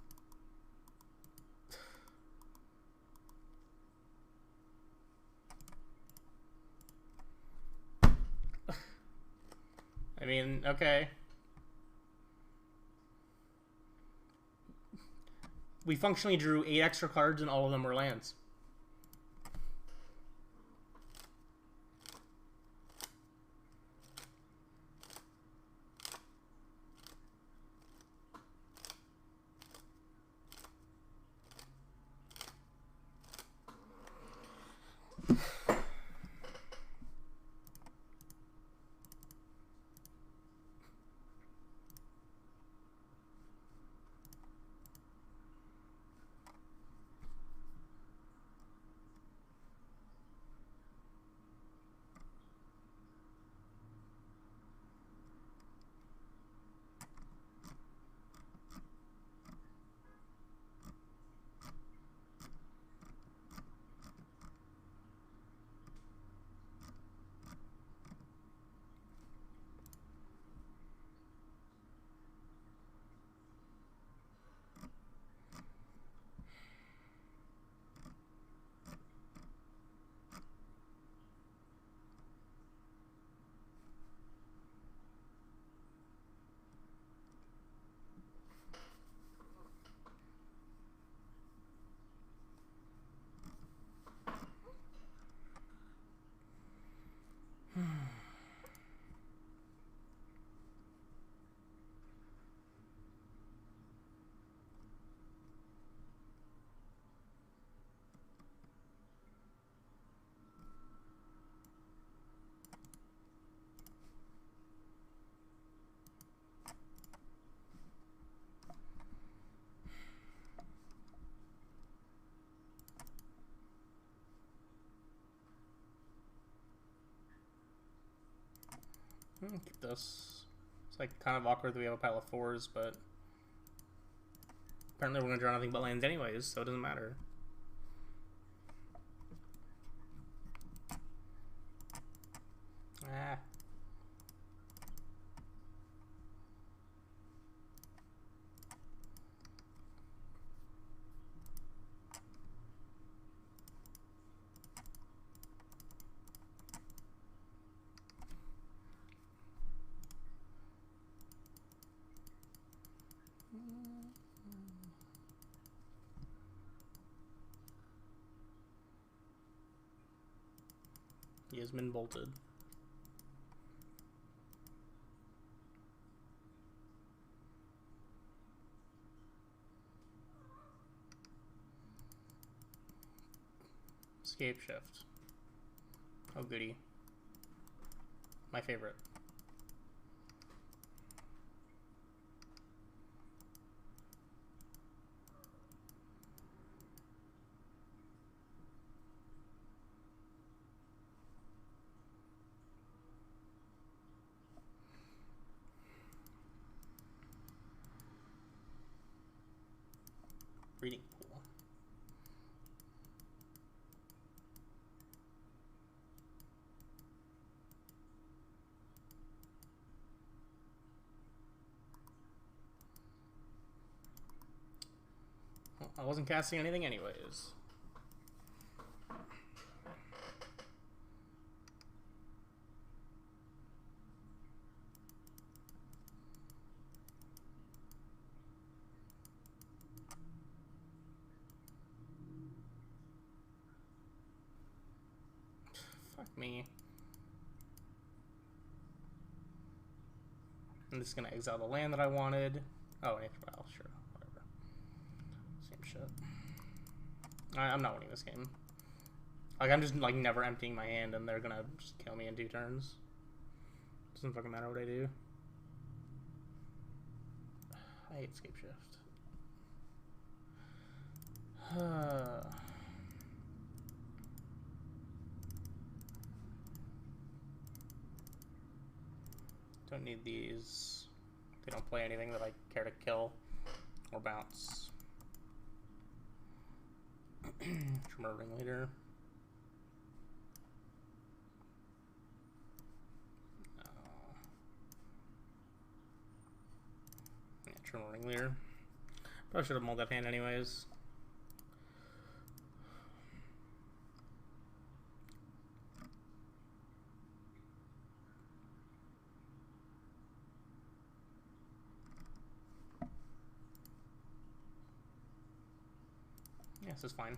I mean, okay. We functionally drew 8 extra cards and all of them were lands. Keep this. It's like kind of awkward that we have a pile of 4s, but apparently we're gonna draw nothing but lands anyways, so it doesn't matter. Ah. He has been bolted. Escape shift. Oh goody. My favorite. Reading pool. Well, I wasn't casting anything anyways. Fuck me. I'm just gonna exile the land that I wanted. Oh, an extra file, sure, whatever. Same shit. I'm not winning this game. Like, I'm just like never emptying my hand, and they're gonna just kill me in 2 turns. Doesn't fucking matter what I do. I hate escape shift. Don't need these. They don't play anything that I care to kill or bounce. Trimmer Ringleader. No. Yeah, Trimmer Ringleader. Probably should have mulled that hand anyways. Yeah, this is fine.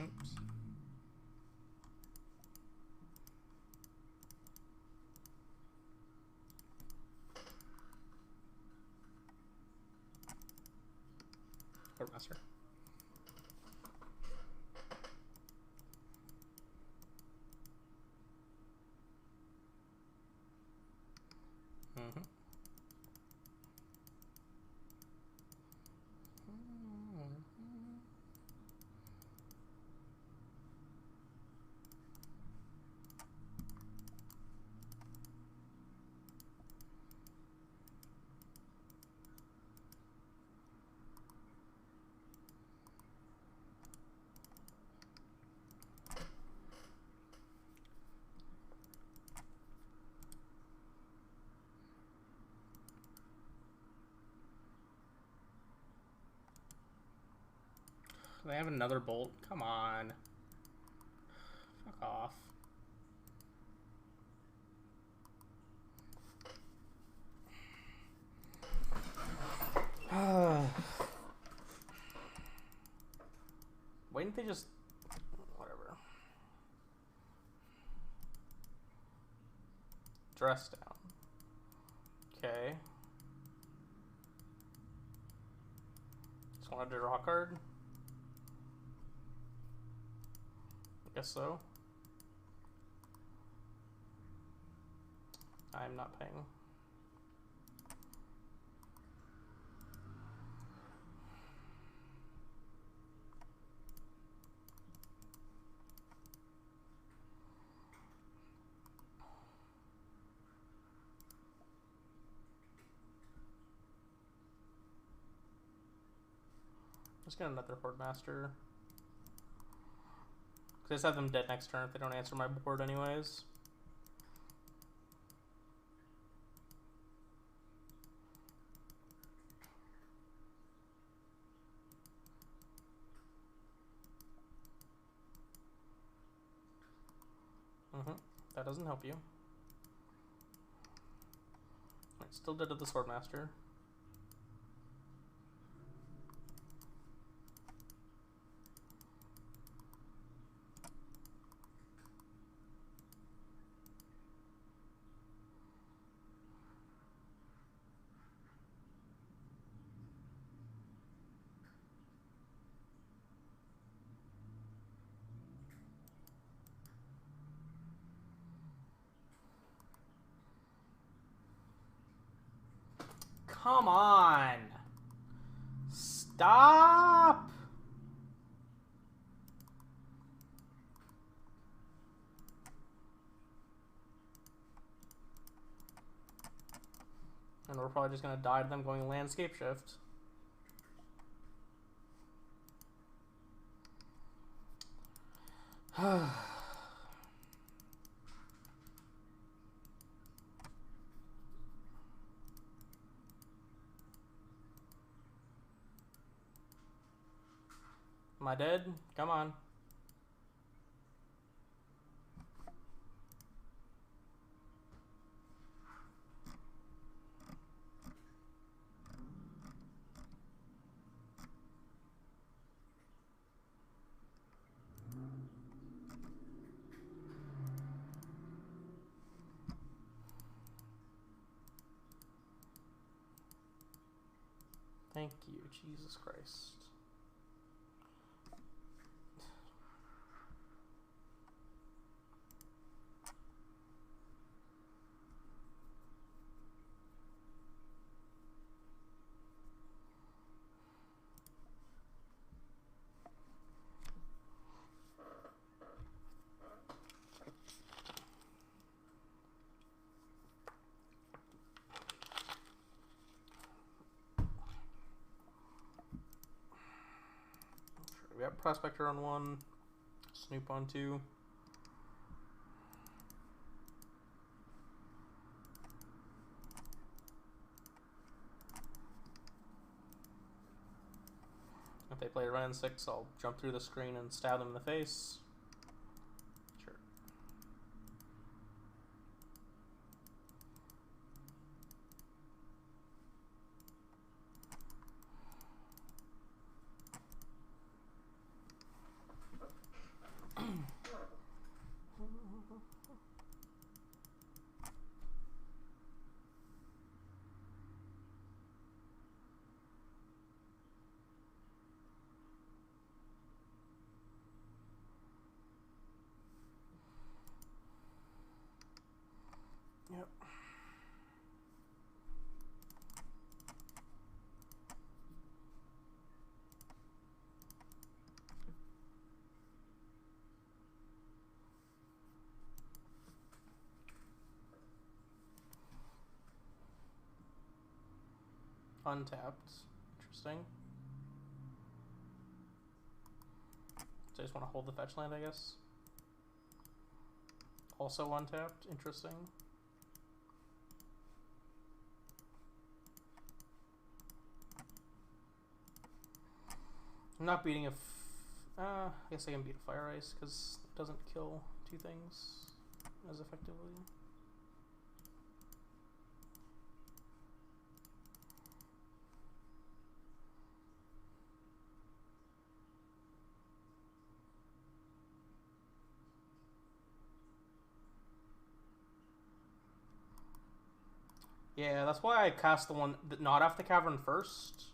Oops. Courtmaster. Mm-hmm. They have another bolt. Come on. Fuck off. Why didn't they just... Whatever. Dress down. Okay. Just wanted to draw a card. Guess so. I'm not paying. Let's get another Horde Master. Because I just have them dead next turn if they don't answer my board anyways. That doesn't help you. Right, still dead to the Swordmaster. Come on! Stop! And we're probably just gonna die to them going landscape shift. Am I dead? Come on. Thank you, Jesus Christ. We have Prospector on 1, Snoop on 2. If they play Run in 6, I'll jump through the screen and stab them in the face. Sure. Yep. Untapped. Interesting. So I just want to hold the fetch land, I guess. Also untapped. Interesting. I'm not beating a... I guess I can beat a Fire Ice because it doesn't kill two things as effectively. Yeah, that's why I cast the one that not off the cavern first.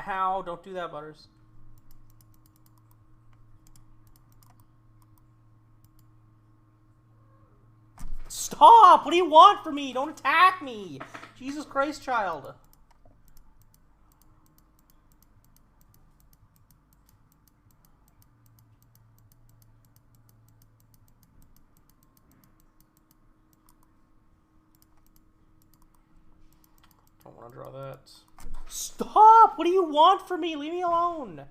Ow, don't do that, Butters. Stop! What do you want from me? Don't attack me! Jesus Christ, child. I'll draw that. Stop! What do you want from me? Leave me alone!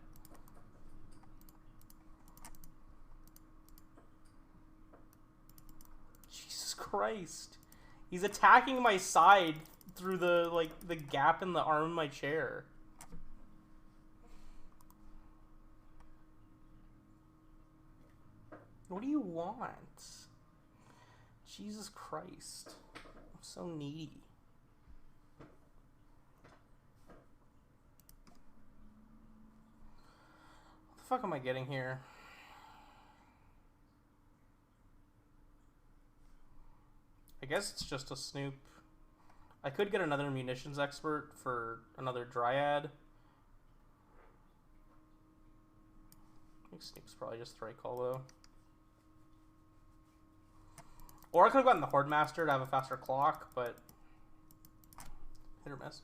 Jesus Christ. He's attacking my side through the, like, the gap in the arm of my chair. What do you want? Jesus Christ. I'm so needy. What the fuck am I getting here? I guess it's just a Snoop. I could get another munitions expert for another Dryad. I think Snoop's probably just the right call, though. Or I could have gotten the Horde Master to have a faster clock, but hit or miss.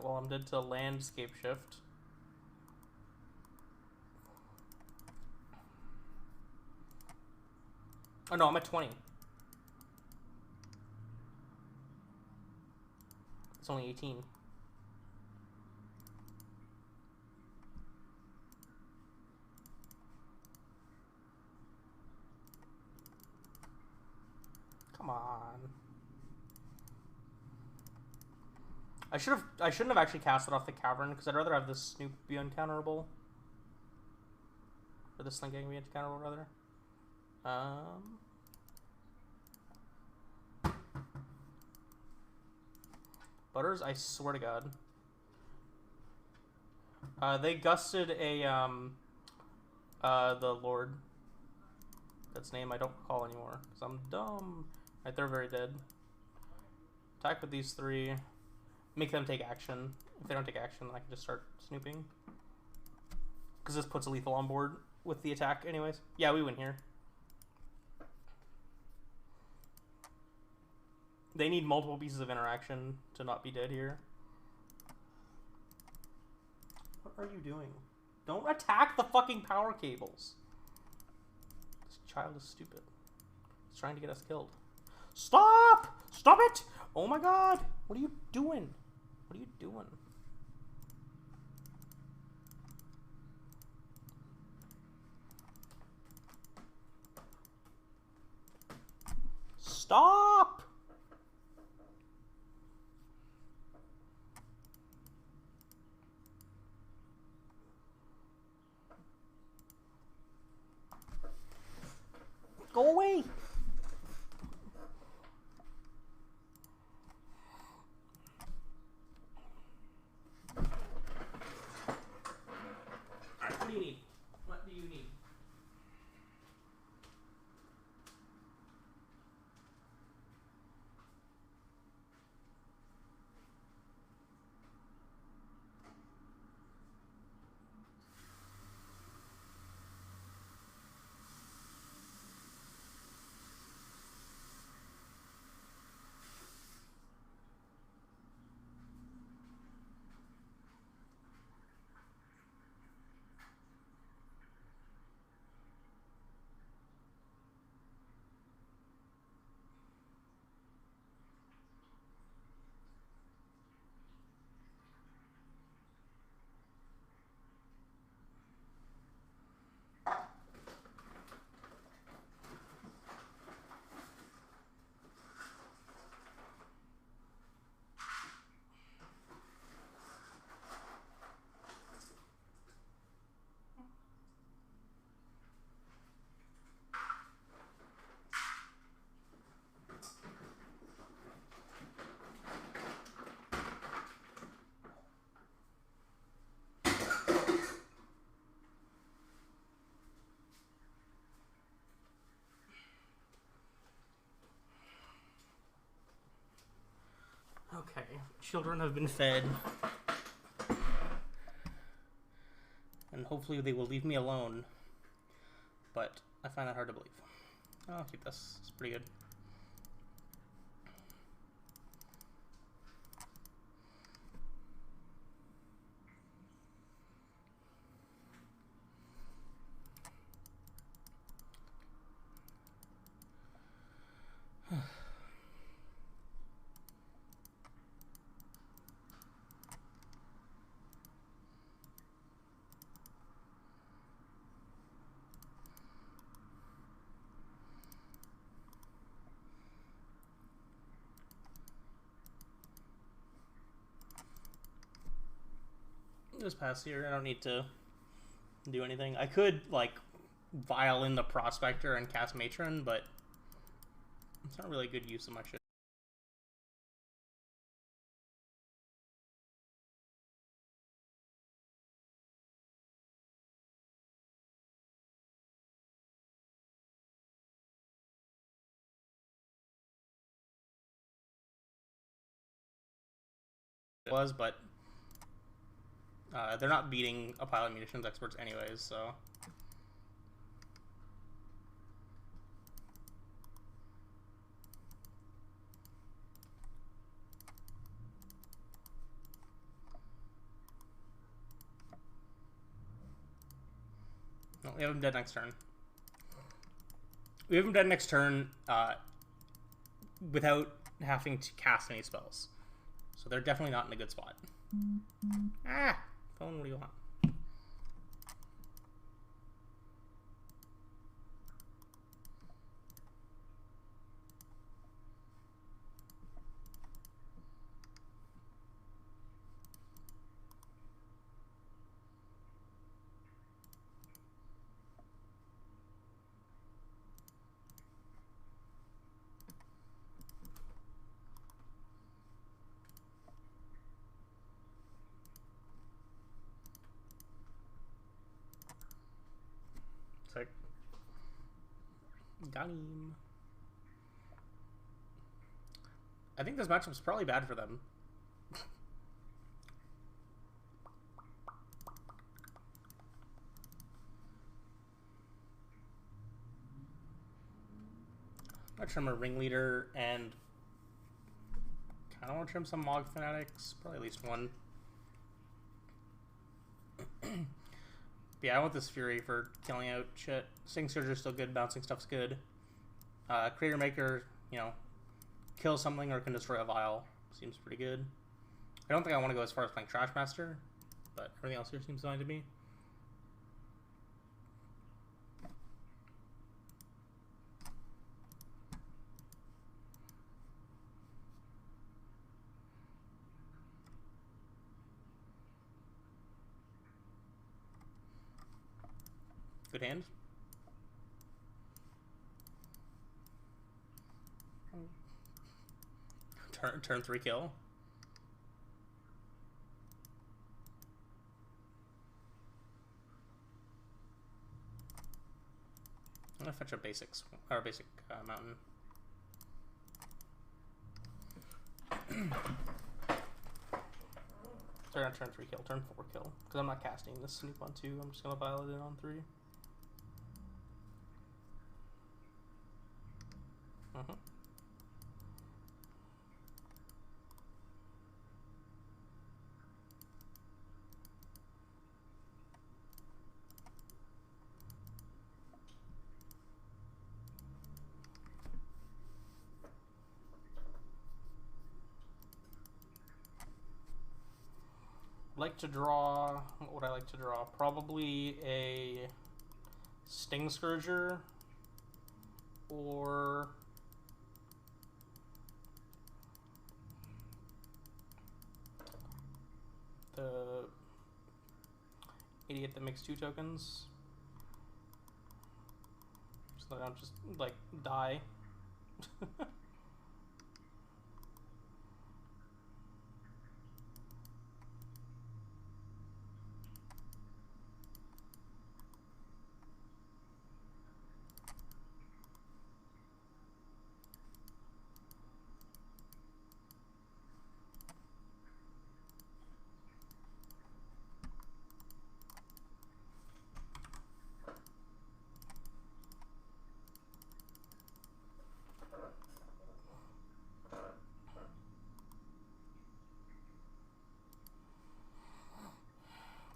Well, I'm dead to landscape shift. Oh no, I'm at 20. It's only 18. Come on. I shouldn't have actually cast it off the cavern, because I'd rather have this Snoop be uncounterable. Or this Sling Gang be uncounterable, rather. Butters, I swear to God. They gusted a, the Lord. That's name I don't recall anymore, because I'm dumb. Right, they're very dead. Attack with these three. Make them take action. If they don't take action, then I can just start snooping. Because this puts a lethal on board with the attack anyways. Yeah, we win here. They need multiple pieces of interaction to not be dead here. What are you doing? Don't attack the fucking power cables. This child is stupid. He's trying to get us killed. Stop! Stop it! Oh my God! What are you doing? What are you doing? Stop! Go away! What do you need? What do you need? Okay, children have been fed. And hopefully they will leave me alone. but I find that hard to believe. I'll keep this. It's pretty good. Just pass here. I don't need to do anything. I could like vial in the Prospector and cast Matron, but it's not really a good use of my shit. It was, but they're not beating a pile of munitions experts anyways, so. No, we have him dead next turn. We have him dead next turn without having to cast any spells. So they're definitely not in a good spot. Ah! Phone, what do you want? Sick. Got him. I think this matchup's probably bad for them. I trim a ringleader and kind of want to trim some Mog fanatics, probably at least one. Yeah, I want this Fury for killing out shit. Sting Surger's still good, bouncing stuff's good. Creator Maker, you know, kill something or can destroy a vial. Seems pretty good. I don't think I want to go as far as playing Trash Master, but everything else here seems fine to me. Good hand. Turn 3 kill. I'm gonna fetch a basic mountain. Sorry, not turn 3 kill, turn 4 kill. Because I'm not casting this snoop on 2, I'm just gonna vial it in on 3. Like to draw, what would I like to draw? Probably a Sting Scourger or the idiot that makes 2 tokens. So that I don't just like die.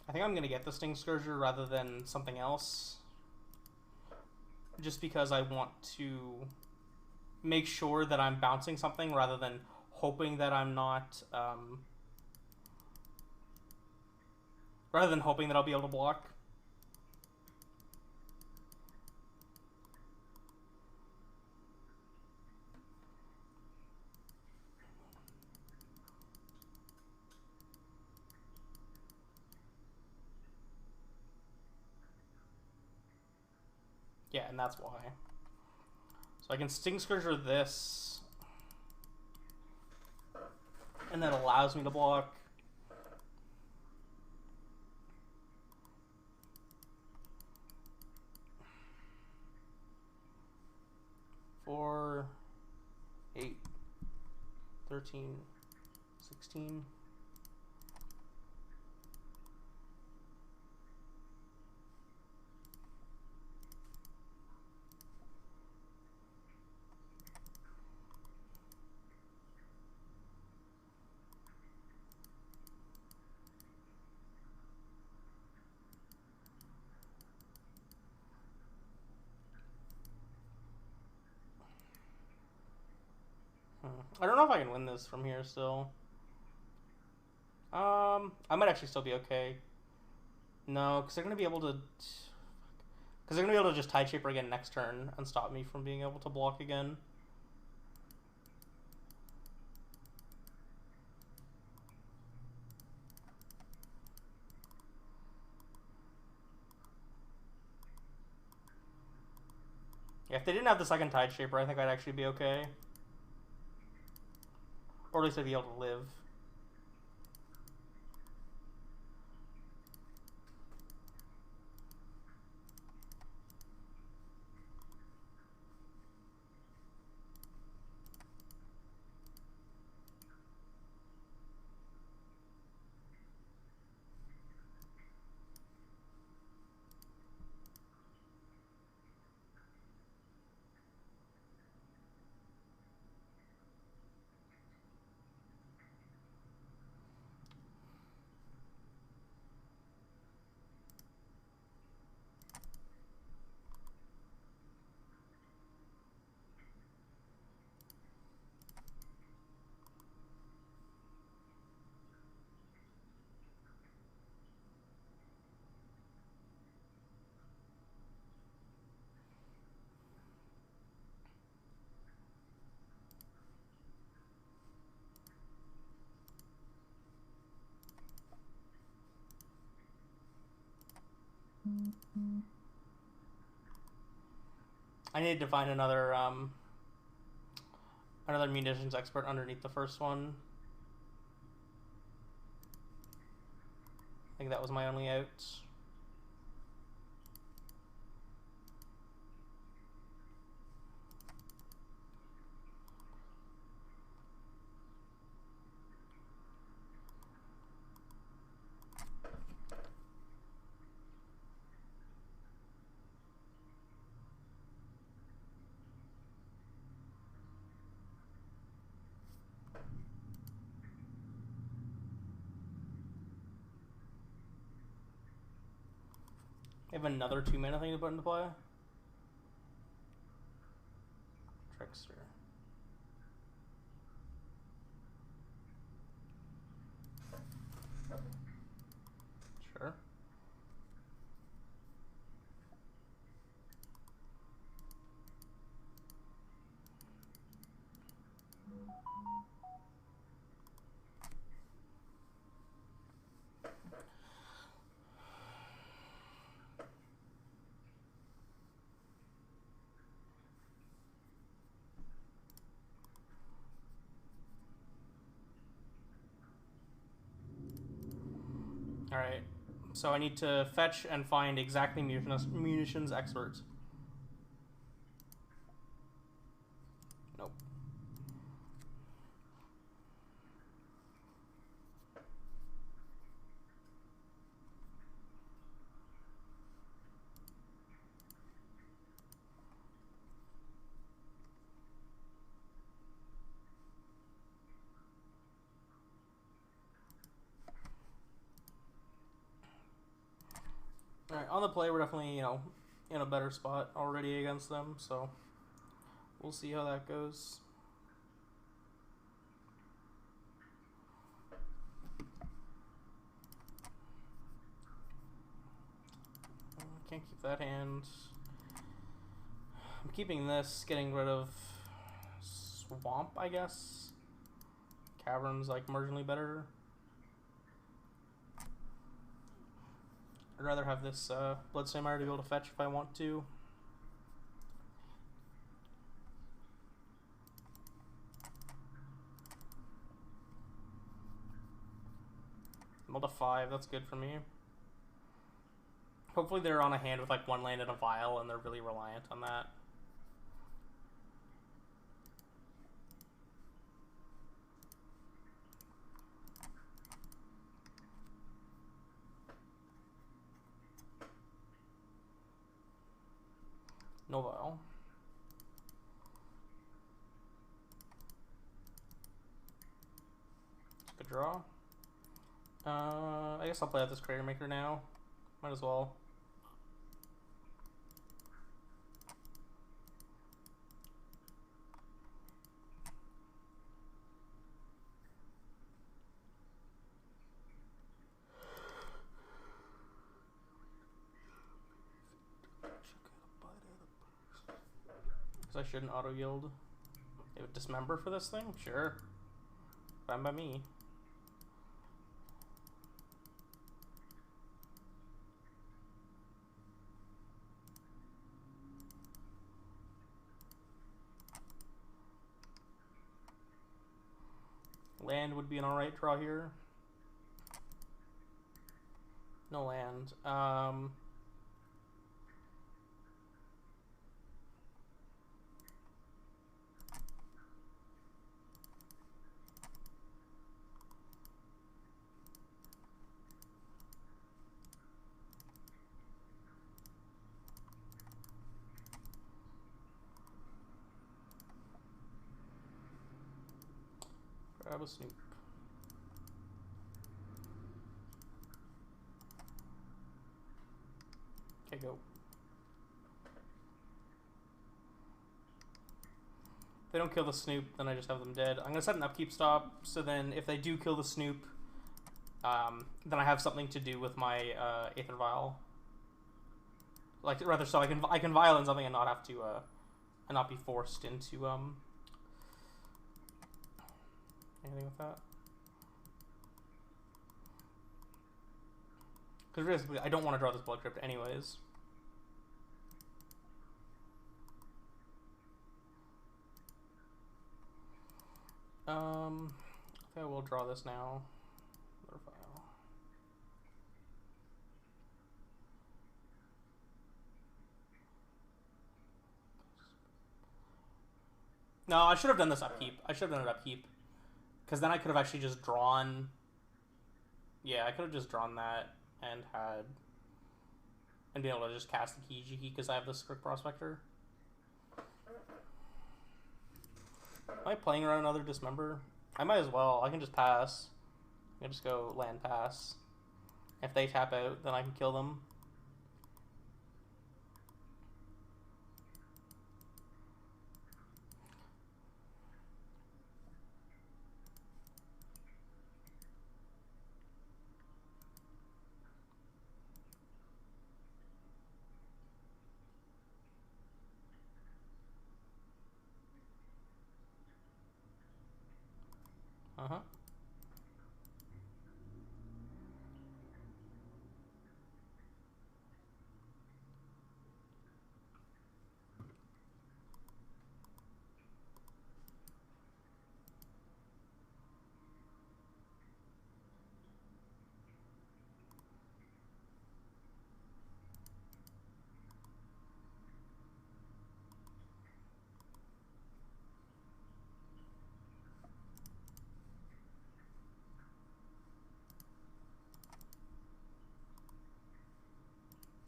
I think I'm going to get the Sting Scourger rather than something else. Just because I want to make sure that I'm bouncing something rather than hoping that I'm not... rather than hoping that I'll be able to block. Yeah, and that's why. So I can Sting Scourger this, and that allows me to block. Four, 8, 13, 16. I don't know if I can win this from here still. I might actually still be okay. No, because they're going to be able to... Because they're going to be able to just Tide Shaper again next turn and stop me from being able to block again. Yeah, if they didn't have the second Tide Shaper, I think I'd actually be okay. Or at least I'd be able to live. I need to find another munitions expert underneath the first one. I think that was my only out. I have another 2-mana thing to put into play. Trickster. Sure. Alright, so I need to fetch and find exactly munitions experts. Nope. Alright, on the play, we're definitely, you know, in a better spot already against them, so we'll see how that goes. Can't keep that hand. I'm keeping this, getting rid of Swamp, I guess. Cavern's like marginally better. I'd rather have this Bloodstain Mire to be able to fetch if I want to. Roll to 5, that's good for me. Hopefully they're on a hand with like one land and a vial and they're really reliant on that. No vial. Good draw. I guess I'll play out this Crater Maker now. Might as well. Because I shouldn't auto yield. They would dismember for this thing? Sure. Fine by me. Land would be an alright draw here. No land. Grab a Snoop. Okay, go. If they don't kill the Snoop, then I just have them dead. I'm going to set an upkeep stop, so then if they do kill the Snoop, then I have something to do with my Aether Vial. Like, rather, so I can vial in something and not have to, and not be forced into, anything with that. Because realistically, I don't want to draw this Blood Crypt anyways. I think I will draw this now. Another file. No, I should have done this upkeep. I should have done it upkeep. Because then I could have actually just drawn... Yeah, I could have just drawn that and had... And be able to just cast the Kijiki because I have the Skirk Prospector. Am I playing around another Dismember? I might as well. I can just pass. I can just go land pass. If they tap out, then I can kill them. Uh-huh.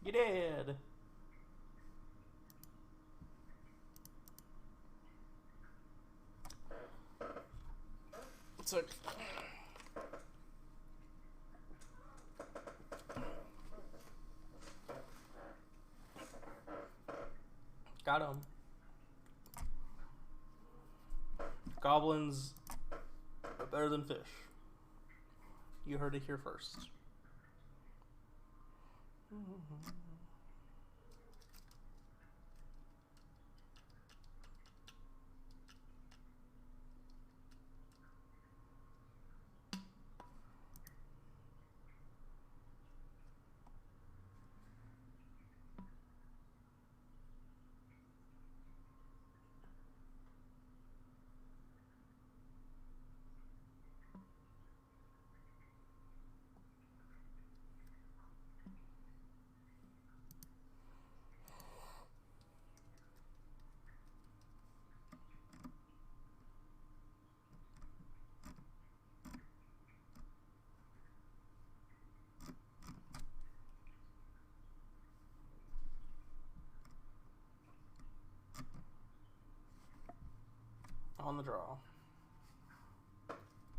You did! So... Got him. Goblins are better than fish. You heard it here first. On the draw.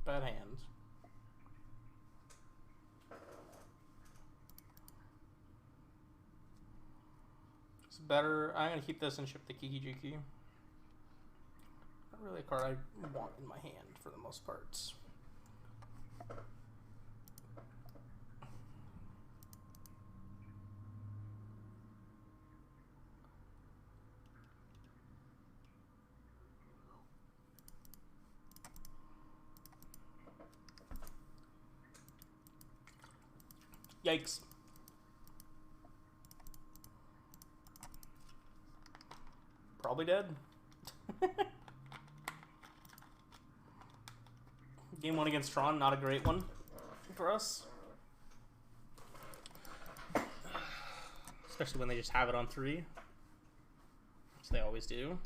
Bad hand. It's better. I'm gonna keep this and ship the Kiki Jiki. Not really a card I want in my hand for the most part. Yikes. Probably dead. Game 1 against Tron, not a great one for us. Especially when they just have it on 3. Which they always do.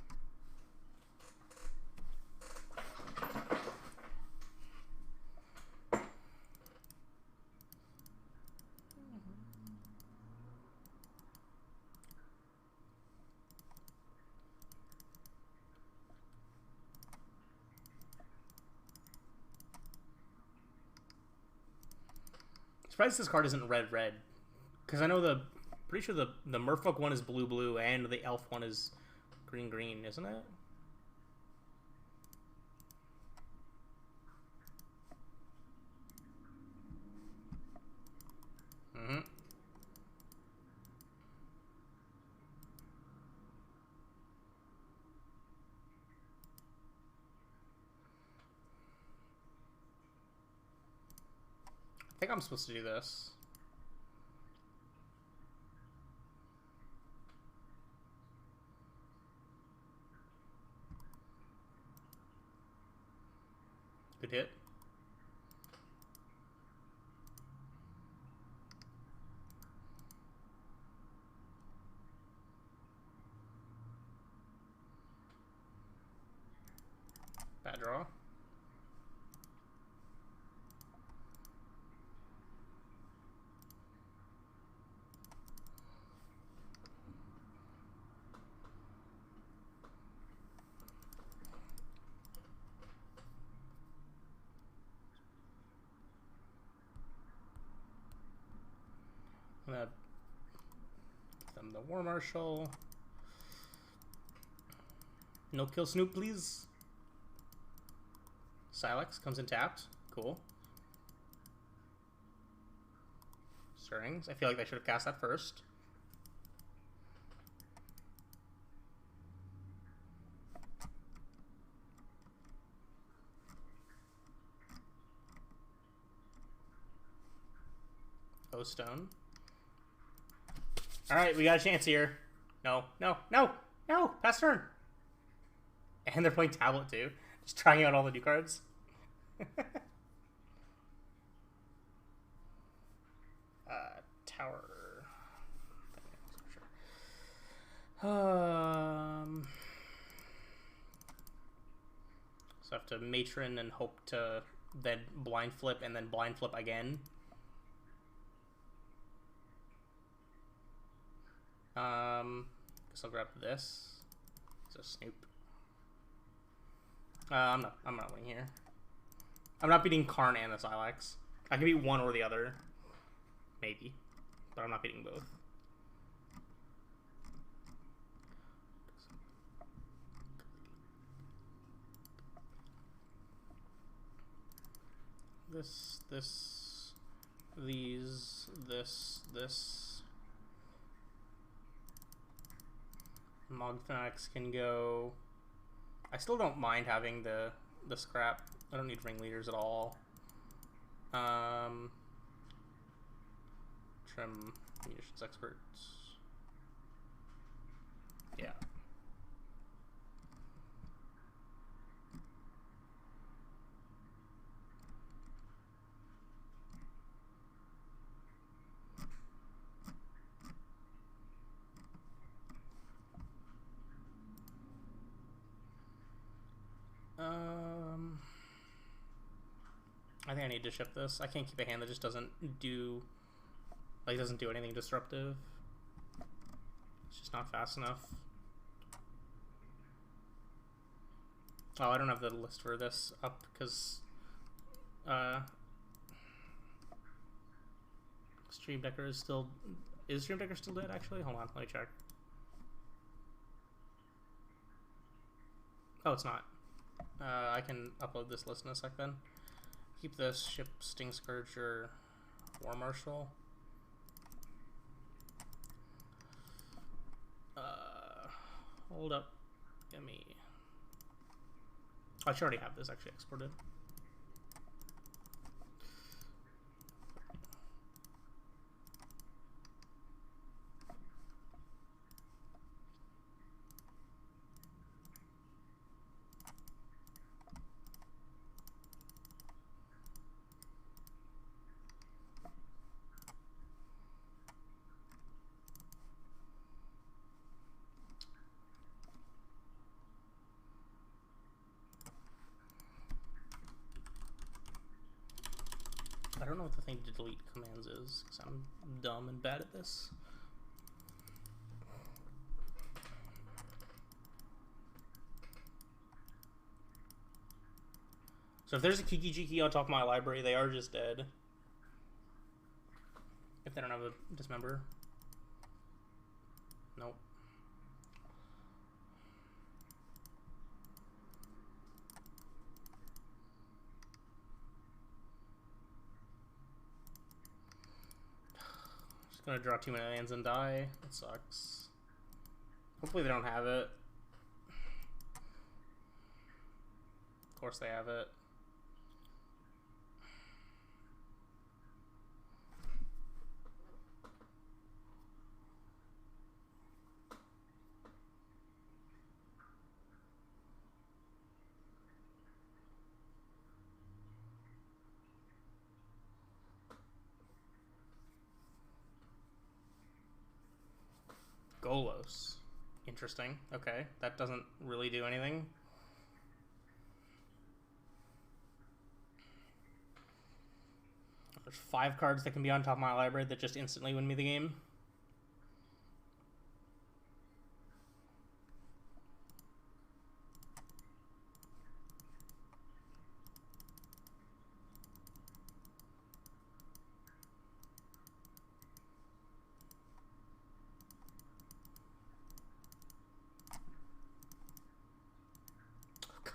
Surprised this card isn't red, because I know pretty sure the Merfolk one is blue and the Elf one is green, isn't it? Mm-hmm. I think I'm supposed to do this. Good hit. Bad draw. I'm gonna give them the War Marshal. No kill Snoop, please. Silex comes in tapped. Cool. Stirrings. I feel like they should have cast that first. O-Stone. Alright, we got a chance here. No. Pass turn. And they're playing Tablet too. Just trying out all the new cards. Tower. So I have to Matron and hope to then blind flip and then blind flip again. Guess I'll grab this. It's a Snoop. I'm not winning here. I'm not beating Karn and the Silex. I can beat one or the other. Maybe. But I'm not beating both. this, these, this. Mog Fanatics can go. I still don't mind having the scrap. I don't need ringleaders at all. Trim munitions experts. Yeah. I think I need to ship this. I can't keep a hand that just doesn't do anything disruptive. It's just not fast enough. Oh, I don't have the list for this up because Stream Decker is still... Is Stream Decker still dead, actually? Hold on, let me check. Oh, it's not. I can upload this list in a sec then. Keep this, ship Sting Scourger, War Marshal. Hold up. Give me... I should already have this actually exported. I don't know what the thing to delete commands is, because I'm dumb and bad at this. So if there's a Kiki Jiki on top of my library, they are just dead. If they don't have a dismember. Nope. Gonna draw too many lands and die. That sucks. Hopefully they don't have it. Of course they have it. Golos. Interesting. Okay, that doesn't really do anything. There's 5 cards that can be on top of my library that just instantly win me the game.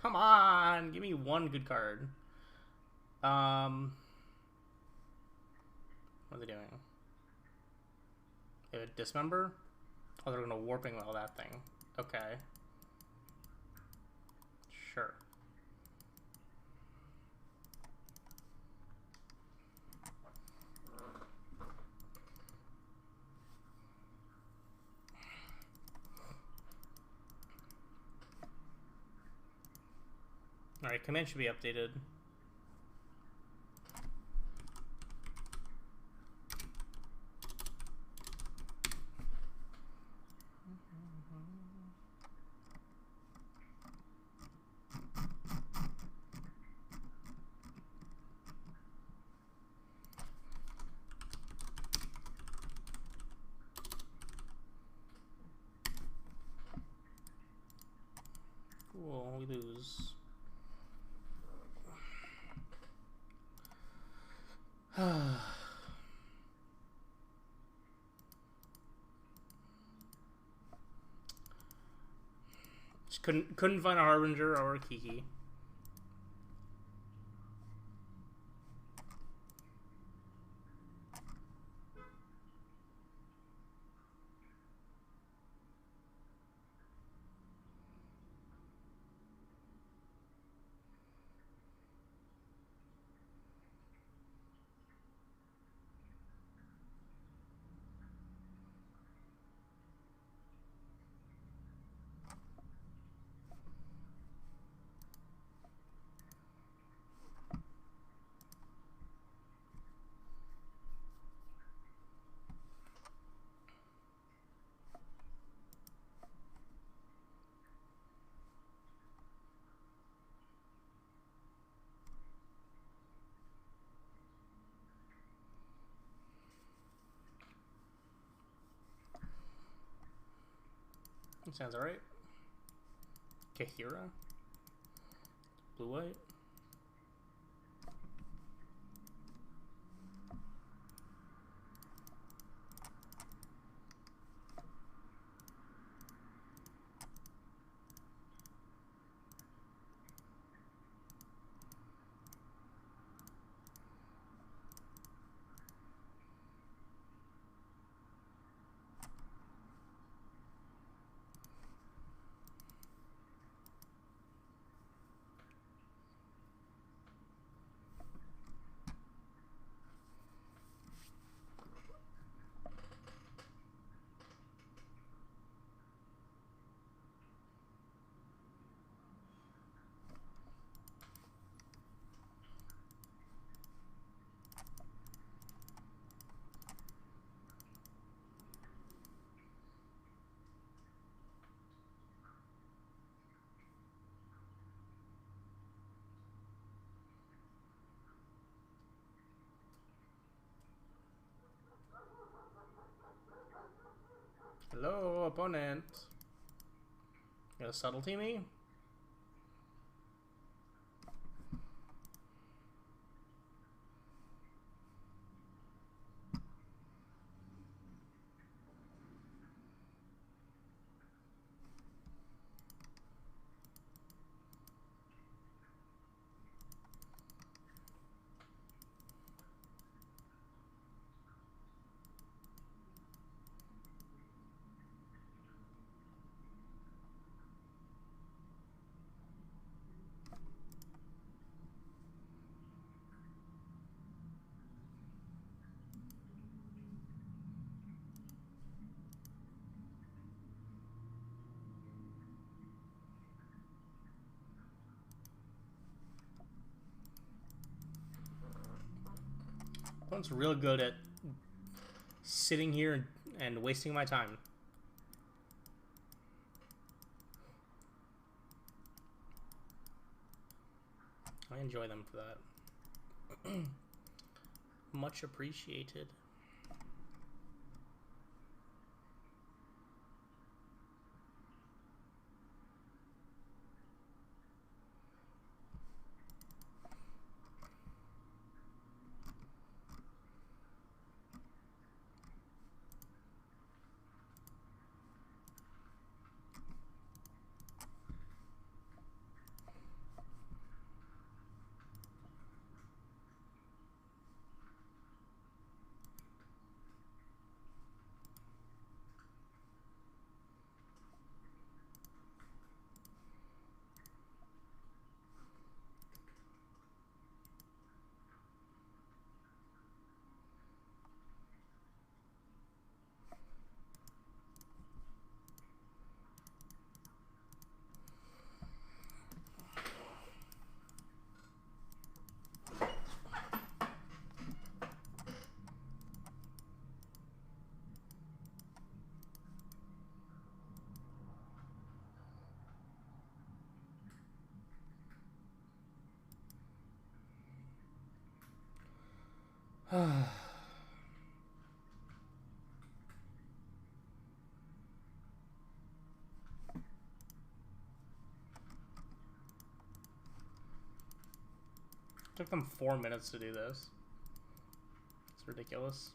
Come on, give me one good card. What are they doing? They have a dismember? Oh, they're gonna warping well that thing. Okay. Sure. Alright, command should be updated. Cool, we lose. Just couldn't find a Harbinger or a Kiki. Sounds alright. Kahira? Blue-white? Hello, opponent. You gonna subtlety me? Opponent's real good at sitting here and wasting my time. I enjoy them for that. Much appreciated. Took them 4 minutes to do this. It's ridiculous.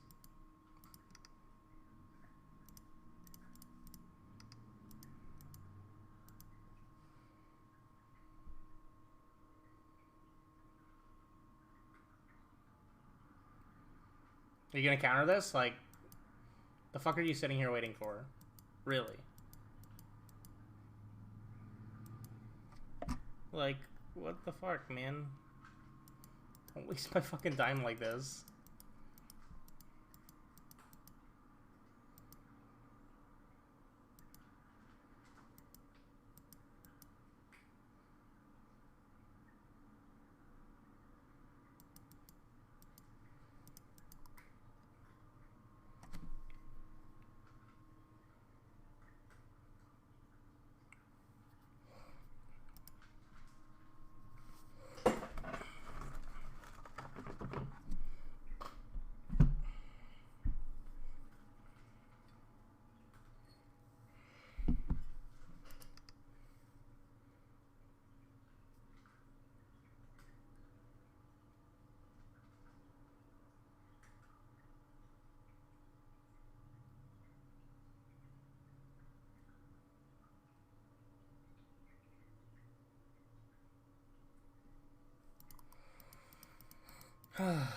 Are you gonna counter this? Like, the fuck are you sitting here waiting for? Really? Like, what the fuck, man? Don't waste my fucking time like this. Oh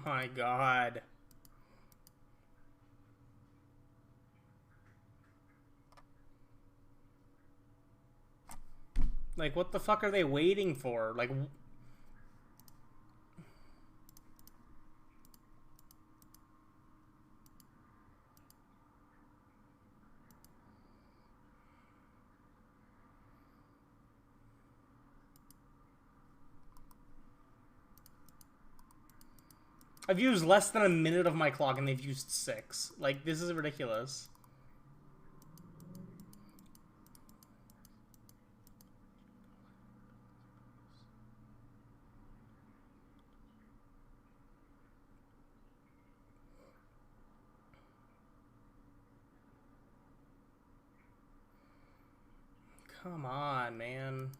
my god. Like, what the fuck are they waiting for? Like, I've used less than a minute of my clock and they've used 6. Like, this is ridiculous. Come on, man.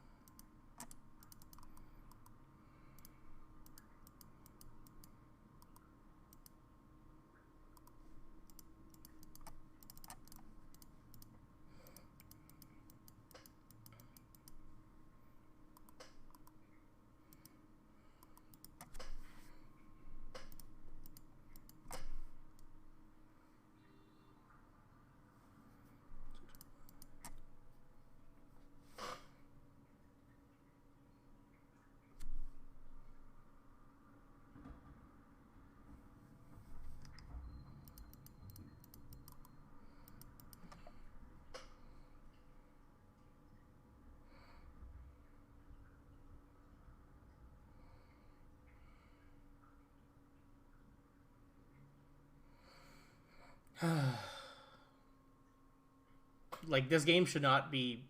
Like, this game should not be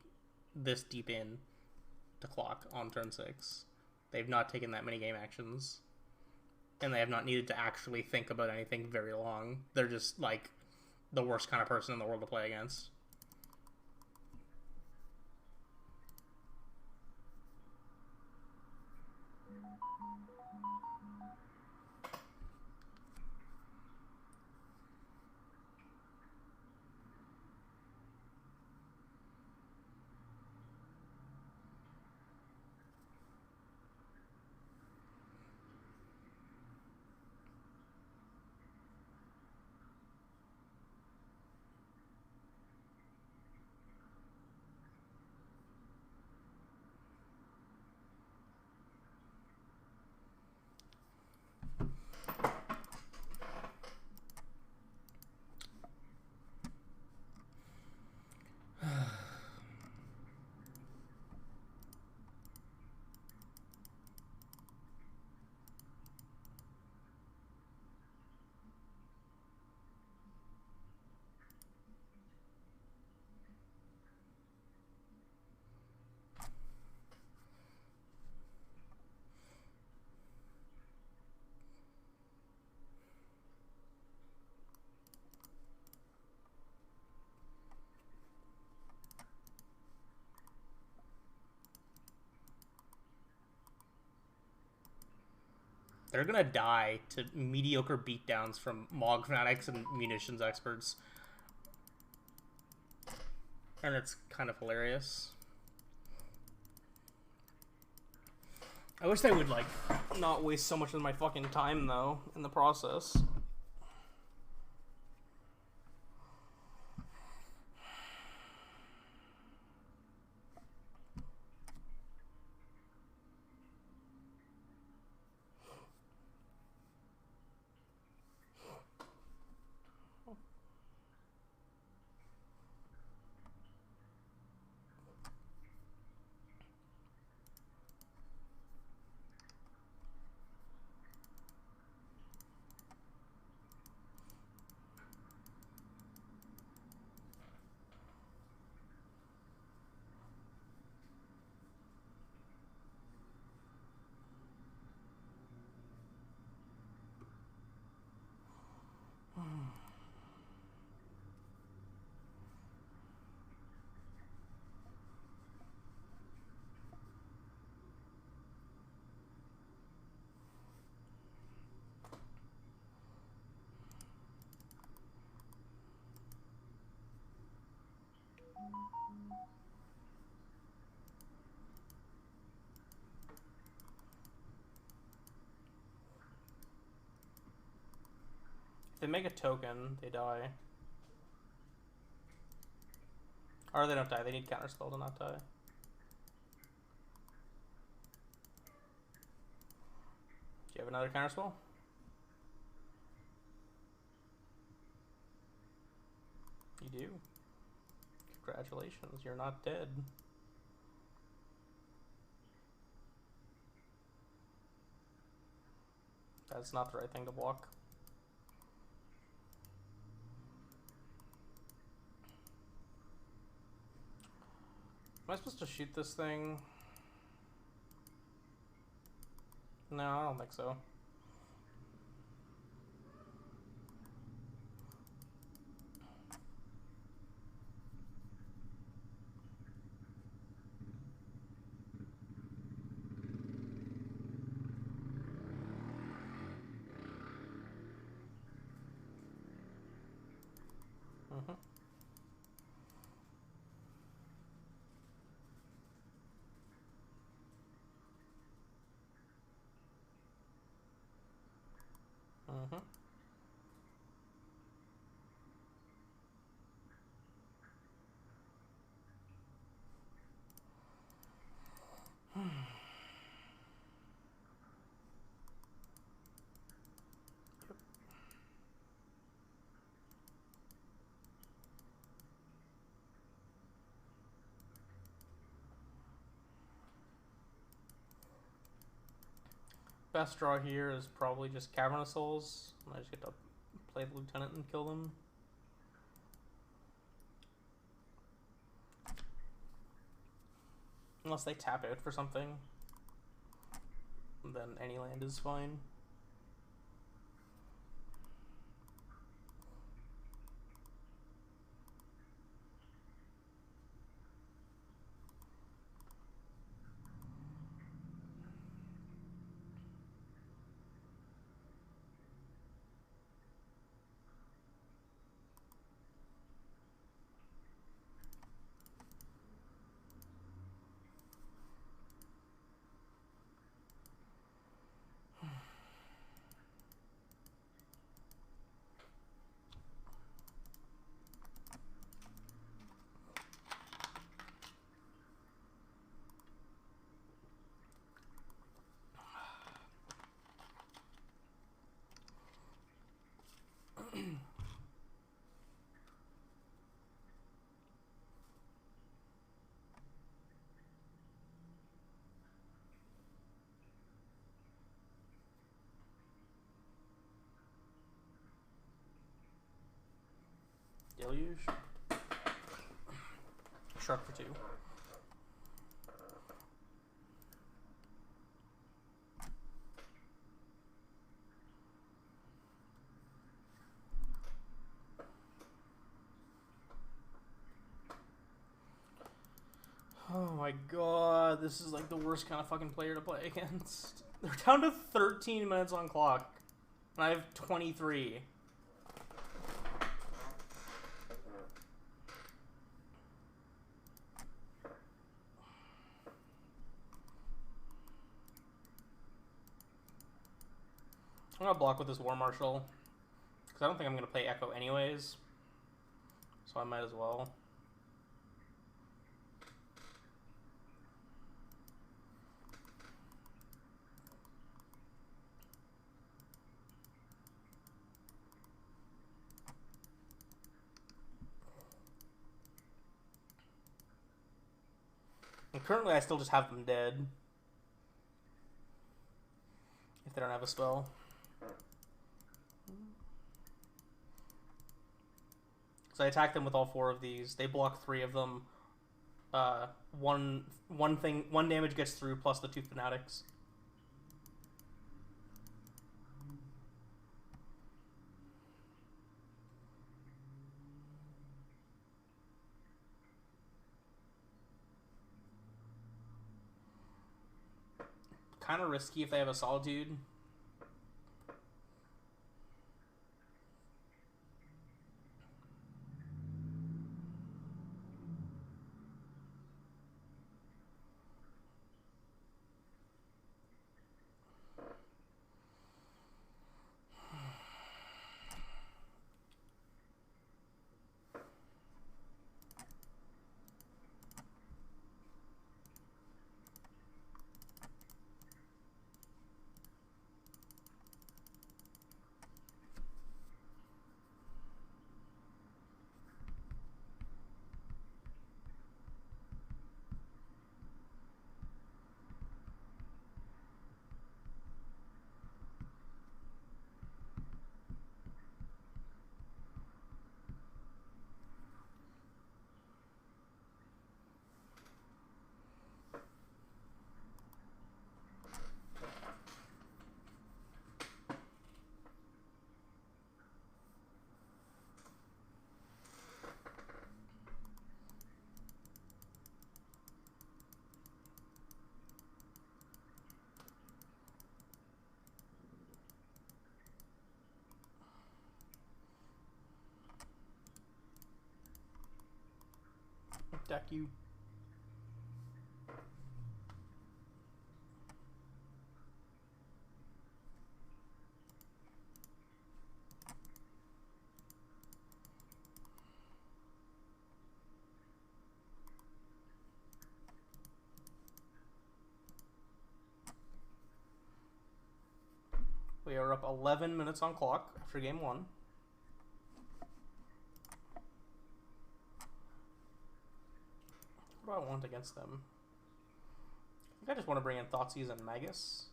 this deep in to clock on turn 6. They've not taken that many game actions. And they have not needed to actually think about anything very long. They're just, like, the worst kind of person in the world to play against. They're gonna die to mediocre beatdowns from Mog fanatics and munitions experts. And it's kind of hilarious. I wish they would, like, not waste so much of my fucking time, though, in the process. If they make a token, they die. Or they don't die, they need counterspell to not die. Do you have another counterspell? You do. Congratulations, you're not dead. That's not the right thing to block. Am I supposed to shoot this thing? No, I don't think so. Best draw here is probably just Cavernous Souls. I just get to play the Lieutenant and kill them. Unless they tap out for something. Then any land is fine. Deluge. Shark for 2. Oh my god, this is like the worst kind of fucking player to play against. They're down to 13 minutes on clock, and I have 23. I'm gonna block with this War Marshal, because I don't think I'm gonna play Echo anyways, so I might as well. And currently I still just have them dead, if they don't have a spell. So I attack them with all 4 of these. They block 3 of them. One damage gets through plus the 2 Fanatics. Kind of risky if they have a Solitude. deck you. We are up 11 minutes on clock after game 1. What do I want against them? I think I just want to bring in Thoughtseize and Magus.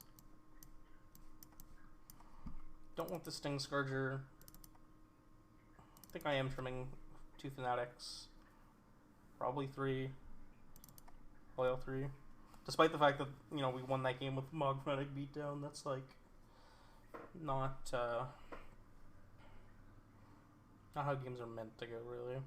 Don't want the Sting Scourger. I think I am trimming 2 Fanatics. Probably 3. Oil 3. Despite the fact that, you know, we won that game with Mog Fanatic Beatdown, that's like not how games are meant to go, really.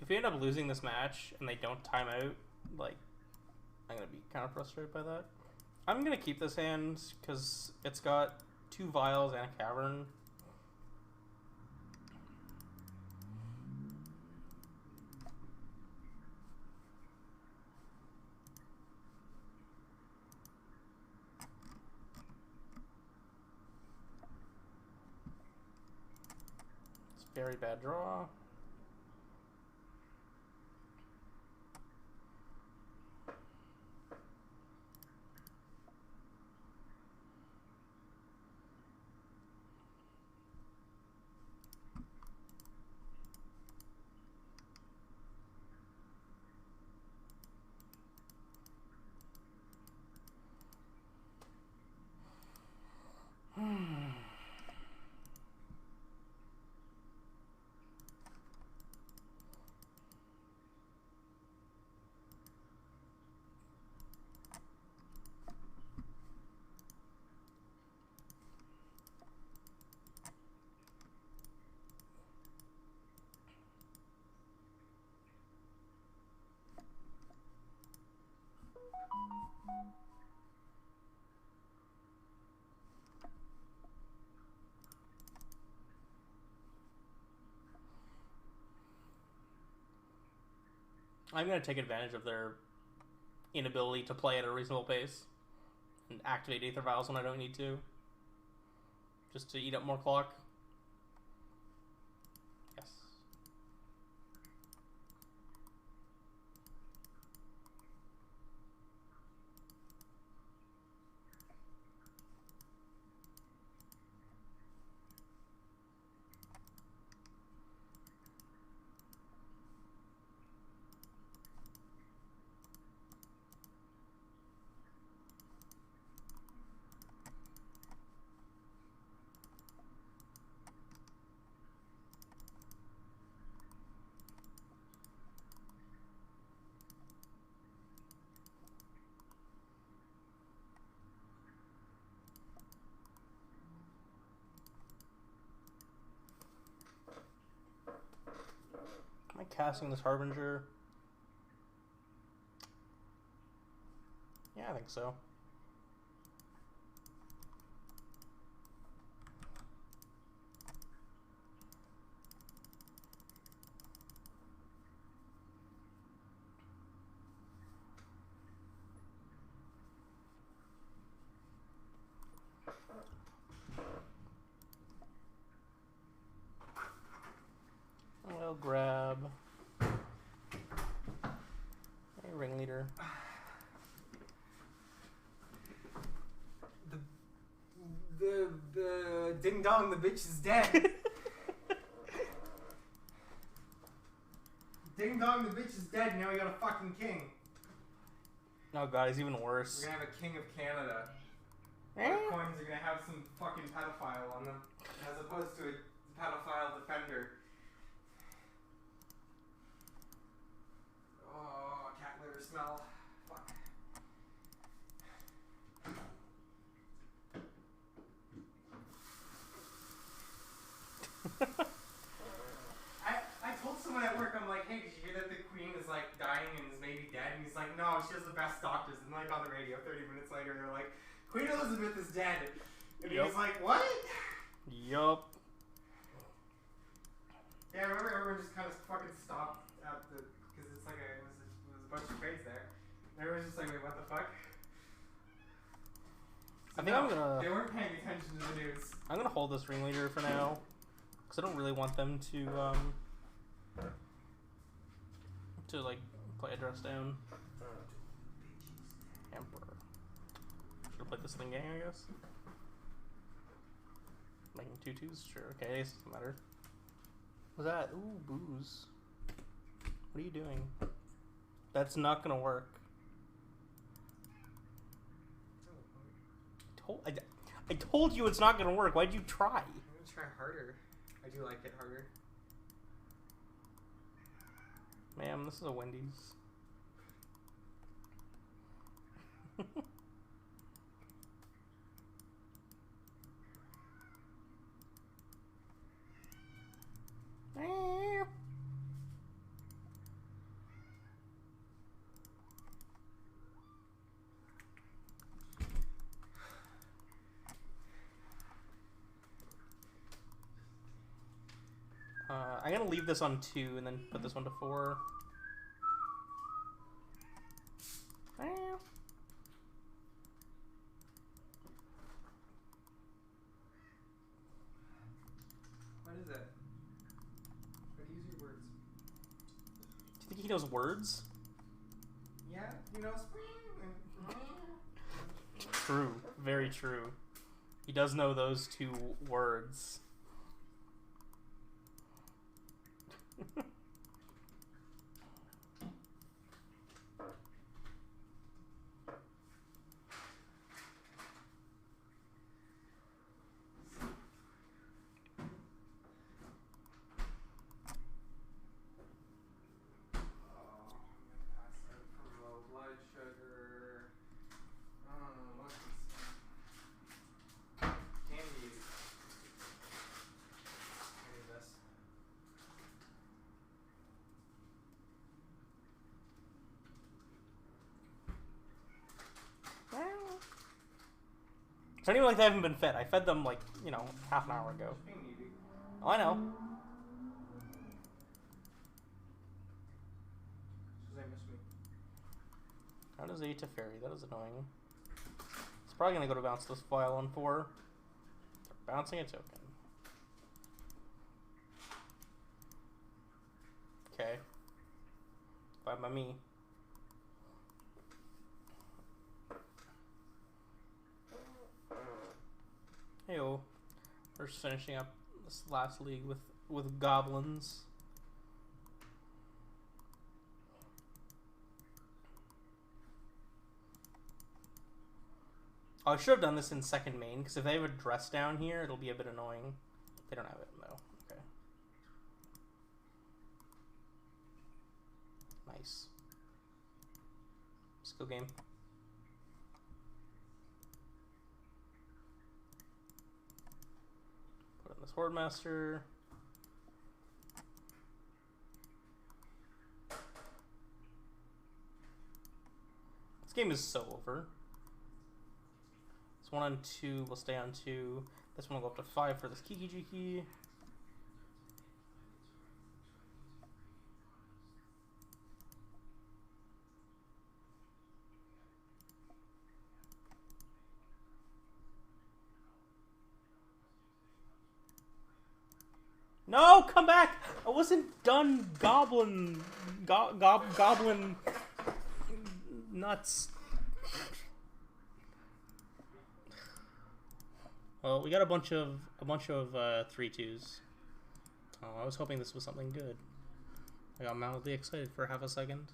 If we end up losing this match and they don't time out, like, I'm going to be kind of frustrated by that. I'm going to keep this hand because it's got 2 Vials and a Cavern. It's a very bad draw. I'm going to take advantage of their inability to play at a reasonable pace and activate Aether Vials when I don't need to, just to eat up more clock. Yes. casting this Harbinger? Yeah, I think so. I'll grab a ringleader. The ding dong, the bitch is dead. Ding dong, the bitch is dead. Now we got a fucking king. Oh god, he's even worse. We're gonna have a king of Canada. Our coins are gonna have some fucking pedophile on them, as opposed to a pedophile defender. Oh, cat litter smell. Fuck. I told someone at work, I'm like, hey, did you hear that the queen is like dying and is maybe dead? And he's like, no, she has the best doctors. And like on the radio 30 minutes later, they're like, Queen Elizabeth is dead. And he was like, what? Yup. Yeah, I remember everyone just kind of fucking stopped at the, because it's like it was a bunch of trades there. And everyone's just like, wait, what the fuck? So I think I'm gonna. They weren't paying attention to the news. I'm gonna hold this ringleader for now, because I don't really want them to like play a dress down. Emperor. Should have played this thing gang, I guess. Making 2/2s? Sure. Okay, it doesn't matter. What's that? Ooh, booze. What are you doing? That's not gonna work. I told you it's not gonna work. Why'd you try? I'm gonna try harder. I do like it harder. Ma'am, this is a Wendy's. I'm gonna leave this on 2 and then put this one to 4. What is that? How do you use your words? Do you think he knows words? Yeah, you know, True. Very true. He does know those 2 words. It's not even like they haven't been fed. I fed them like, you know, half an hour ago. Oh, I know. How does he to fairy? That is annoying. It's probably gonna go to bounce this file on 4. They're bouncing a token. Okay. Fine by me. Heyo. We're just finishing up this last league with goblins. Oh, I should have done this in second main, because if they have a dress down here, it'll be a bit annoying. They don't have it, though. Okay. Nice. Let's go game. Put in this Horde Master. game is so over. It's 1 on 2. We'll stay on 2. This one will go up to 5 for this Kiki Jiki. No, come back! I wasn't done goblin nuts. Well, we got a bunch of 3-2s. Oh, I was hoping this was something good. I got mildly excited for half a second.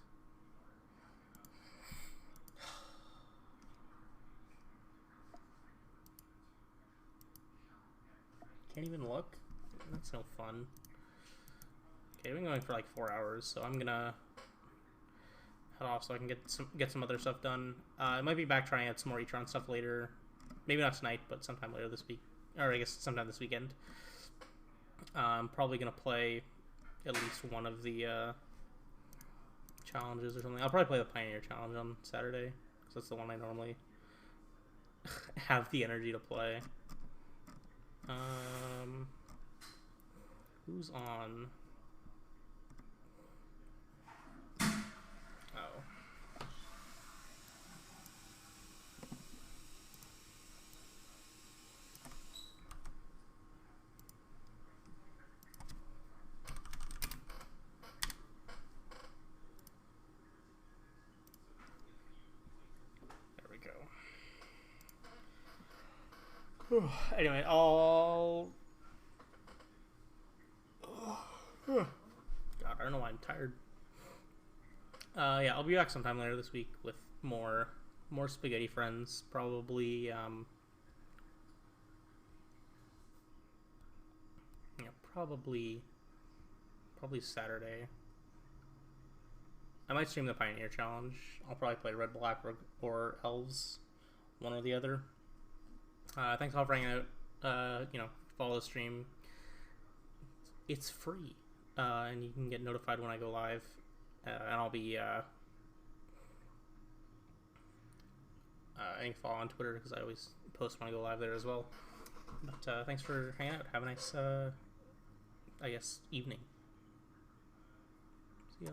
Can't even look. That's no fun. Okay, we've been going for like 4 hours, so I'm gonna head off so I can get some other stuff done. I might be back trying out some more Etron stuff later. Maybe not tonight, but sometime later this week, or I guess sometime this weekend. I'm probably gonna play at least one of the challenges or something. I'll probably play the Pioneer Challenge on Saturday because that's the one I normally have the energy to play. Who's on? Oh. There we go. Anyway, I'll... God, I don't know why I'm tired. Yeah, I'll be back sometime later this week with more spaghetti friends. Probably, yeah, probably Saturday. I might stream the Pioneer Challenge. I'll probably play Red, Black, or Elves, one or the other. Thanks all for hanging out. You know, follow the stream. It's free. And you can get notified when I go live, and I'll be I can follow on Twitter because I always post when I go live there as well. But thanks for hanging out. Have a nice, I guess, evening. See ya.